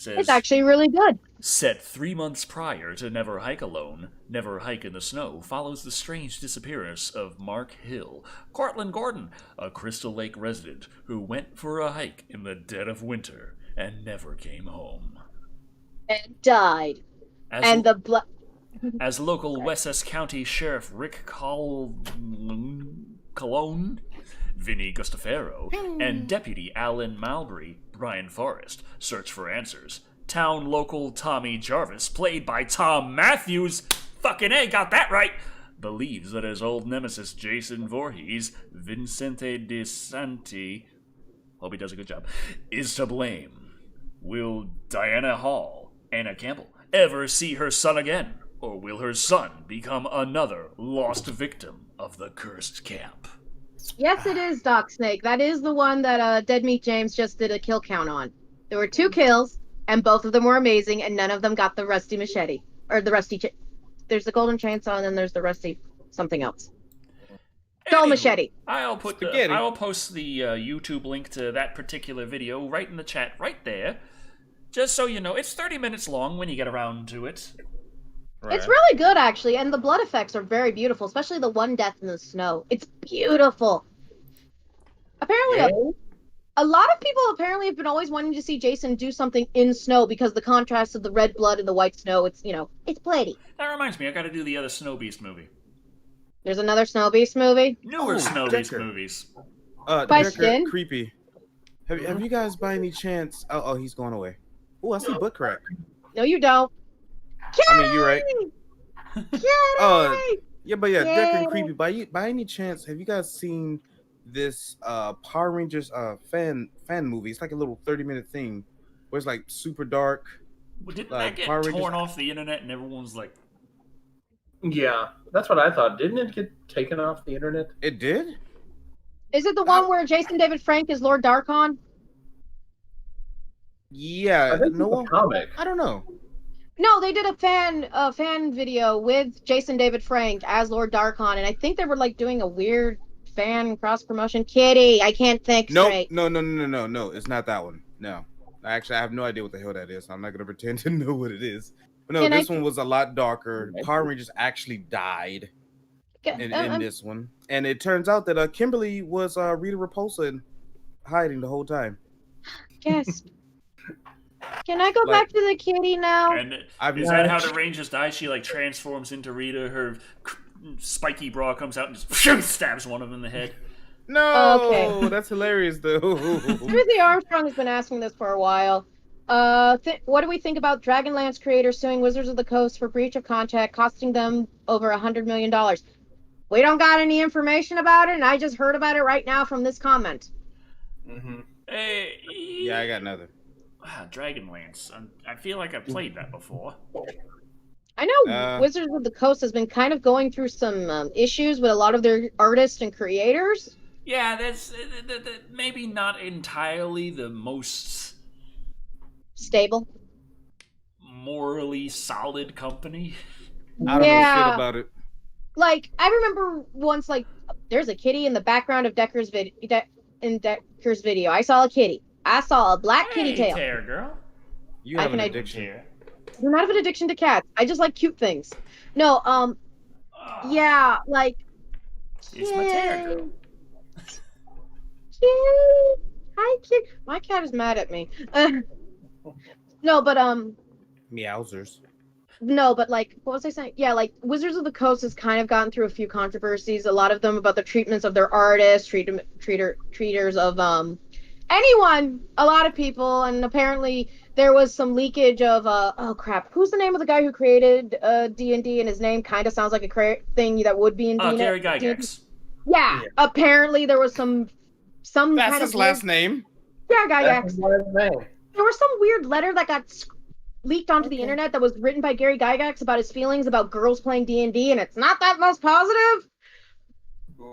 It's actually really good. Set 3 months prior to Never Hike Alone, Never Hike in the Snow follows the strange disappearance of Mark Hill, Cortland Gordon, a Crystal Lake resident who went for a hike in the dead of winter and never came home. And died. As local Wessex County Sheriff Rick Cologne, Vinny Gustafaro, and Deputy Alan Malbury, Brian Forrest, search for answers, town local Tommy Jarvis, played by Tom Matthews, fucking A, got that right, believes that his old nemesis Jason Voorhees, Vincente De Santi, hope he does a good job, is to blame. Will Diana Hall, Anna Campbell, ever see her son again? Or will her son become another lost victim of the cursed camp? Yes, it is, Doc Snake. That is the one that Dead Meat James just did a kill count on. There were 2 kills, and both of them were amazing, and none of them got the rusty machete. Or the rusty... There's the golden chainsaw, and then there's the rusty something else. Dull machete. I will post the YouTube link to that particular video right in the chat right there. Just so you know, it's 30 minutes long when you get around to it. Right. It's really good, actually, and the blood effects are very beautiful, especially the one death in the snow. It's beautiful. Apparently, Yeah. a lot of people apparently have been always wanting to see Jason do something in snow because the contrast of the red blood and the white snow, it's, it's pretty. That reminds me, I got to do the other Snow Beast movie. There's another Snow Beast movie. Newer Oh, Snow Beast Decker. movies. Question. Decker, creepy. Have you guys by any chance? Oh, he's going away. Oh, I see butt crack. No, you don't. I mean, you're right. Kitty! Yeah, but yeah, Decker and Yay. creepy. By any chance, have you guys seen this Power Rangers fan movie? It's like a little 30-minute thing where it's like super dark. Well, didn't Like, that get Power torn Rangers- off the internet and everyone's like, Yeah, that's what I thought. Didn't it get taken off the internet? It did? Is it the one where Jason David Frank is Lord Darkon? Yeah. I think No it's a one. comic. I don't know. No, they did a fan video with Jason David Frank as Lord Darkon, and I think they were like doing a weird fan cross promotion. Kitty, I can't think straight. No. It's not that one. No. Actually, I have no idea what the hell that is. I'm not gonna pretend to know what it is. But no, this one was a lot darker. Power Rangers actually died in this one, and it turns out that Kimberly was Rita Repulsa and hiding the whole time. Yes. Can I go back to the kitty now? and is that how the Rangers die? She like transforms into Rita, her spiky bra comes out and just stabs one of them in the head. No, Okay. that's hilarious though. Timothy Armstrong has been asking this for a while. What do we think about Dragonlance creators suing Wizards of the Coast for breach of contract, costing them over $100 million? We don't got any information about it, and I just heard about it right now from this comment. Mm-hmm. Hey, Yeah, I got nothing. Dragonlance. I feel like I've played that before. I know Wizards of the Coast has been kind of going through some issues with a lot of their artists and creators. Yeah, that's maybe not entirely the most Stable. morally solid company. I don't know shit about it. Like, I remember once, like, there's a kitty in the background of Decker's video. I saw a kitty. I saw a black kitty tail. Tara, girl. You have an I addiction. Tara. I do not have an addiction to cats. I just like cute things. No, yeah, like. It's my Tara girl. Kitty. Hi, kitty. My cat is mad at me. No, but Meowsers. No, but like, what was I saying? Yeah, like Wizards of the Coast has kind of gotten through a few controversies. A lot of them about the treatments of their artists, treaters of anyone, a lot of people, and apparently there was some leakage of oh crap, who's the name of the guy who created D&D, and his name kind of sounds like a thing that would be in D&D. Gary Gygax. Yeah, apparently there was some That's kind his of last name. Yeah, Gygax. That's his last name. There was some weird letter that got leaked onto the internet that was written by Gary Gygax about his feelings about girls playing D&D, and it's not that most positive.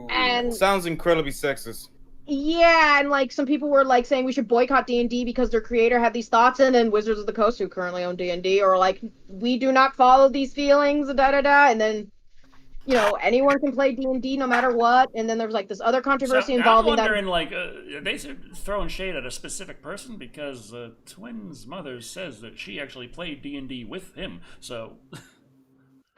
And Sounds incredibly sexist. yeah, and like some people were like saying we should boycott D&D because their creator had these thoughts, and then Wizards of the Coast, who currently own D&D, are like, we do not follow these feelings, and then anyone can play D&D no matter what. And then there was like this other controversy involving I'm wondering, that. like, are they throwing shade at a specific person because Twin's mother says that she actually played D&D with him. So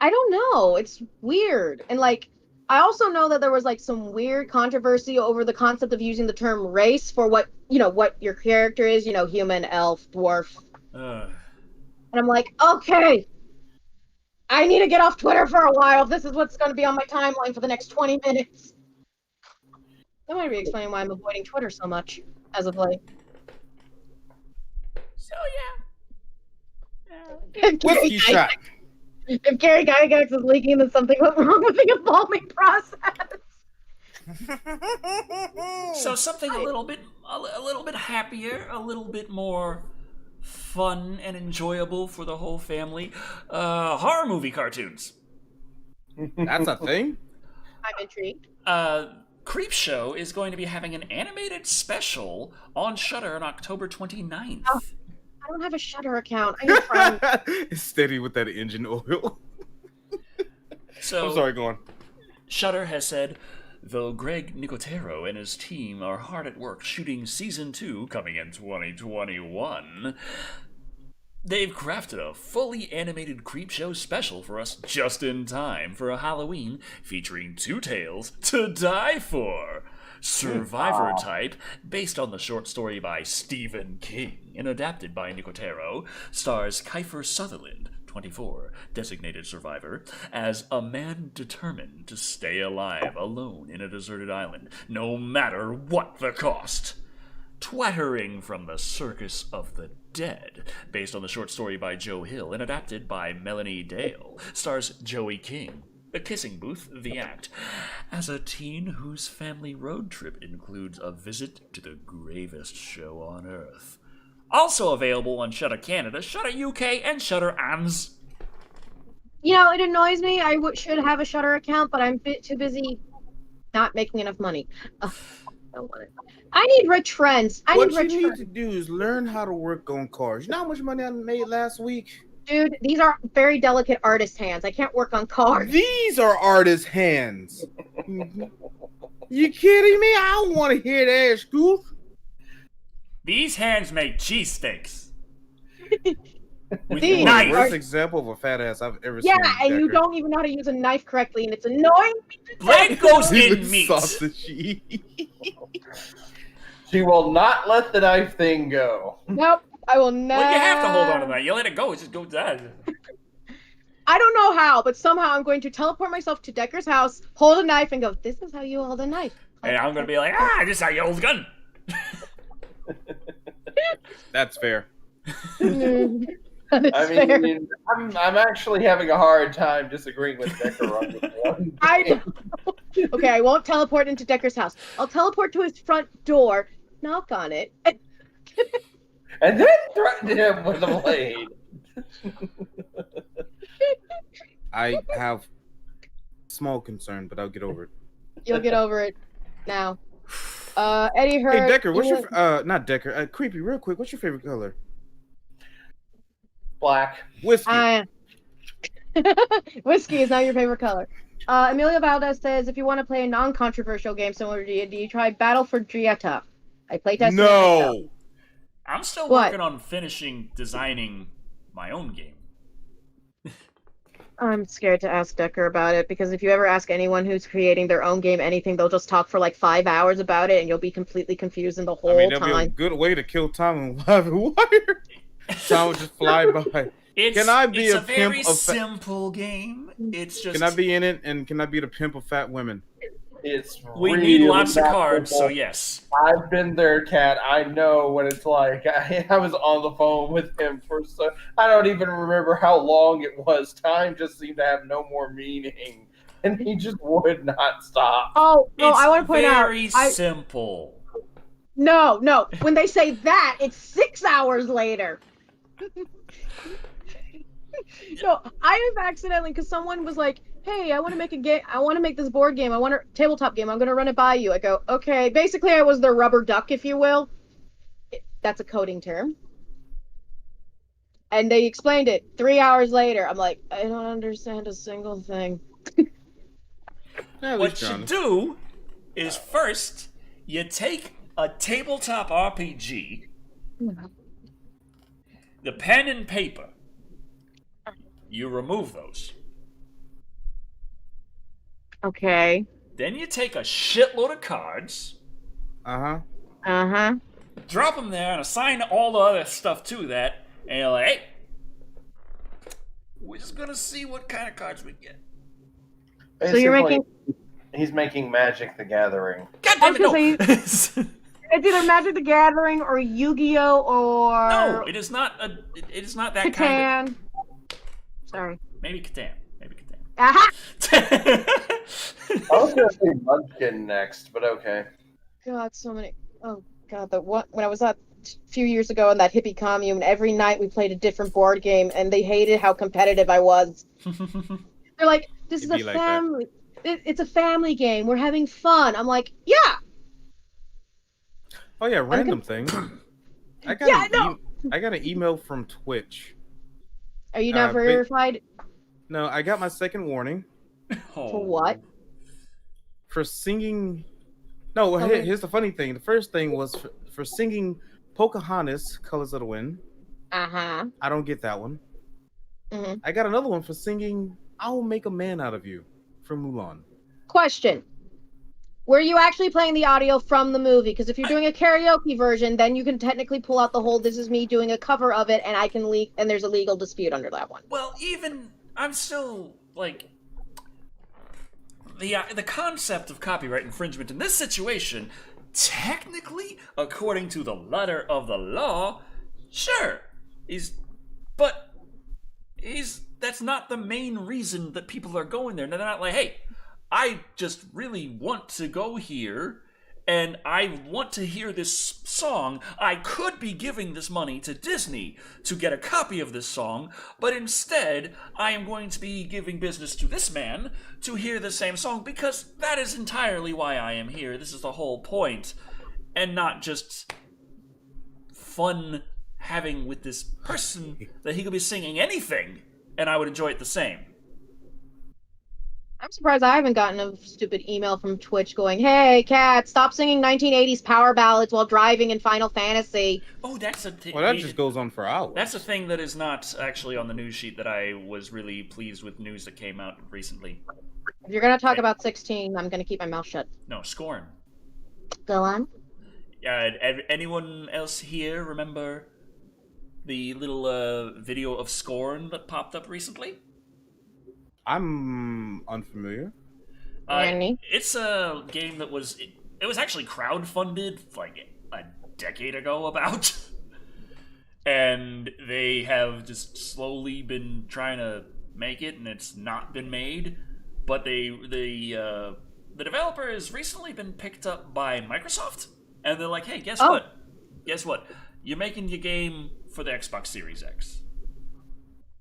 I don't know. It's weird. And like, I also know that there was like some weird controversy over the concept of using the term race for what your character is, human, elf, dwarf. And I'm like, okay, I need to get off Twitter for a while. This is what's going to be on my timeline for the next 20 minutes. That might be explaining why I'm avoiding Twitter so much as of late. So yeah. Whiskey shot. If Gary Gygax is leaking, then something went wrong with the evolving process. So something a little bit happier, a little bit more fun and enjoyable for the whole family. Horror movie cartoons. That's a thing? I'm intrigued. Creepshow is going to be having an animated special on Shudder on October 29th. Oh. I don't have a Shudder account. I need a friend. It's steady with that engine oil. So I'm sorry, go on. Shudder has said, though Greg Nicotero and his team are hard at work shooting season 2 coming in 2021, They've crafted a fully animated Creepshow special for us just in time for a Halloween featuring 2 tales to die for. Survivor Type, based on the short story by Stephen King and adapted by Nicotero, stars Kiefer Sutherland, 24, designated survivor, as a man determined to stay alive alone in a deserted island, no matter what the cost. Twattering from the Circus of the Dead, based on the short story by Joe Hill and adapted by Melanie Dale, stars Joey King, A Kissing Booth, the act, as a teen whose family road trip includes a visit to the gravest show on Earth. Also available on Shudder Canada, Shudder UK, and Shudder AMS. You know, it annoys me. I should have a Shudder account, but I'm a bit too busy not making enough money. I don't want it. I need rich friends. What you need to do is learn how to work on cars. You know how much money I made last week? Dude, these are very delicate artist hands. I can't work on cars. These are artist hands. You kidding me? I don't want to hear that, Scoop. These hands make cheesesteaks. With These knife. Worst example of a fat ass I've ever seen. Yeah, and you don't even know how to use a knife correctly, and it's annoying. Blade goes in meat. Sausage. She will not let the knife thing go. Nope, I will never. Well, you have to hold on to that. You let it go, it just goes down. I don't know how, but somehow I'm going to teleport myself to Decker's house, hold a knife, and go, this is how you hold a knife. And I'm going to be like, this is how you hold a gun. That's fair. That is fair. I'm actually having a hard time disagreeing with Decker on this one. I know. Okay, I won't teleport into Decker's house. I'll teleport to his front door, knock on it, and then threaten him with a blade. I have small concern, but I'll get over it. You'll get over it now. Eddie heard. Hey Decker, what's your not Decker? Creepy, real quick. What's your favorite color? Black. Whiskey. Whiskey is now your favorite color. Amelia Valdez says, if you want to play a non-controversial game similar to D&D, try Battle for Driata. I playtested No. I'm still What? working on finishing designing my own game. I'm scared to ask Decker about it, because if you ever ask anyone who's creating their own game anything, they'll just talk for like 5 hours about it, and you'll be completely confused in the whole that'd time. be a good way to kill time and Live Wire. Time would just fly by. Can I be it's a a pimp very of simple game. It's just. Can I be in it, and can I be the pimp of fat women? It's We really need lots of not cards, simple. so yes. I've been there, Kat. I know what it's like. I was on the phone with him for so I don't even remember how long it was. Time just seemed to have no more meaning, and he just would not stop. Oh, no, It's I want to point out. very simple. No. When they say that, it's 6 hours later. No, I have accidentally, because someone was like, hey, I want to make a game. I want to make this board game. I want a tabletop game. I'm going to run it by you. I go, okay. Basically, I was their rubber duck, if you will. That's a coding term. And they explained it 3 hours later. I'm like, I don't understand a single thing. What you do is first, you take a tabletop RPG, the pen and paper, you remove those. Okay. Then you take a shitload of cards, drop them there, and assign all the other stuff to that, and you're like, hey, we're just gonna see what kind of cards we get. So you're making... He's making Magic the Gathering. God damn it, no! It's either Magic the Gathering or Yu-Gi-Oh! Or... No, it is not it is not that Catan. kind of... Sorry. Maybe Catan. Aha! I was going to say Munchkin next, but okay. God, so many... Oh, God, when I was out a few years ago in that hippie commune, every night we played a different board game, and they hated how competitive I was. They're like, this is a family... It's a family game. We're having fun. I'm like, yeah! Oh, yeah, random thing. I got an email from Twitch. Are you not verified? No, I got my second warning. For what? For singing... No, here's the funny thing. The first thing was for singing Pocahontas, Colors of the Wind. Uh-huh. I don't get that one. Mm-hmm. I got another one for singing "I'll Make a Man Out of You" from Mulan. Question. Were you actually playing the audio from the movie? Because if you're doing a karaoke version, then you can technically pull out the whole "this is me doing a cover of it," and I can leak, and there's a legal dispute under that one. Well, even I'm still like the concept of copyright infringement in this situation. Technically, according to the letter of the law, sure, that's not the main reason that people are going there. They're not like, hey, I just really want to go here and I want to hear this song. I could be giving this money to Disney to get a copy of this song, but instead I am going to be giving business to this man to hear the same song because that is entirely why I am here. This is the whole point, and not just fun having with this person that he could be singing anything and I would enjoy it the same. I'm surprised I haven't gotten a stupid email from Twitch going, "Hey, Cat, stop singing 1980s power ballads while driving in Final Fantasy." Oh, that's a thing. Well, that just goes on for hours. That's a thing that is not actually on the news sheet that I was really pleased with news that came out recently. If you're going to talk about 16, I'm going to keep my mouth shut. No, Scorn. Go on. Anyone else here remember the little video of Scorn that popped up recently? I'm unfamiliar. It's a game that was actually crowdfunded like a decade ago about, and they have just slowly been trying to make it, and it's not been made. But the developer has recently been picked up by Microsoft, and they're like, "Hey, guess what? Guess what? You're making your game for the Xbox Series X."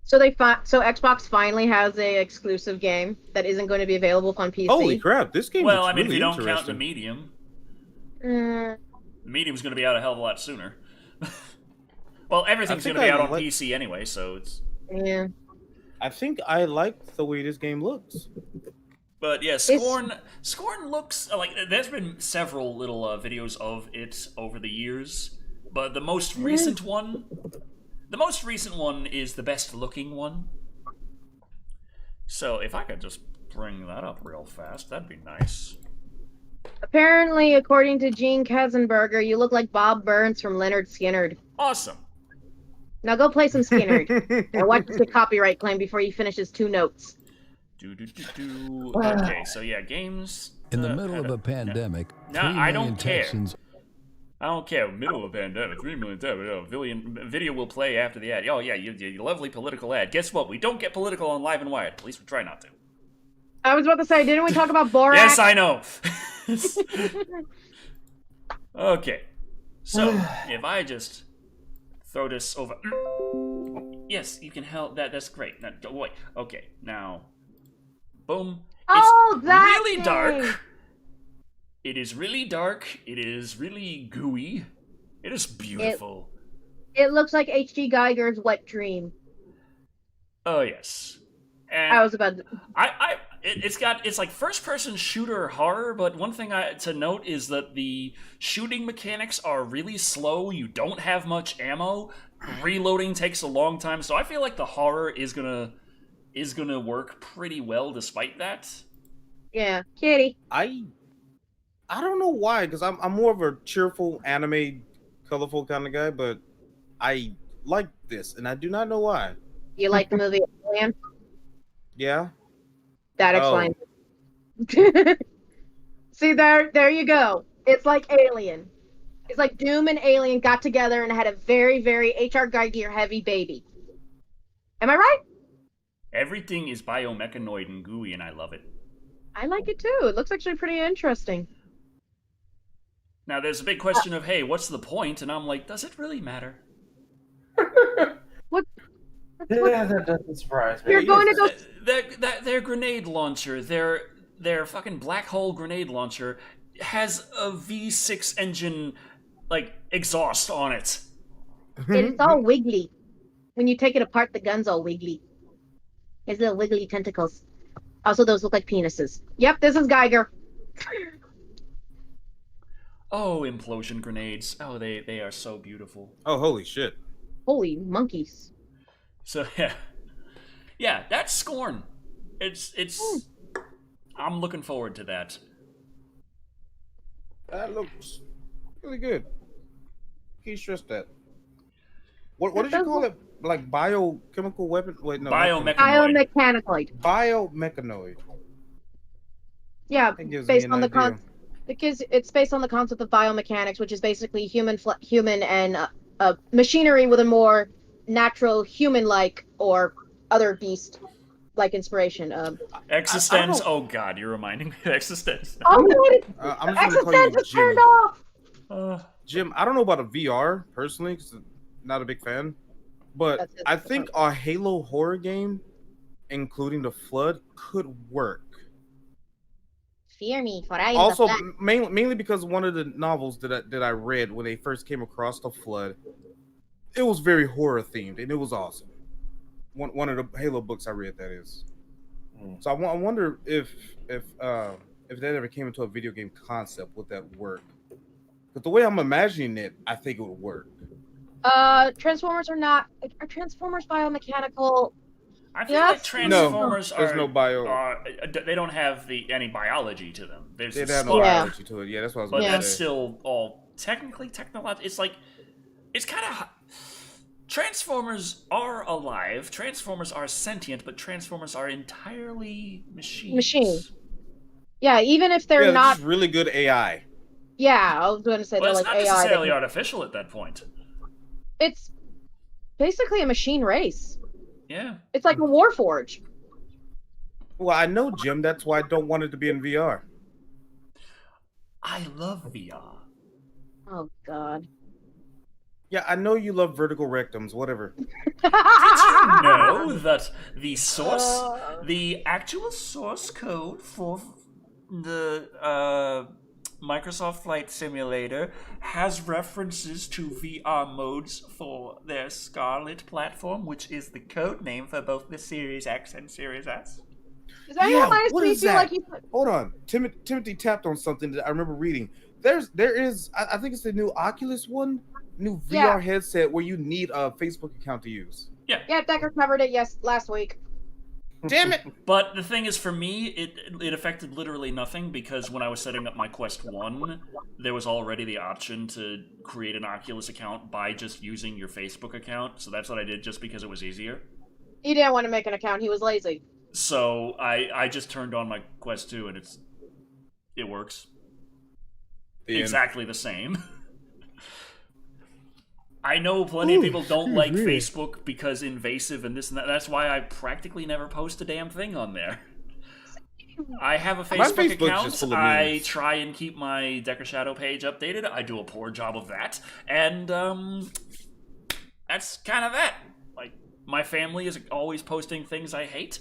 So Xbox finally has a exclusive game that isn't going to be available on PC. Holy crap! This game. Well, looks I mean, really if you don't count the interesting. Medium, Mm, the Medium's going to be out a hell of a lot sooner. Well, everything's going think to be I out on like- PC anyway, so it's. yeah. I think I like the way this game looks. But yeah, Scorn looks like there's been several little videos of it over the years, but the most recent one is the best looking one. So if I could just bring that up real fast, that'd be nice. Apparently, according to Gene Katzenberger, you look like Bob Burns from Leonard Skinner. Awesome. Now go play some Skinner. And watch the copyright claim before he finishes 2 notes. Okay, so yeah, games. In the middle of a pandemic, No, 3 I million don't care. Texans. I don't care. Middle of a pandemic, 3 million video will play after the ad. Oh yeah, you lovely political ad. Guess what? We don't get political on Live and Wired. At least we try not to. I was about to say, didn't we talk about Borat? Yes, I know. Okay, so if I just throw this over. Yes, you can help. That's great. Now, go away. Okay, now, boom. Oh, that really thing. dark. It is really dark. It is really gooey. It is beautiful. It looks like H.G. Geiger's Wet Dream. Oh yes. And I was about to... it's like first person shooter horror, but one thing to note is that the shooting mechanics are really slow. You don't have much ammo. Reloading takes a long time, so I feel like the horror is gonna work pretty well despite that. Yeah, kitty. I don't know why, because I'm more of a cheerful anime, colorful kind of guy, but I like this, and I do not know why. You like the movie Alien? Yeah. That explains it. See, there you go. It's like Alien. It's like Doom and Alien got together and had a very, very H.R. Geiger heavy baby. Am I right? Everything is biomechanoid and gooey, and I love it. I like it too. It looks actually pretty interesting. Now, there's a big question of, hey, what's the point? And I'm like, does it really matter? What? Yeah, that doesn't surprise me. You're going to go... Their grenade launcher, their fucking black hole grenade launcher, has a V6 engine, like, exhaust on it. It's all wiggly. When you take it apart, the gun's all wiggly. His little wiggly tentacles. Also, those look like penises. Yep, this is Geiger. Oh, implosion grenades. Oh, they are so beautiful. Oh, holy shit. Holy monkeys. So yeah, that's Scorn. It's. I'm looking forward to that. That looks really good. Can you stress that? What did you call it? Like biochemical weapon? Wait, no. Biomechanoid. Biomechanoid. Yeah, That gives based me on an the idea. it's based on the concept of biomechanics, which is basically human and machinery with a more natural human-like or other beast-like inspiration. Existence. Oh God, you're reminding me of Existence. Oh I'm no! just gonna call you Existence is Jim. turned off. Jim, I don't know about a VR personally, because I'm not a big fan. But I think a Halo horror game, including the Flood, could work. Fear me, for I am Also, the Flood. mainly because one of the novels that I read when they first came across the Flood, it was very horror themed and it was awesome. One of the Halo books I read, that is. So I wonder if that ever came into a video game concept, would that work? But the way I'm imagining it, I think it would work. Transformers are Transformers biomechanical? I feel like Transformers there's no bio. They don't have any biology to them. There's They a have no spark, biology to it. Yeah, that's what I was but going to that's say. still all technically technological. It's like it's kind of. Transformers are alive. Transformers are sentient, but Transformers are entirely machines. Machine. Yeah, even if they're not just really good AI. Yeah, I was going to say Well, they're it's like not AI. necessarily artificial at that point. It's basically a machine race. Yeah. It's like a Warforge. Well, I know, Jim. That's why I don't want it to be in VR. I love VR. Oh God. Yeah, I know you love vertical rectums. Whatever. Did you know that the actual source code for the Microsoft Flight Simulator has references to VR modes for their Scarlet platform, which is the code name for both the Series X and Series S. Is that what is feel that? like Hold on. Timothy tapped on something that I remember reading. There is. I think it's the new Oculus one, new VR headset where you need a Facebook account to use. Yeah, Decker covered it last week. Damn it! But the thing is, for me, it affected literally nothing because when I was setting up my Quest 1, there was already the option to create an Oculus account by just using your Facebook account. So that's what I did just because it was easier. He didn't want to make an account. He was lazy. So I just turned on my Quest 2 and it works. Exactly the same. I know plenty of people don't like Facebook because invasive and this and that. That's why I practically never post a damn thing on there. I have a Facebook account. I try and keep my Decker Shadow page updated. I do a poor job of that. And that's kind of that. Like, my family is always posting things I hate.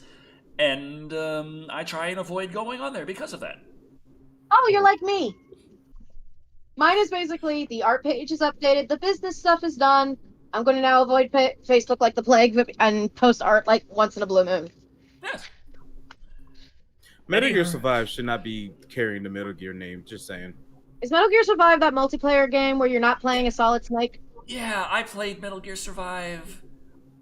And I try and avoid going on there because of that. Oh, you're like me. Mine is basically the art page is updated, the business stuff is done. I'm going to now avoid Facebook like the plague and post art like once in a blue moon. Yes. Metal Gear Survive should not be carrying the Metal Gear name, just saying. Is Metal Gear Survive that multiplayer game where you're not playing a Solid Snake? Yeah, I played Metal Gear Survive.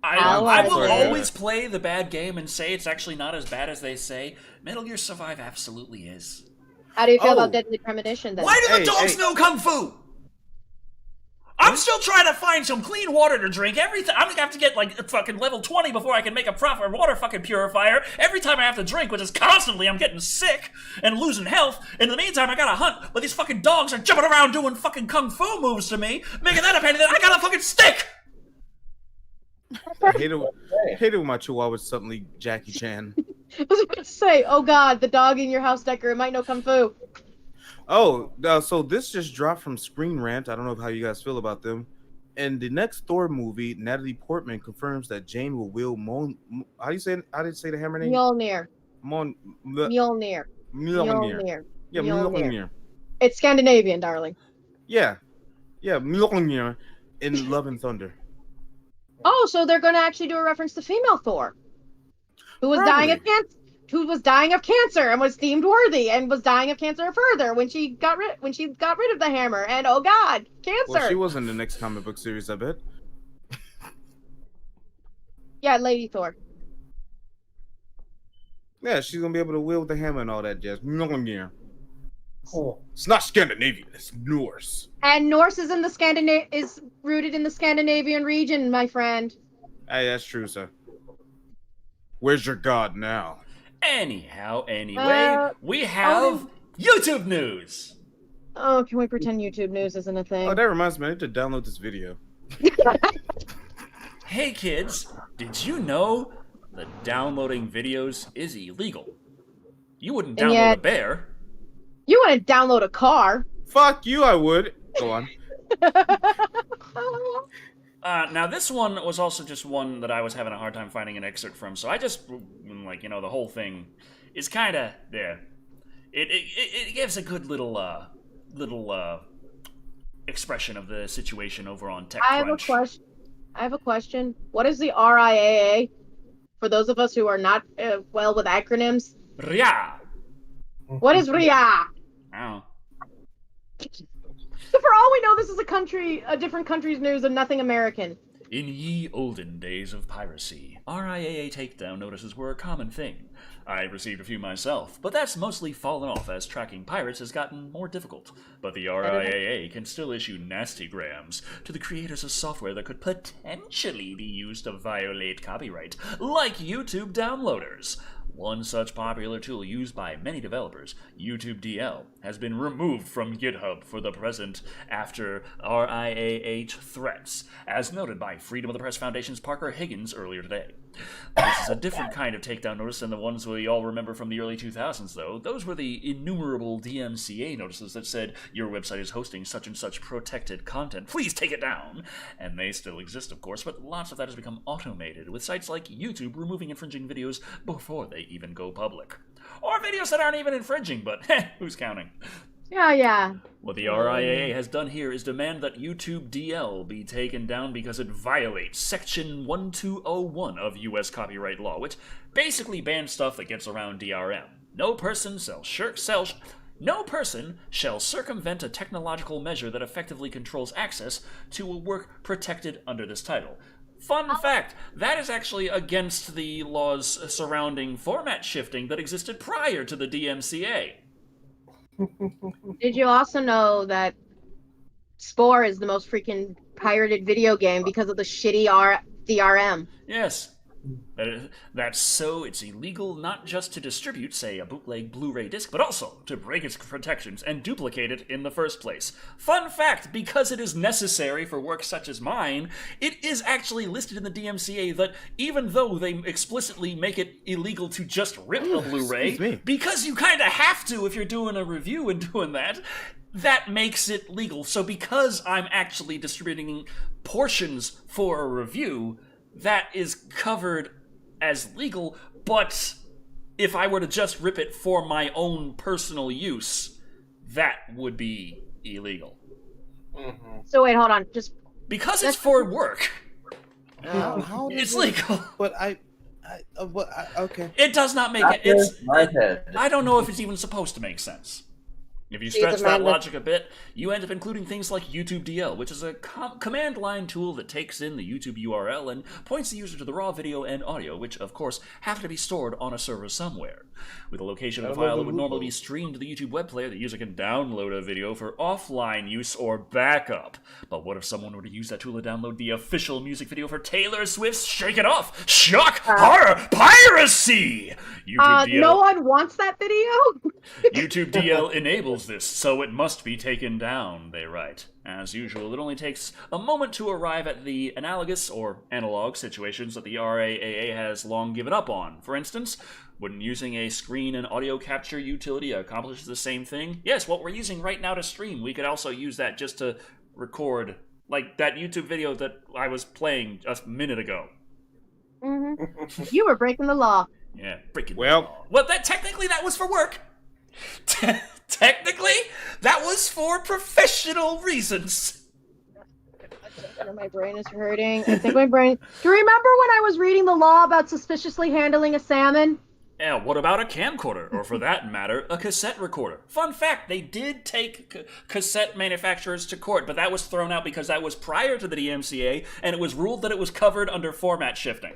I will always play the bad game and say it's actually not as bad as they say. Metal Gear Survive absolutely is. How do you feel about Deadly Premonition then? Why do the dogs know Kung Fu? I'm still trying to find some clean water to drink. I'm gonna have to get like fucking level 20 before I can make a proper water fucking purifier. Every time I have to drink, which is constantly, I'm getting sick and losing health. In the meantime, I gotta hunt, but these fucking dogs are jumping around doing fucking Kung Fu moves to me, making that a pain. Then I got a fucking stick. I hate it when my chihuahua suddenly Jackie Chan. I was about to say, oh God, the dog in your house, Decker, it might know Kung Fu. Oh, so this just dropped from Screen Rant. I don't know how you guys feel about them. In the next Thor movie, Natalie Portman confirms that Jane will wield how do you say the hammer name? Mjolnir. Mjolnir. Yeah, Mjolnir. It's Scandinavian, darling. Yeah, Mjolnir in Love and Thunder. Oh, so they're going to actually do a reference to female Thor, who was dying of cancer and was deemed worthy and was dying of cancer further when she got rid of the hammer. And oh God, cancer. Well, she was in the next comic book series, I bet. Yeah, Lady Thor. Yeah, she's gonna be able to wield the hammer and all that jazz. Yeah. Cool. It's not Scandinavian, it's Norse. And Norse is in the is rooted in the Scandinavian region, my friend. Hey, that's true, sir. Where's your god now? Anyhow, anyway, we have YouTube news. Oh, can we pretend YouTube news isn't a thing? Oh, that reminds me, I need to download this video. Hey kids, did you know that downloading videos is illegal? You wouldn't And download yet- a bear. You wouldn't download a car. Fuck you, I would. Go on. Now this one was also just one that I was having a hard time finding an excerpt from, so I just, like, you know, the whole thing is kind of there. It gives a good little expression of the situation over on TechCrunch. I have a question. What is the RIAA? For those of us who are not well with acronyms, RIA. what is RIA? Oh. So for all we know, this is a different country's news and nothing American. In ye olden days of piracy, RIAA takedown notices were a common thing. I've received a few myself, but that's mostly fallen off as tracking pirates has gotten more difficult. But the RIAA can still issue nasty grams to the creators of software that could potentially be used to violate copyright, like YouTube downloaders. One such popular tool used by many developers, YouTube DL, has been removed from GitHub for the present after RIAH threats, as noted by Freedom of the Press Foundation's Parker Higgins earlier today. This is a different kind of takedown notice than the ones we all remember from the early 2000s, though. Those were the innumerable DMCA notices that said, your website is hosting such and such protected content, please take it down. And they still exist, of course, but lots of that has become automated, with sites like YouTube removing infringing videos before they even go public. Or videos that aren't even infringing, but who's counting? Yeah. What the RIAA has done here is demand that YouTube DL be taken down because it violates Section 1201 of U.S. copyright law, which basically bans stuff that gets around DRM. No person shall circumvent a technological measure that effectively controls access to a work protected under this title. Fun fact, that is actually against the laws surrounding format shifting that existed prior to the DMCA. Did you also know that Spore is the most freaking pirated video game because of the shitty DRM? Yes. That's so it's illegal not just to distribute, say, a bootleg Blu-ray disc, but also to break its protections and duplicate it in the first place. Fun fact, because it is necessary for work such as mine, it is actually listed in the DMCA that even though they explicitly make it illegal to just rip a Blu-ray, because you kind of have to if you're doing a review and doing that, that makes it legal. So because I'm actually distributing portions for a review, that is covered as legal, but if I were to just rip it for my own personal use, that would be illegal. Mm-hmm. So wait, hold on. Because it's for work. How It's legal. But okay. It does not make it. That's my head. I don't know if it's even supposed to make sense. If you stretch that logic a bit, you end up including things like YouTube DL, which is a command line tool that takes in the YouTube URL and points the user to the raw video and audio, which, of course, have to be stored on a server somewhere. With the location of a file that would normally be streamed to the YouTube web player, the user can download a video for offline use or backup. But what if someone were to use that tool to download the official music video for Taylor Swift's Shake It Off? Shock! Horror! Piracy! YouTube DL... No one wants that video? YouTube DL enables this, so it must be taken down, they write. As usual, it only takes a moment to arrive at the analogous or analog situations that the RIAA has long given up on. For instance, when using a screen and audio capture utility accomplishes the same thing, yes, what we're using right now to stream, we could also use that just to record, like that YouTube video that I was playing just a minute ago. Mm-hmm. You were breaking the law. Yeah, breaking the law. Well, technically that was for work. Technically, that was for professional reasons. My brain is hurting. I think my brain... Do you remember when I was reading the law about suspiciously handling a salmon? Yeah, what about a camcorder, or for that matter, a cassette recorder? Fun fact, they did take cassette manufacturers to court, but that was thrown out because that was prior to the DMCA, and it was ruled that it was covered under format shifting.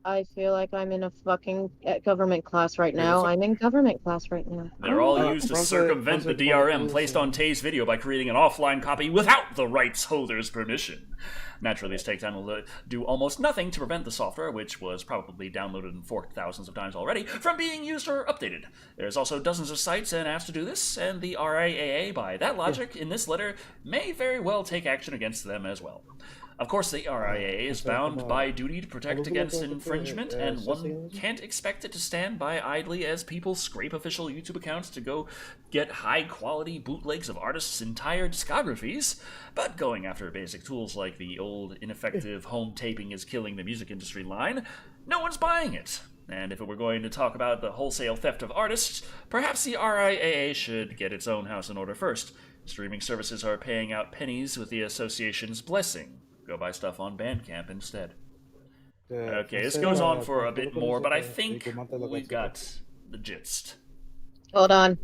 I feel like I'm in a fucking government class right now. so- I'm in government class right now. They're all Oh, used to Francis- circumvent the Francis DRM Bobos, placed on Tay's video by creating an offline copy without the rights holder's permission. Naturally, this takedown will do almost nothing to prevent the software, which was probably downloaded and forked thousands of times already, from being used or updated. There's also dozens of sites and apps to do this, and the RIAA, by that logic, in this letter, may very well take action against them as well. Of course, the RIAA is bound by duty to protect against infringement, and one can't expect it to stand by idly as people scrape official YouTube accounts to go get high-quality bootlegs of artists' entire discographies. But going after basic tools like the old, ineffective home taping is killing the music industry line, no one's buying it. And if it were going to talk about the wholesale theft of artists, perhaps the RIAA should get its own house in order first. Streaming services are paying out pennies with the association's blessing. Go buy stuff on Bandcamp instead. Okay, this goes on for a bit more, but I think we got the gist. Hold on.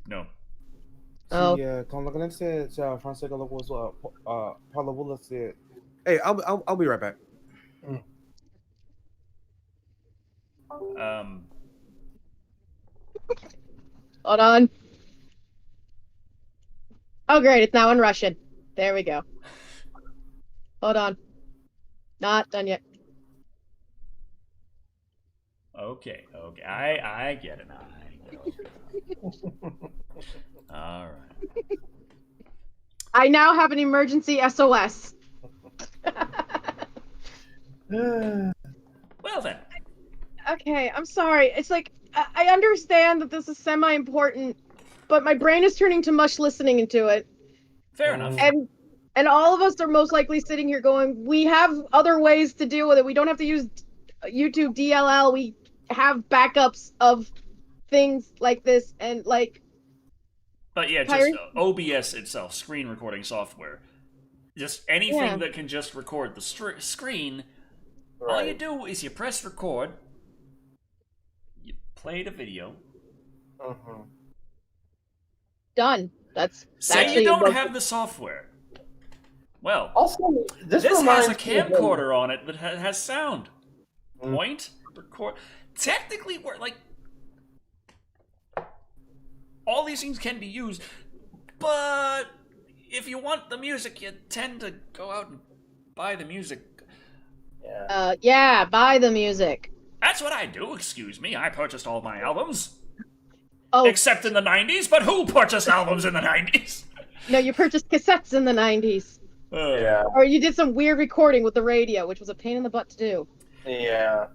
No. Oh. Hey, I'll be right back. Hold on. Oh, great. It's now in Russian. There we go. Hold on. Not done yet. Okay, I get it now. Alright. I now have an emergency SOS. Well then. Okay, I'm sorry. It's like, I understand that this is semi-important, but my brain is turning to much listening into it. Fair enough. And all of us are most likely sitting here going, we have other ways to deal with it. We don't have to use YouTube DLL. We have backups of things like this and like... But yeah, just OBS itself, screen recording software. Just anything that can just record the screen. Right. All you do is you press record, you play the video. Done. That's say you don't have the software. Well, also, this has a camcorder on it that has sound. Point, record. Technically, we're like, all these things can be used, but if you want the music, you tend to go out and buy the music. Yeah, buy the music. That's what I do, excuse me. I purchased all my albums. Oh. Except in the 90s, but who purchased albums in the 90s? No, you purchased cassettes in the 90s. Yeah. Or you did some weird recording with the radio, which was a pain in the butt to do. Yeah.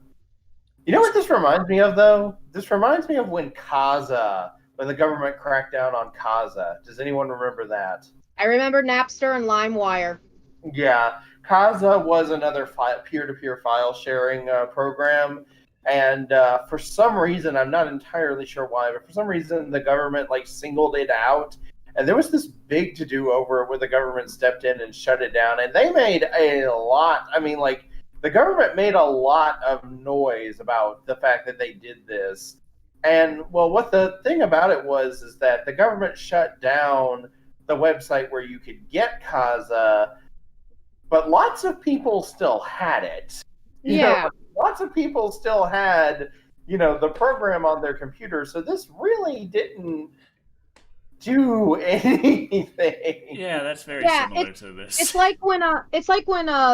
You know what this reminds me of, though? This reminds me of when the government cracked down on Kaza. Does anyone remember that? I remember Napster and LimeWire. Yeah. Kaza was another peer-to-peer file sharing program. And for some reason, I'm not entirely sure why, but for some reason the government singled it out. And there was this big to-do over it where the government stepped in and shut it down. And they made a lot. I mean, the government made a lot of noise about the fact that they did this. And, well, what the thing about it is that the government shut down the website where you could get Kaza, but lots of people still had it. You know, lots of people still had, the program on their computer. So this really didn't do anything. Yeah, that's very similar to this. It's like when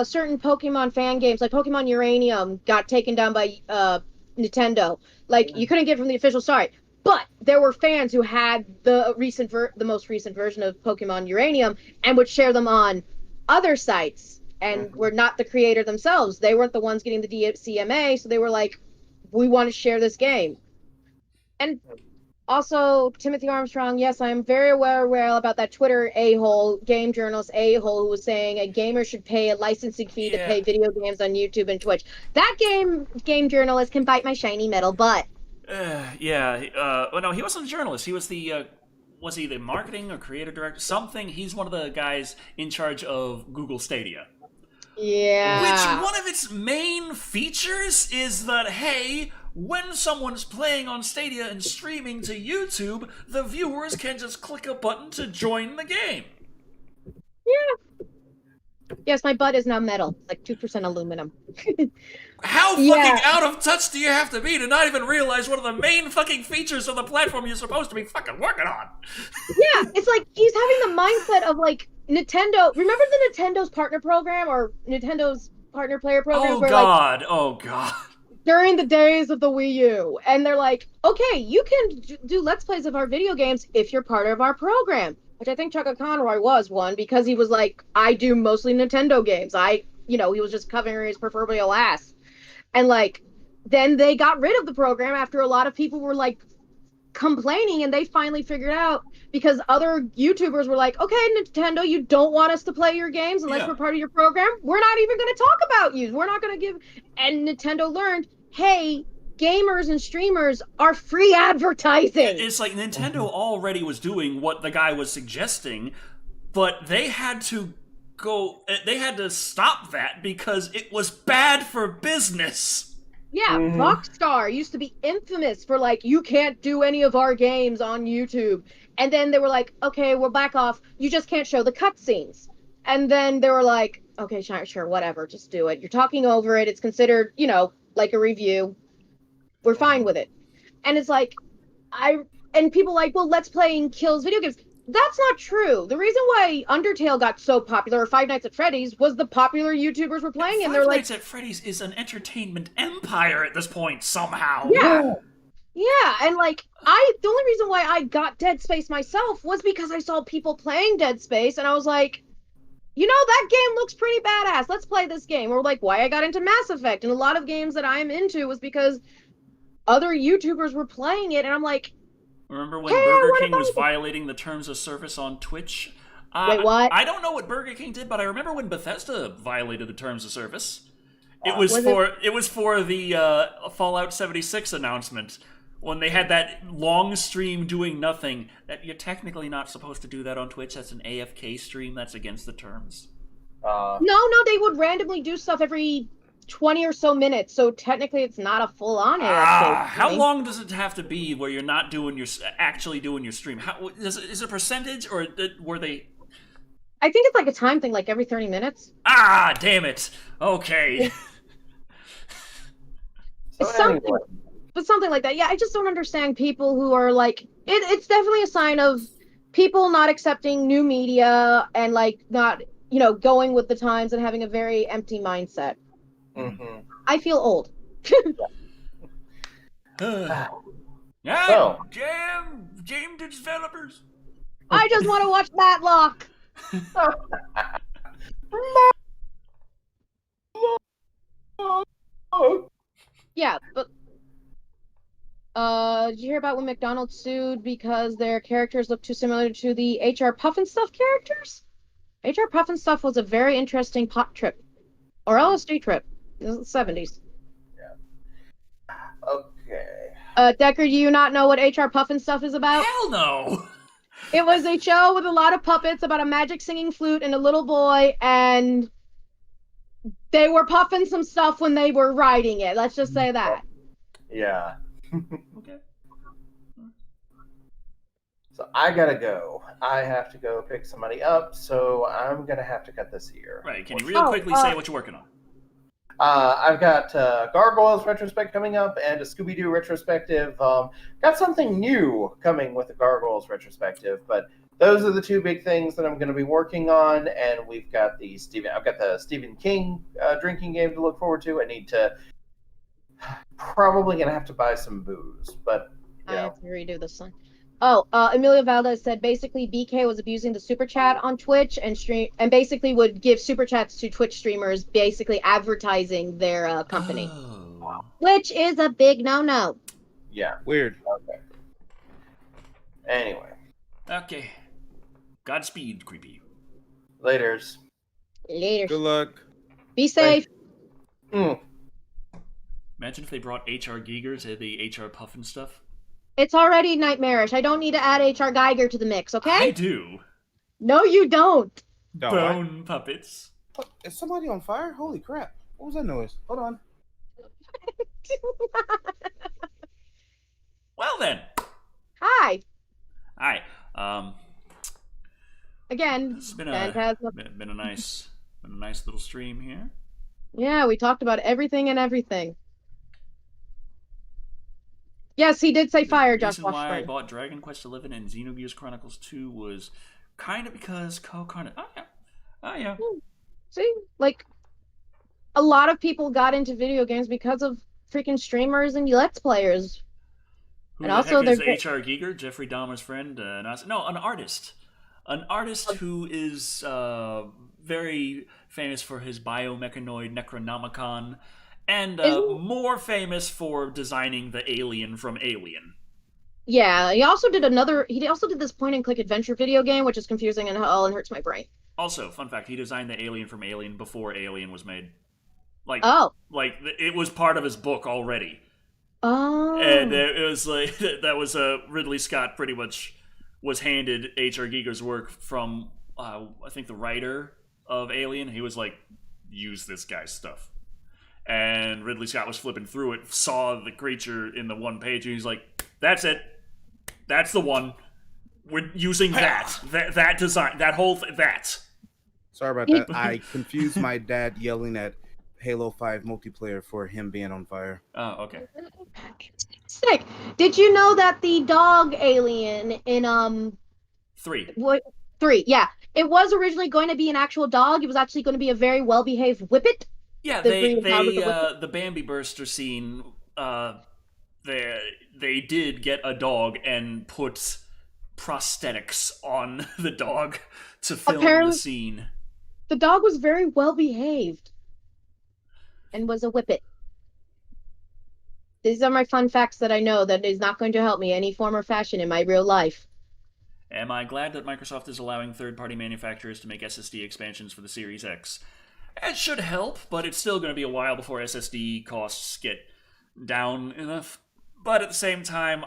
certain Pokemon fan games, like Pokemon Uranium, got taken down by Nintendo. You couldn't get it from the official site, but there were fans who had the most recent version of Pokemon Uranium and would share them on other sites, and were not the creator themselves. They weren't the ones getting the DCMA, so they were like, we want to share this game. And also, Timothy Armstrong, yes, I am very aware about that Twitter a-hole, game journalist a-hole, who was saying a gamer should pay a licensing fee to play video games on YouTube and Twitch. That game journalist can bite my shiny metal butt. Well, no, he wasn't a journalist. He was was he the marketing or creative director? Something. He's one of the guys in charge of Google Stadia. Yeah. Which one of its main features is that, hey, when someone's playing on Stadia and streaming to YouTube, the viewers can just click a button to join the game. Yeah. Yes, my butt is now metal, like 2% aluminum. How fucking Yeah. out of touch do you have to be to not even realize one of the main fucking features of the platform you're supposed to be fucking working on? Yeah, it's like he's having the mindset of like Nintendo. Remember the Nintendo's partner program or Nintendo's partner player programs Oh where god, oh god. during the days of the Wii U, and they're like, okay, you can do Let's Plays of our video games if you're part of our program. Which I think Chuck Conroy was one because he was like, I do mostly Nintendo games. He was just covering his proverbial ass. And like, then they got rid of the program after a lot of people were like complaining, and they finally figured out because other YouTubers were like, okay, Nintendo, you don't want us to play your games unless we're part of your program. We're not even going to talk about you. We're not going to give. And Nintendo learned, hey, gamers and streamers are free advertising. It's like Nintendo already was doing what the guy was suggesting, but they had to stop that because it was bad for business. Yeah, Rockstar used to be infamous for like, you can't do any of our games on YouTube. And then they were like, okay, we'll back off. You just can't show the cutscenes. And then they were like, okay, sure, whatever, just do it. You're talking over it. It's considered, like a review. We're fine with it. And it's like, and people like, well, Let's Playing kills video games. That's not true. The reason why Undertale got so popular, or Five Nights at Freddy's, was the popular YouTubers were playing, and they're like, Five Nights at Freddy's is an entertainment empire at this point somehow. Yeah, and like the only reason why I got Dead Space myself was because I saw people playing Dead Space, and I was like, that game looks pretty badass. Let's play this game. Or like why I got into Mass Effect, and a lot of games that I'm into was because other YouTubers were playing it, and I'm like, remember when Burger King was violating the terms of service on Twitch? Wait, what? I don't know what Burger King did, but I remember when Bethesda violated the terms of service. It was for the Fallout 76 announcement when they had that long stream doing nothing. That you're technically not supposed to do that on Twitch. That's an AFK stream. That's against the terms. No, they would randomly do stuff every 20 or so minutes, so technically it's not a full-on AFK. How long does it have to be where you're not actually doing your stream? Is it a percentage, or were they... I think it's like a time thing, like every 30 minutes. Damn it. Okay. Something like that. Yeah, I just don't understand people who are like... It's definitely a sign of people not accepting new media and like not, going with the times and having a very empty mindset. Mm-hmm. I feel old. Game developers. I just want to watch Matlock. Yeah, but did you hear about when McDonald's sued because their characters look too similar to the HR Puffin-Stuff characters? HR Puffin-Stuff was a very interesting pot trip. Or LSD trip. In the 70s. Yeah. Okay. Decker, do you not know what HR Puffin-Stuff is about? Hell no! It was a show with a lot of puppets about a magic singing flute and a little boy, and they were puffing some stuff when they were writing it. Let's just say that. Yeah. Okay. So I gotta go. I have to go pick somebody up, so I'm gonna have to cut this here. Right, can you real quickly say what you're working on? I've got Gargoyles retrospect coming up and a Scooby-Doo retrospective. Got something new coming with the Gargoyles retrospective, but those are the two big things that I'm going to be working on. And I've got the Stephen King drinking game to look forward to. I need to probably going to have to buy some booze, but I have to redo this one. Emilio Valdez said basically BK was abusing the super chat on Twitch and basically would give super chats to Twitch streamers, basically advertising their company, which is a big no-no. Yeah, weird. Okay. Anyway. Okay. Godspeed, creepy. Laters. Good luck. Be safe. Imagine if they brought HR Giger to the HR Puffin stuff. It's already nightmarish. I don't need to add HR Geiger to the mix, okay? I do. No, you don't. No, Bone puppets. Is somebody on fire? Holy crap. What was that noise? Hold on. Well then. Hi. Hi. Again, It's been a nice A nice little stream here. Yeah, we talked about everything and everything. Yes, he did say fire, The Josh reason why I Washburn. bought Dragon Quest XI and Xenogears Chronicles 2 was kind of because Oh yeah. See, like, a lot of people got into video games because of freaking streamers and Let's Players. Who And the also heck is they're H.R. Giger? Jeffrey Dahmer's friend? No, an artist. An artist who is very famous for his biomechanoid Necronomicon, and more famous for designing the alien from Alien. Yeah, he also did this point-and-click adventure video game, which is confusing and hell and hurts my brain. Also, fun fact, he designed the alien from Alien before Alien was made. Like it was part of his book already. Oh. And it was like, that was Ridley Scott pretty much was handed H.R. Giger's work from, I think, the writer of Alien. He was like, use this guy's stuff. And Ridley Scott was flipping through it, saw the creature in the one page, and he's like, that's it. That's the one. We're using that design, that whole thing, that. Sorry about that. I confused my dad yelling at Halo 5 multiplayer for him being on fire. Oh, okay. Sick. Did you know that the dog alien in 3. 3, yeah, it was originally going to be an actual dog. It was actually going to be a very well-behaved whippet. Yeah, the Bambi Burster scene, they did get a dog and put prosthetics on the dog to film the scene. The dog was very well-behaved and was a whippet. These are my fun facts that I know that is not going to help me any form or fashion in my real life. Am I glad that Microsoft is allowing third-party manufacturers to make SSD expansions for the Series X? It should help, but it's still going to be a while before SSD costs get down enough. But at the same time,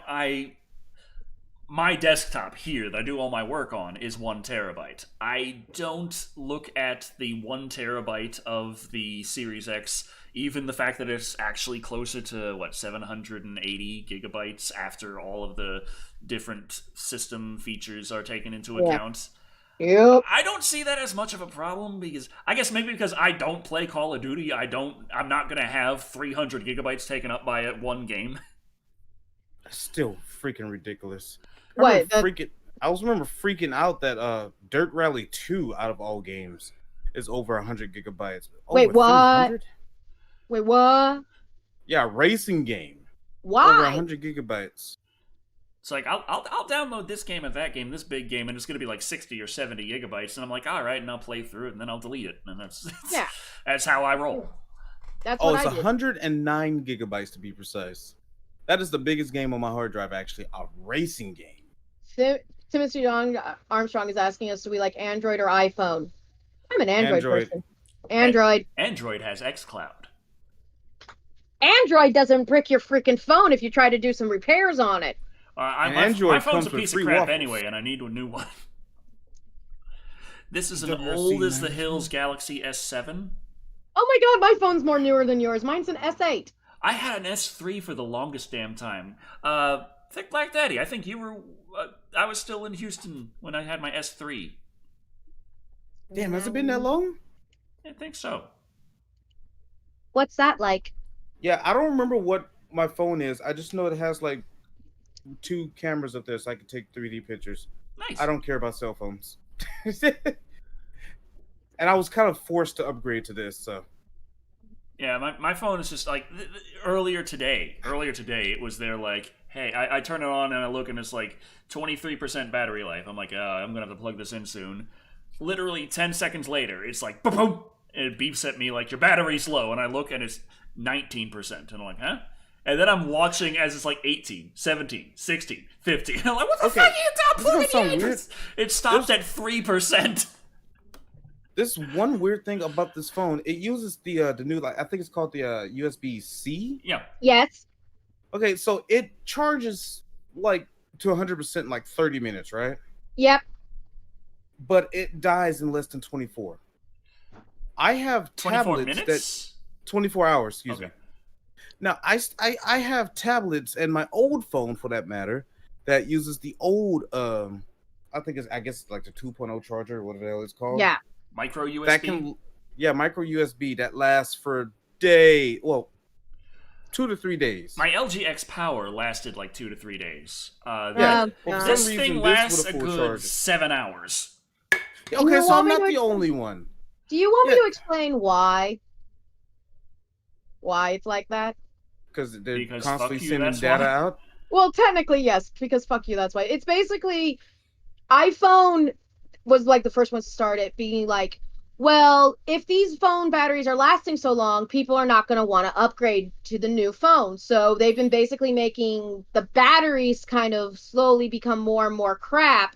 my desktop here that I do all my work on is 1 terabyte. I don't look at the 1 terabyte of the Series X, even the fact that it's actually closer to, 780 gigabytes after all of the different system features are taken into account. Yep. I don't see that as much of a problem because I guess maybe because I don't play Call of Duty, I'm not going to have 300 gigabytes taken up by one game. Still freaking ridiculous. What? I remember freaking out that Dirt Rally 2 out of all games is over 100 gigabytes. Wait, over what? 300? Wait, what? Yeah, racing game. Why? Over 100 gigabytes. It's like, I'll download this game and that game, this big game, and it's going to be like 60 or 70 gigabytes, and I'm like, all right, and I'll play through it, and then I'll delete it, and that's how I roll. That's what it's I did. 109 gigabytes to be precise. That is the biggest game on my hard drive, actually, a racing game. Timothy Armstrong is asking us, do we like Android or iPhone? I'm an Android person. Android. Android has xCloud. Android doesn't brick your freaking phone if you try to do some repairs on it. My phone's a piece of crap anyway, and I need a new one. This is an old as the hills Galaxy S7. Oh my god, my phone's more newer than yours. Mine's an S8. I had an S3 for the longest damn time. Thick Black Daddy, I think you were... I was still in Houston when I had my S3. Damn, has it been that long? I think so. What's that like? Yeah, I don't remember what my phone is. I just know it has like 2 cameras up there so I can take 3D pictures. Nice. I don't care about cell phones. And I was kind of forced to upgrade to this, so... Yeah, my phone is just like earlier today it was there like, hey, I turn it on and I look and it's like 23% battery life. I'm like, I'm gonna have to plug this in soon. Literally 10 seconds later, it's like boom, boom, and it beeps at me like your battery's low, and I look and it's 19%, and I'm like, huh? And then I'm watching as it's like 18, 17, 16, 15. And I'm like, what the fuck are you doing? It stopped at 3%. This one weird thing about this phone, it uses the new, like, I think it's called the USB-C. Yeah. Yes. Okay, so it charges like to 100% in like 30 minutes, right? Yep. But it dies in less than 24. I have 24 tablets minutes? 24 hours, excuse me. Now, I have tablets and my old phone, for that matter, that uses the old, I guess it's like the 2.0 charger, whatever the hell it's called. Yeah. Micro USB? micro USB that lasts for a day. Well, 2 to 3 days. My LG X Power lasted like 2 to 3 days. Yeah. Yeah. For This some thing reason, lasts this a with a full good charge. 7 hours. Okay, You so want I'm me not to the only one. Do you want me Yeah. to explain why? Why it's like that? Because they're Because constantly fuck you, sending that's data why. out. Well, technically, yes, because fuck you, that's why. It's basically iPhone was like the first ones to start it, being like, well, if these phone batteries are lasting so long, people are not going to want to upgrade to the new phone. So they've been basically making the batteries kind of slowly become more and more crap.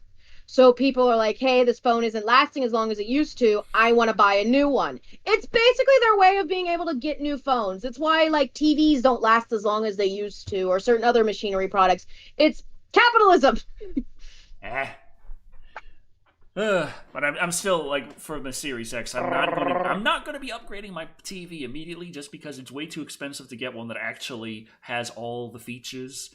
So people are like, hey, this phone isn't lasting as long as it used to. I want to buy a new one. It's basically their way of being able to get new phones. It's why like TVs don't last as long as they used to, or certain other machinery products. It's capitalism. But I'm still like for the Series X. I'm not gonna be upgrading my TV immediately just because it's way too expensive to get one that actually has all the features.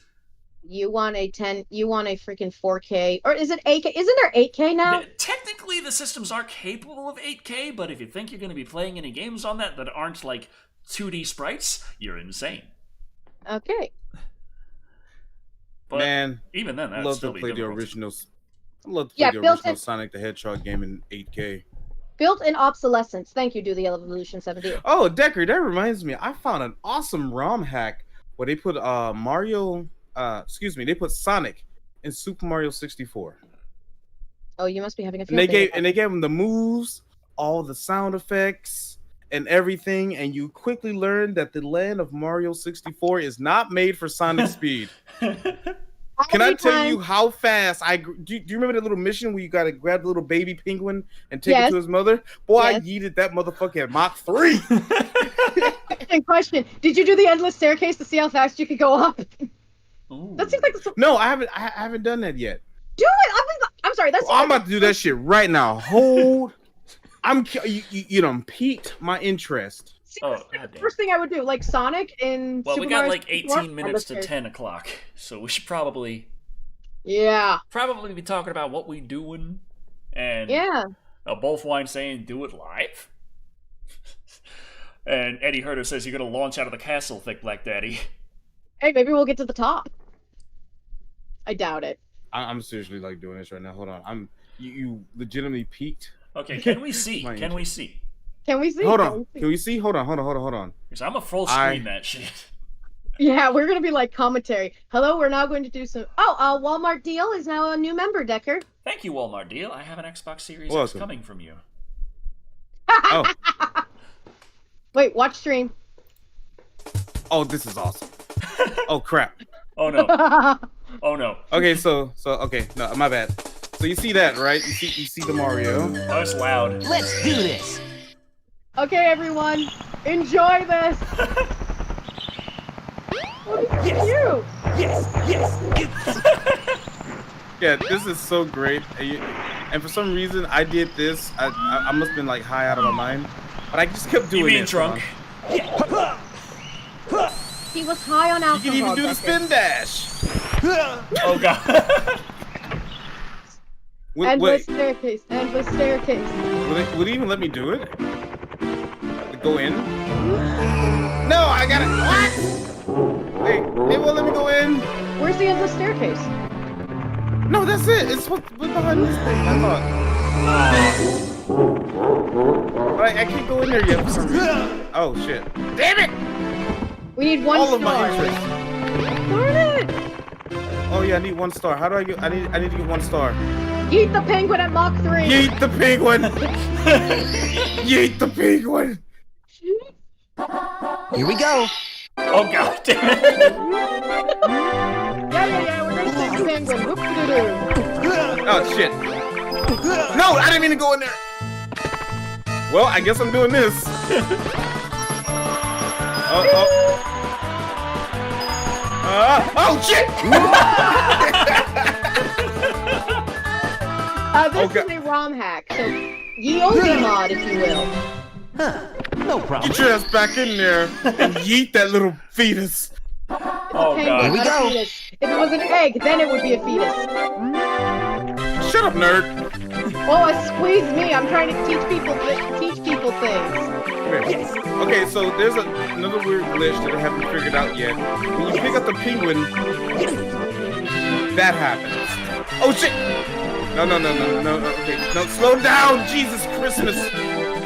You want a freaking 4K, or is it 8K? Isn't there 8K now? Technically, the systems are capable of 8K, but if you think you're gonna be playing any games on that aren't like 2D sprites, you're insane. Okay. But Man, even then, I'd that'd love still to be play the difficult. originals. I'd love to play the built original in- Sonic the Hedgehog game in 8K. Built-in obsolescence. Thank you, Do the Evolution 70. Oh, Decker, that reminds me. I found an awesome ROM hack where they put they put Sonic in Super Mario 64. Oh, you must be having a And field they day. gave him the moves, all the sound effects, and everything, and you quickly learn that the land of Mario 64 is not made for Sonic speed. Can I tell you how fast do you remember that little mission where you gotta grab the little baby penguin and take it to his mother? Boy, Yes. I yeeted that motherfucker at Mach 3. Question: did you do the endless staircase to see how fast you could go up? Ooh. That seems like No, I haven't done that yet. do it. I'm sorry. That's I'm about to do that shit right now. You done piqued my interest. Oh, That's the goddamn. first thing I would do, like Sonic in Well, Super we got Mario like 64, 18 minutes endless to stairs. 10 o'clock, so we should probably Yeah. be talking about what we doing, and Yeah. Both Wine saying do it live, and Eddie Herder says you're gonna launch out of the castle, Thick Black Daddy. Hey, maybe we'll get to the top. I doubt it. I'm seriously like doing this right now. Hold on. You legitimately peaked. Okay, can we see? My Can we see? Can we see? Hold on. Can we see? Hold on. Because I'm a full screen that shit. Yeah, we're gonna be like commentary. Hello, we're now going to do some. Oh, Walmart deal is now a new member, Decker. Thank you, Walmart deal. I have an Xbox Series X Welcome. coming from you. Oh, Wait, watch stream. oh, this is awesome. Oh crap. Oh no! Oh no! Okay, so okay, no, my bad. So you see that, right? You see the Mario. Oh, it's loud. Let's do this. Okay, everyone, enjoy this. Look at you. Yeah, this is so great. And for some reason, I did this. I must have been like high out of my mind, but I just kept doing You mean it. drunk? He was high on You alcohol. can even do the Decker. spin dash. Oh god! Endless Wait, staircase. Endless staircase. would it even let me do it? Go in? No, I got it. What? Wait, it won't let me go in. Where's the endless staircase? No, that's it. It's supposed to be behind this thing. I thought. But I can't go in there yet for some reason. Oh shit! Damn it! We need one All star. of my interest. Darn it! Oh yeah, I need 1 star. How do I get? I need to get 1 star. Eat the penguin at Mach 3. Yeet the penguin! Yeet the penguin! Here we go. Oh god damn it! Yeah. We're gonna save the penguin. Whoop-de-doo. Oh shit! No, I didn't mean to go in there. Well, I guess I'm doing this. Oh shit! This Okay. is a ROM hack, so ye olde mod, if you will. Huh. No problem. Get your ass back in there and yeet that little fetus. Oh Penguin, god! we not a go. fetus. If it was an egg, then it would be a fetus. Shut up, nerd. Oh, it squeezed me. I'm trying to teach people things. Okay, so there's another weird glitch that I haven't figured out yet. When you pick up the penguin, that happens. Oh shit! No. Okay, no, slow down, Jesus Christmas.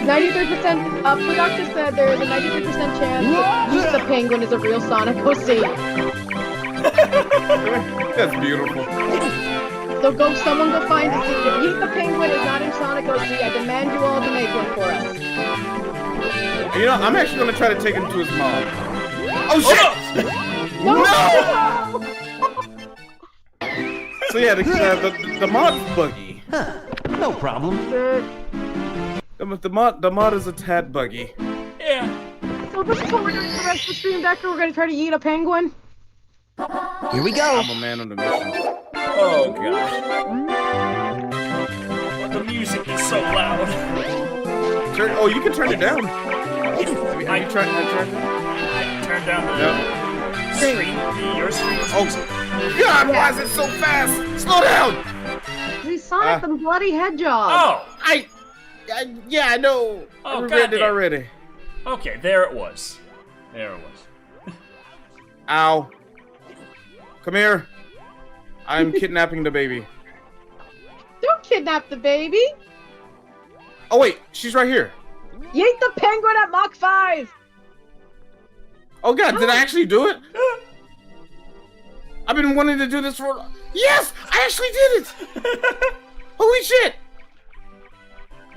93%. Production said there is a 93% chance that Yeet the Penguin is a real Sonic OC. That's beautiful. So someone go find it. If Yeet the Penguin is not in Sonic OC, I demand you all to make one for us. You know, I'm actually gonna try to take him to his mom. Oh shit! No! So yeah, the mod's buggy. Huh. No problem. The mod is a tad buggy. Yeah. So this is what we're doing for the rest of the stream, Decker. We're gonna try to eat a penguin. Here we go. I'm a man on the mission. Oh god. The music is so loud. Oh, you can turn it down. Have you tried it? Turn down the stream. Your stream. Oh, God, why is it so fast? Slow down! He's Sonic the Bloody Hedgehog. Oh! Yeah, I know. Oh, I read it goddamn. already. Okay, there it was. Ow. Come here. I'm kidnapping the baby. Don't kidnap the baby. Oh, wait. She's right here. Yeet the penguin at Mach 5. Oh, God. Did I actually do it? I've been wanting to do this for... Yes! I actually did it! Holy shit!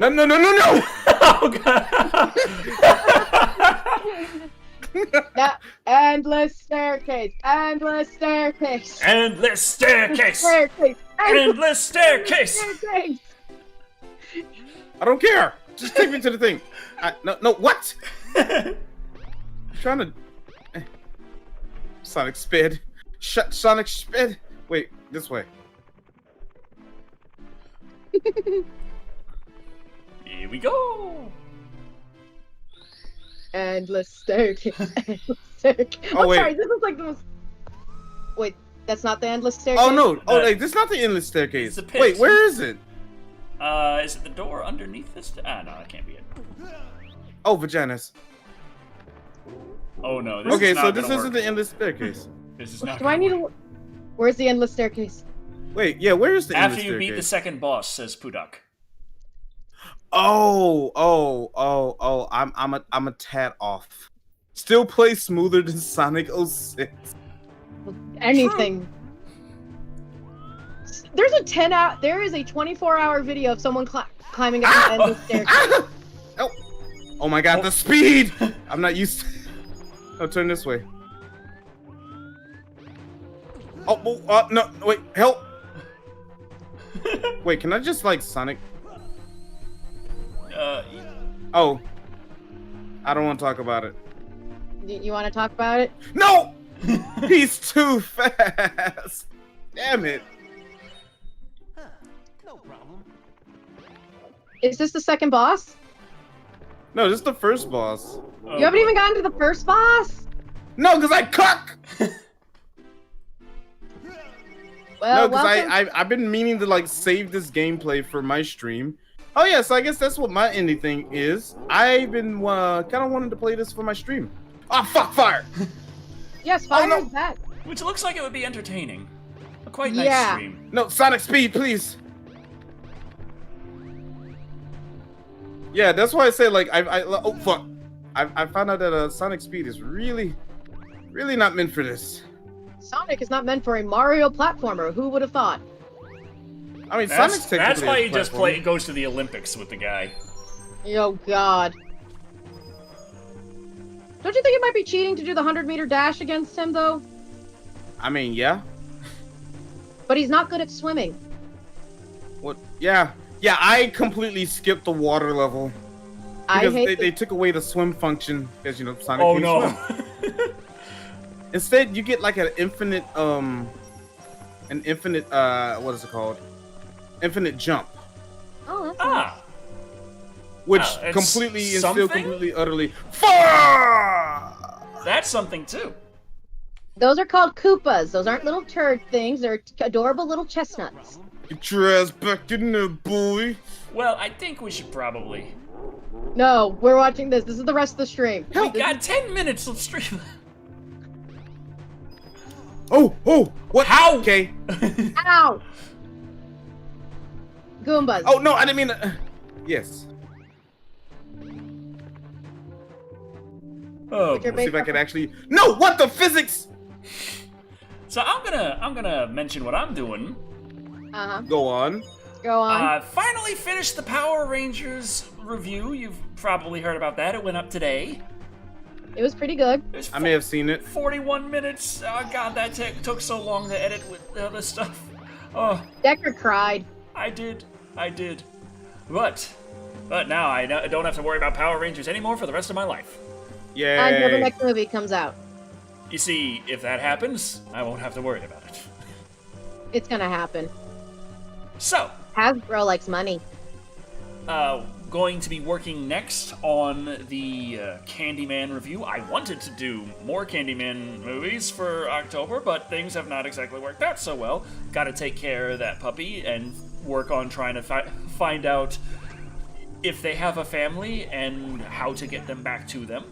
No! Oh god! That endless staircase. Endless staircase. Endless staircase! Staircase. Endless staircase! Staircase. I don't care! Just take me to the thing. No, what? I'm trying to... Sonic Spid. Sonic Spid. Wait, this way. Here we go! Endless staircase. Endless staircase. Oh, wait. Sorry, this is like the most... Wait, that's not the endless staircase? Oh, no. Oh, like, this is not the endless staircase. It's a pit. Wait, where is it? Is it the door underneath this? No, that can't be it. Oh, vaginas. Oh no, this Okay, is not so this gonna isn't work. the endless staircase. This is not Do I need to... Where's the endless staircase? Wait, yeah, where is the endless After you staircase? beat the second boss, says Pudak. I'm a tad off. Still play smoother than Sonic 06. Anything. There is a 24-hour video of someone climbing up the endless staircase. Oh my god, the speed! I'm not used to... Oh, turn this way. No, wait, help! Wait, can I just, like, Sonic? Oh. I don't want to talk about it. You want to talk about it? No! He's too fast! Damn it. Huh. No problem. Is this the second boss? No, this is the first boss. Oh, You haven't boy. even gotten to the first boss? No, because I cuck! Well, No, because welcome. I've been meaning to, like, save this gameplay for my stream. Oh, yeah, so I guess that's what my indie thing is. I've been kind of wanting to play this for my stream. Oh, fuck, fire! Yes, fire no. is back. Which looks like it would be entertaining. A quite nice Yeah. stream. No, Sonic Speed, please! Yeah, that's why I say, like, oh, fuck. I found out that Sonic Speed is really not meant for this. Sonic is not meant for a Mario platformer. Who would have thought? I mean, That's Sonic's technically why a he just platformer. goes to the Olympics with the guy. Oh, God. Don't you think it might be cheating to do the 100-meter dash against him, though? I mean, yeah. But he's not good at swimming. What? Yeah, I completely skipped the water level. Because they took away the swim function, because, you know, Sonic Oh can no. swim. Instead, you get like an infinite, what is it called? Infinite jump. Oh, that's Ah! Which it's completely and something? still completely, utterly... Fuck! That's something too. Those are called Koopas. Those aren't little turd things. They're adorable little chestnuts. Get your ass back in there, boy. Well, I think we should probably. No, we're watching this. This is the rest of the stream. We got 10 minutes. Let's stream. Oh, what? How? Okay. Ow! Goombas. Oh no, I didn't mean to. Yes. Oh, Put your Let's see if I bait can actually. No, what the physics? so I'm gonna mention what I'm doing. Uh-huh. Go on. Go on. Finally finished the Power Rangers review. You've probably heard about that. It went up today. It was pretty good. It was I may have seen it. 41 minutes. Oh god, that took so long to edit with the other stuff. Oh, Decker cried. I did. But now I don't have to worry about Power Rangers anymore for the rest of my life. Until the Yay. next movie comes out. You see, if that happens, I won't have to worry about it. It's gonna happen. So, Hasbro likes money. going to be working next on the Candyman review. I wanted to do more Candyman movies for October, but things have not exactly worked out so well. Got to take care of that puppy and work on trying to find out if they have a family and how to get them back to them.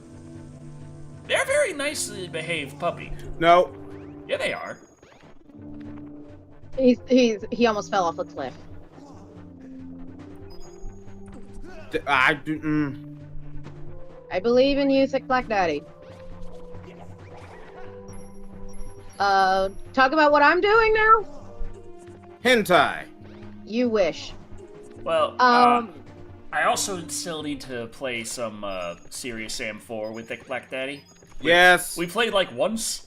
They're a very nicely behaved puppy. No. Yeah, they are. He almost fell off a cliff. I do. I believe in you, Thick Black Daddy. Talk about what I'm doing now? Hentai. You wish. Well, I also still need to play some Serious Sam 4 with Thick Black Daddy. Yes. We played like once.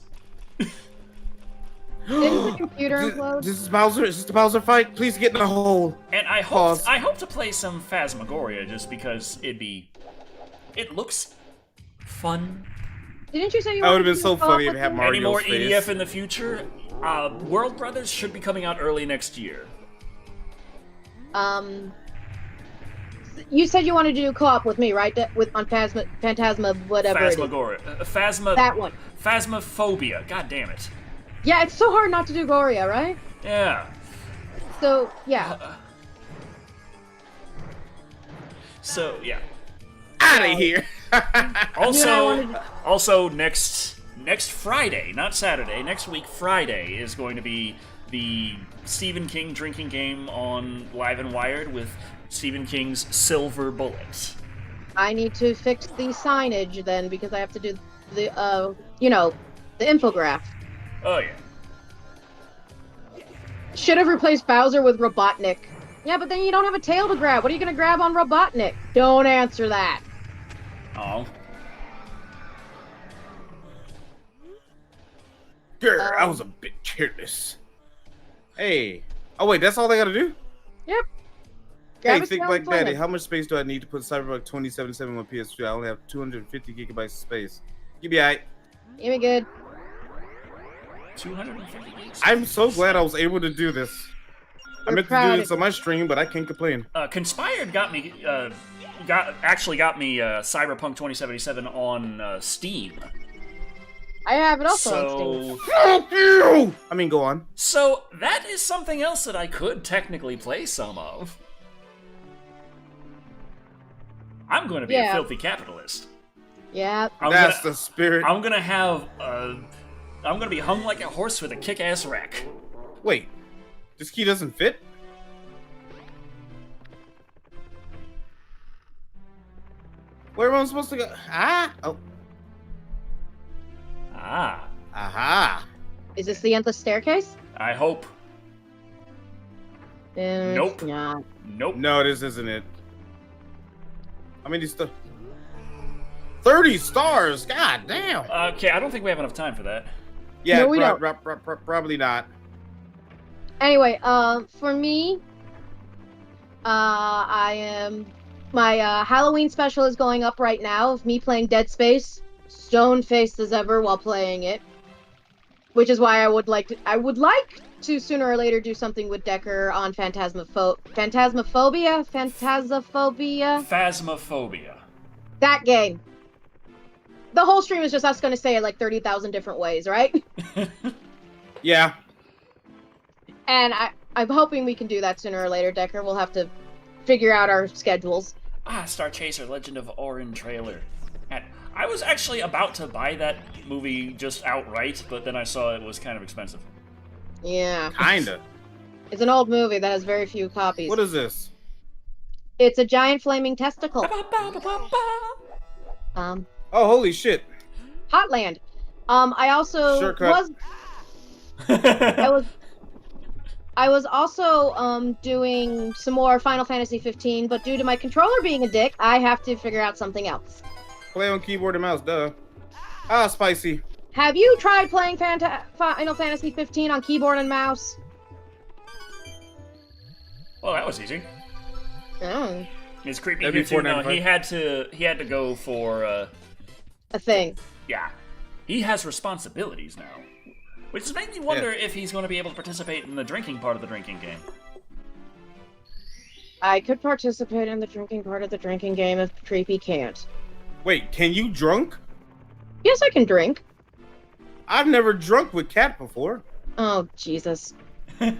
Didn't the computer implode? This is Bowser. Is this the Bowser fight? Please get in the hole. And I Pause. hope to play some Phasmagoria just because it looks fun. Didn't you say you That would have wanted been to so do co-op funny if with it had me? Mario. Any more Mario's EDF face. in the future? World Brothers should be coming out early next year. You said you wanted to do co-op with me, right? On Phantasma, whatever it is. Phasmagoria. That one. Phasmophobia. God damn it. Yeah, it's so hard not to do Goria, right? Yeah. So, yeah. So, yeah. Out of here. Also next Friday, not Saturday, next week Friday is going to be the Stephen King drinking game on Live and Wired with Stephen King's Silver Bullet. I need to fix the signage then because I have to do the the infograph. Oh yeah. Should have replaced Bowser with Robotnik. Yeah, but then you don't have a tail to grab. What are you gonna grab on Robotnik? Don't answer that. Oh. Grr, I was a bit careless. Hey. Oh wait, that's all they gotta do? Yep. Grab Hey, a Thick tail Black and play Daddy, it. how much space do I need to put Cyberpunk 2077 on PS3? I only have 250 gigabytes of space. You be alright. You be good. 250 gigs. I'm so glad I was able to do this. I We're meant to proud do this of on my stream, but I can't complain. Conspired got me Cyberpunk 2077 on Steam. I have it also on Steam. Fuck you! I mean, go on. So that is something else that I could technically play some of. I'm going to be a Yeah. filthy capitalist. Yeah. That's the spirit. I'm gonna have I'm gonna be hung like a horse with a kick-ass rack. Wait, this key doesn't fit? Where am I supposed to go? Ah! Oh. Ah, Aha! Is this the endless staircase? I hope. Nope. Yeah. Nope. No, this isn't it. How many stars? 30 stars! God damn! Okay, I don't think we have enough time for that. Yeah, No, we don't. probably not. Anyway, for me, my Halloween special is going up right now of me playing Dead Space, stone-faced as ever while playing it. Which is why I would like to sooner or later do something with Decker on Phantasmophobia? Phasmophobia. That game. The whole stream is just us going to say it like 30,000 different ways, right? Yeah. And I'm hoping we can do that sooner or later, Decker. We'll have to figure out our schedules. Star Chaser Legend of Orin trailer. And I was actually about to buy that movie just outright, but then I saw it was kind of expensive. Yeah. Kinda. It's an old movie that has very few copies. What is this? It's a giant flaming testicle. Oh, holy shit. Hotland. I also Shortcut. I was also doing some more Final Fantasy 15, but due to my controller being a dick, I have to figure out something else. Play on keyboard and mouse, duh. Spicy. Have you tried playing Final Fantasy 15 on keyboard and mouse? Well, that was easy. Oh. It's creepy That'd be here too. No, $4.95. he had to go for A thing. yeah. He has responsibilities now. Which is making me wonder if he's going to be able to participate in the drinking part of the drinking game. I could participate in the drinking part of the drinking game if Creepy can't. Wait, can you drunk? Yes, I can drink. I've never drunk with Cat before. Oh, Jesus. And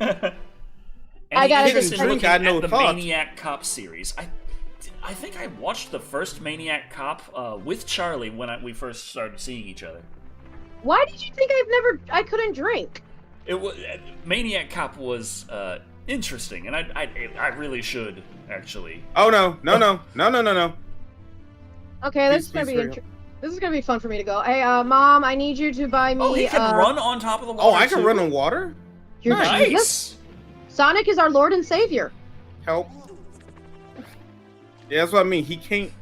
I gotta he just is drink, looking I at know the thoughts. Maniac Cop series. I think I watched the first Maniac Cop with Charlie when we first started seeing each other. Why did you think I couldn't drink? It was Maniac Cop was interesting, and I really should actually. Oh no. Okay, this Please, is gonna be fun for me to go. Hey, Mom, I need you to buy me. Oh, he can run on top of the water. Oh, I can too? run on water? You're Nice. Jesus. Sonic is our Lord and Savior. Help. Yeah, that's what I mean. He can't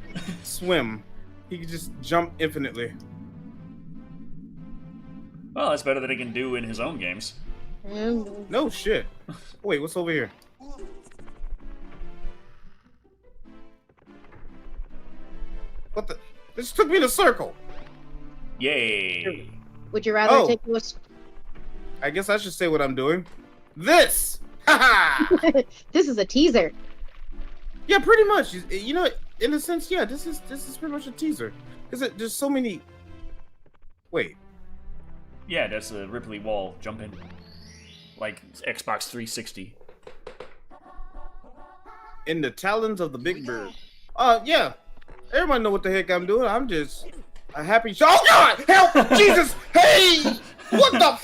swim. He can just jump infinitely. Well, that's better than he can do in his own games. No shit. Wait, what's over here? What the? This took me in a circle. Yay! Would you rather Oh. take you I guess I should say what I'm doing. This! Haha! This is a teaser. Yeah, pretty much. You know, in a sense, yeah, this is pretty much a teaser. Because there's so many... Wait. Yeah, that's a Ripley wall jump in, like Xbox 360. In the talons of the big bird. Yeah. Everybody know what the heck I'm doing. I'm just a happy... Oh, God! Help! Jesus! Hey! What the...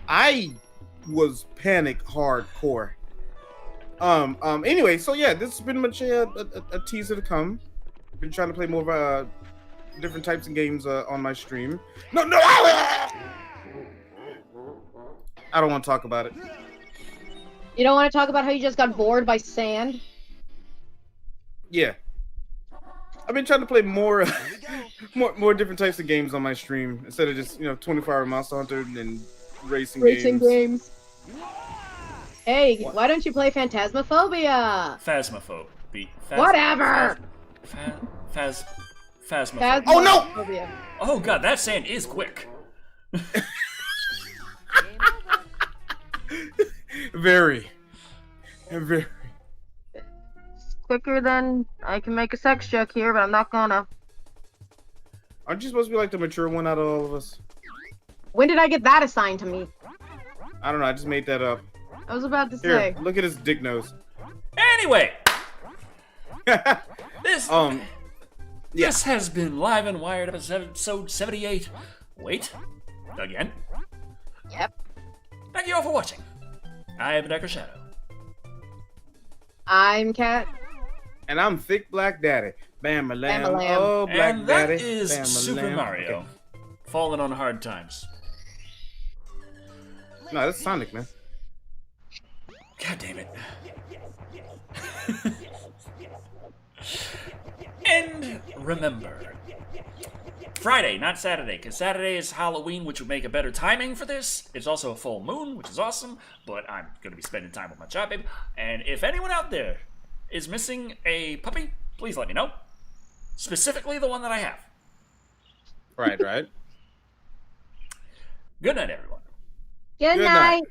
I was panic hardcore. Anyway, so yeah, this is pretty much a teaser to come. Been trying to play more of different types of games on my stream. No! I don't want to talk about it. You don't want to talk about how you just got bored by sand? Yeah. I've been trying to play more more different types of games on my stream instead of just, 24-hour Monster Hunter and racing games. Hey, why don't you play Phantasmophobia? Phasmophobia. Whatever! Phasmophobia. Oh, no! Phasmophobia. Oh god, that sand is quick. Very. Quicker than I can make a sex joke here, but I'm not gonna. Aren't you supposed to be like the mature one out of all of us? When did I get that assigned to me? I don't know. I just made that up. I was about to Here, say. look at his dick nose. Anyway, this Yeah. this has been Live and Wired episode 78. Wait, again. Yep. Thank you all for watching. I am Decker Shadow. I'm Cat. And I'm Thick Black Daddy. Bam-a-lam. Bam-a-lam. Oh, Black And Daddy. that is Bam-a-lam. Super Mario. Okay. Falling on hard times. No, that's Sonic, man. God damn it. And remember, Friday, not Saturday, because Saturday is Halloween, which would make a better timing for this. It's also a full moon, which is awesome, but I'm going to be spending time with my child baby. And if anyone out there is missing a puppy, please let me know. Specifically the one that I have. Right. Good night, everyone. Good Good night. night.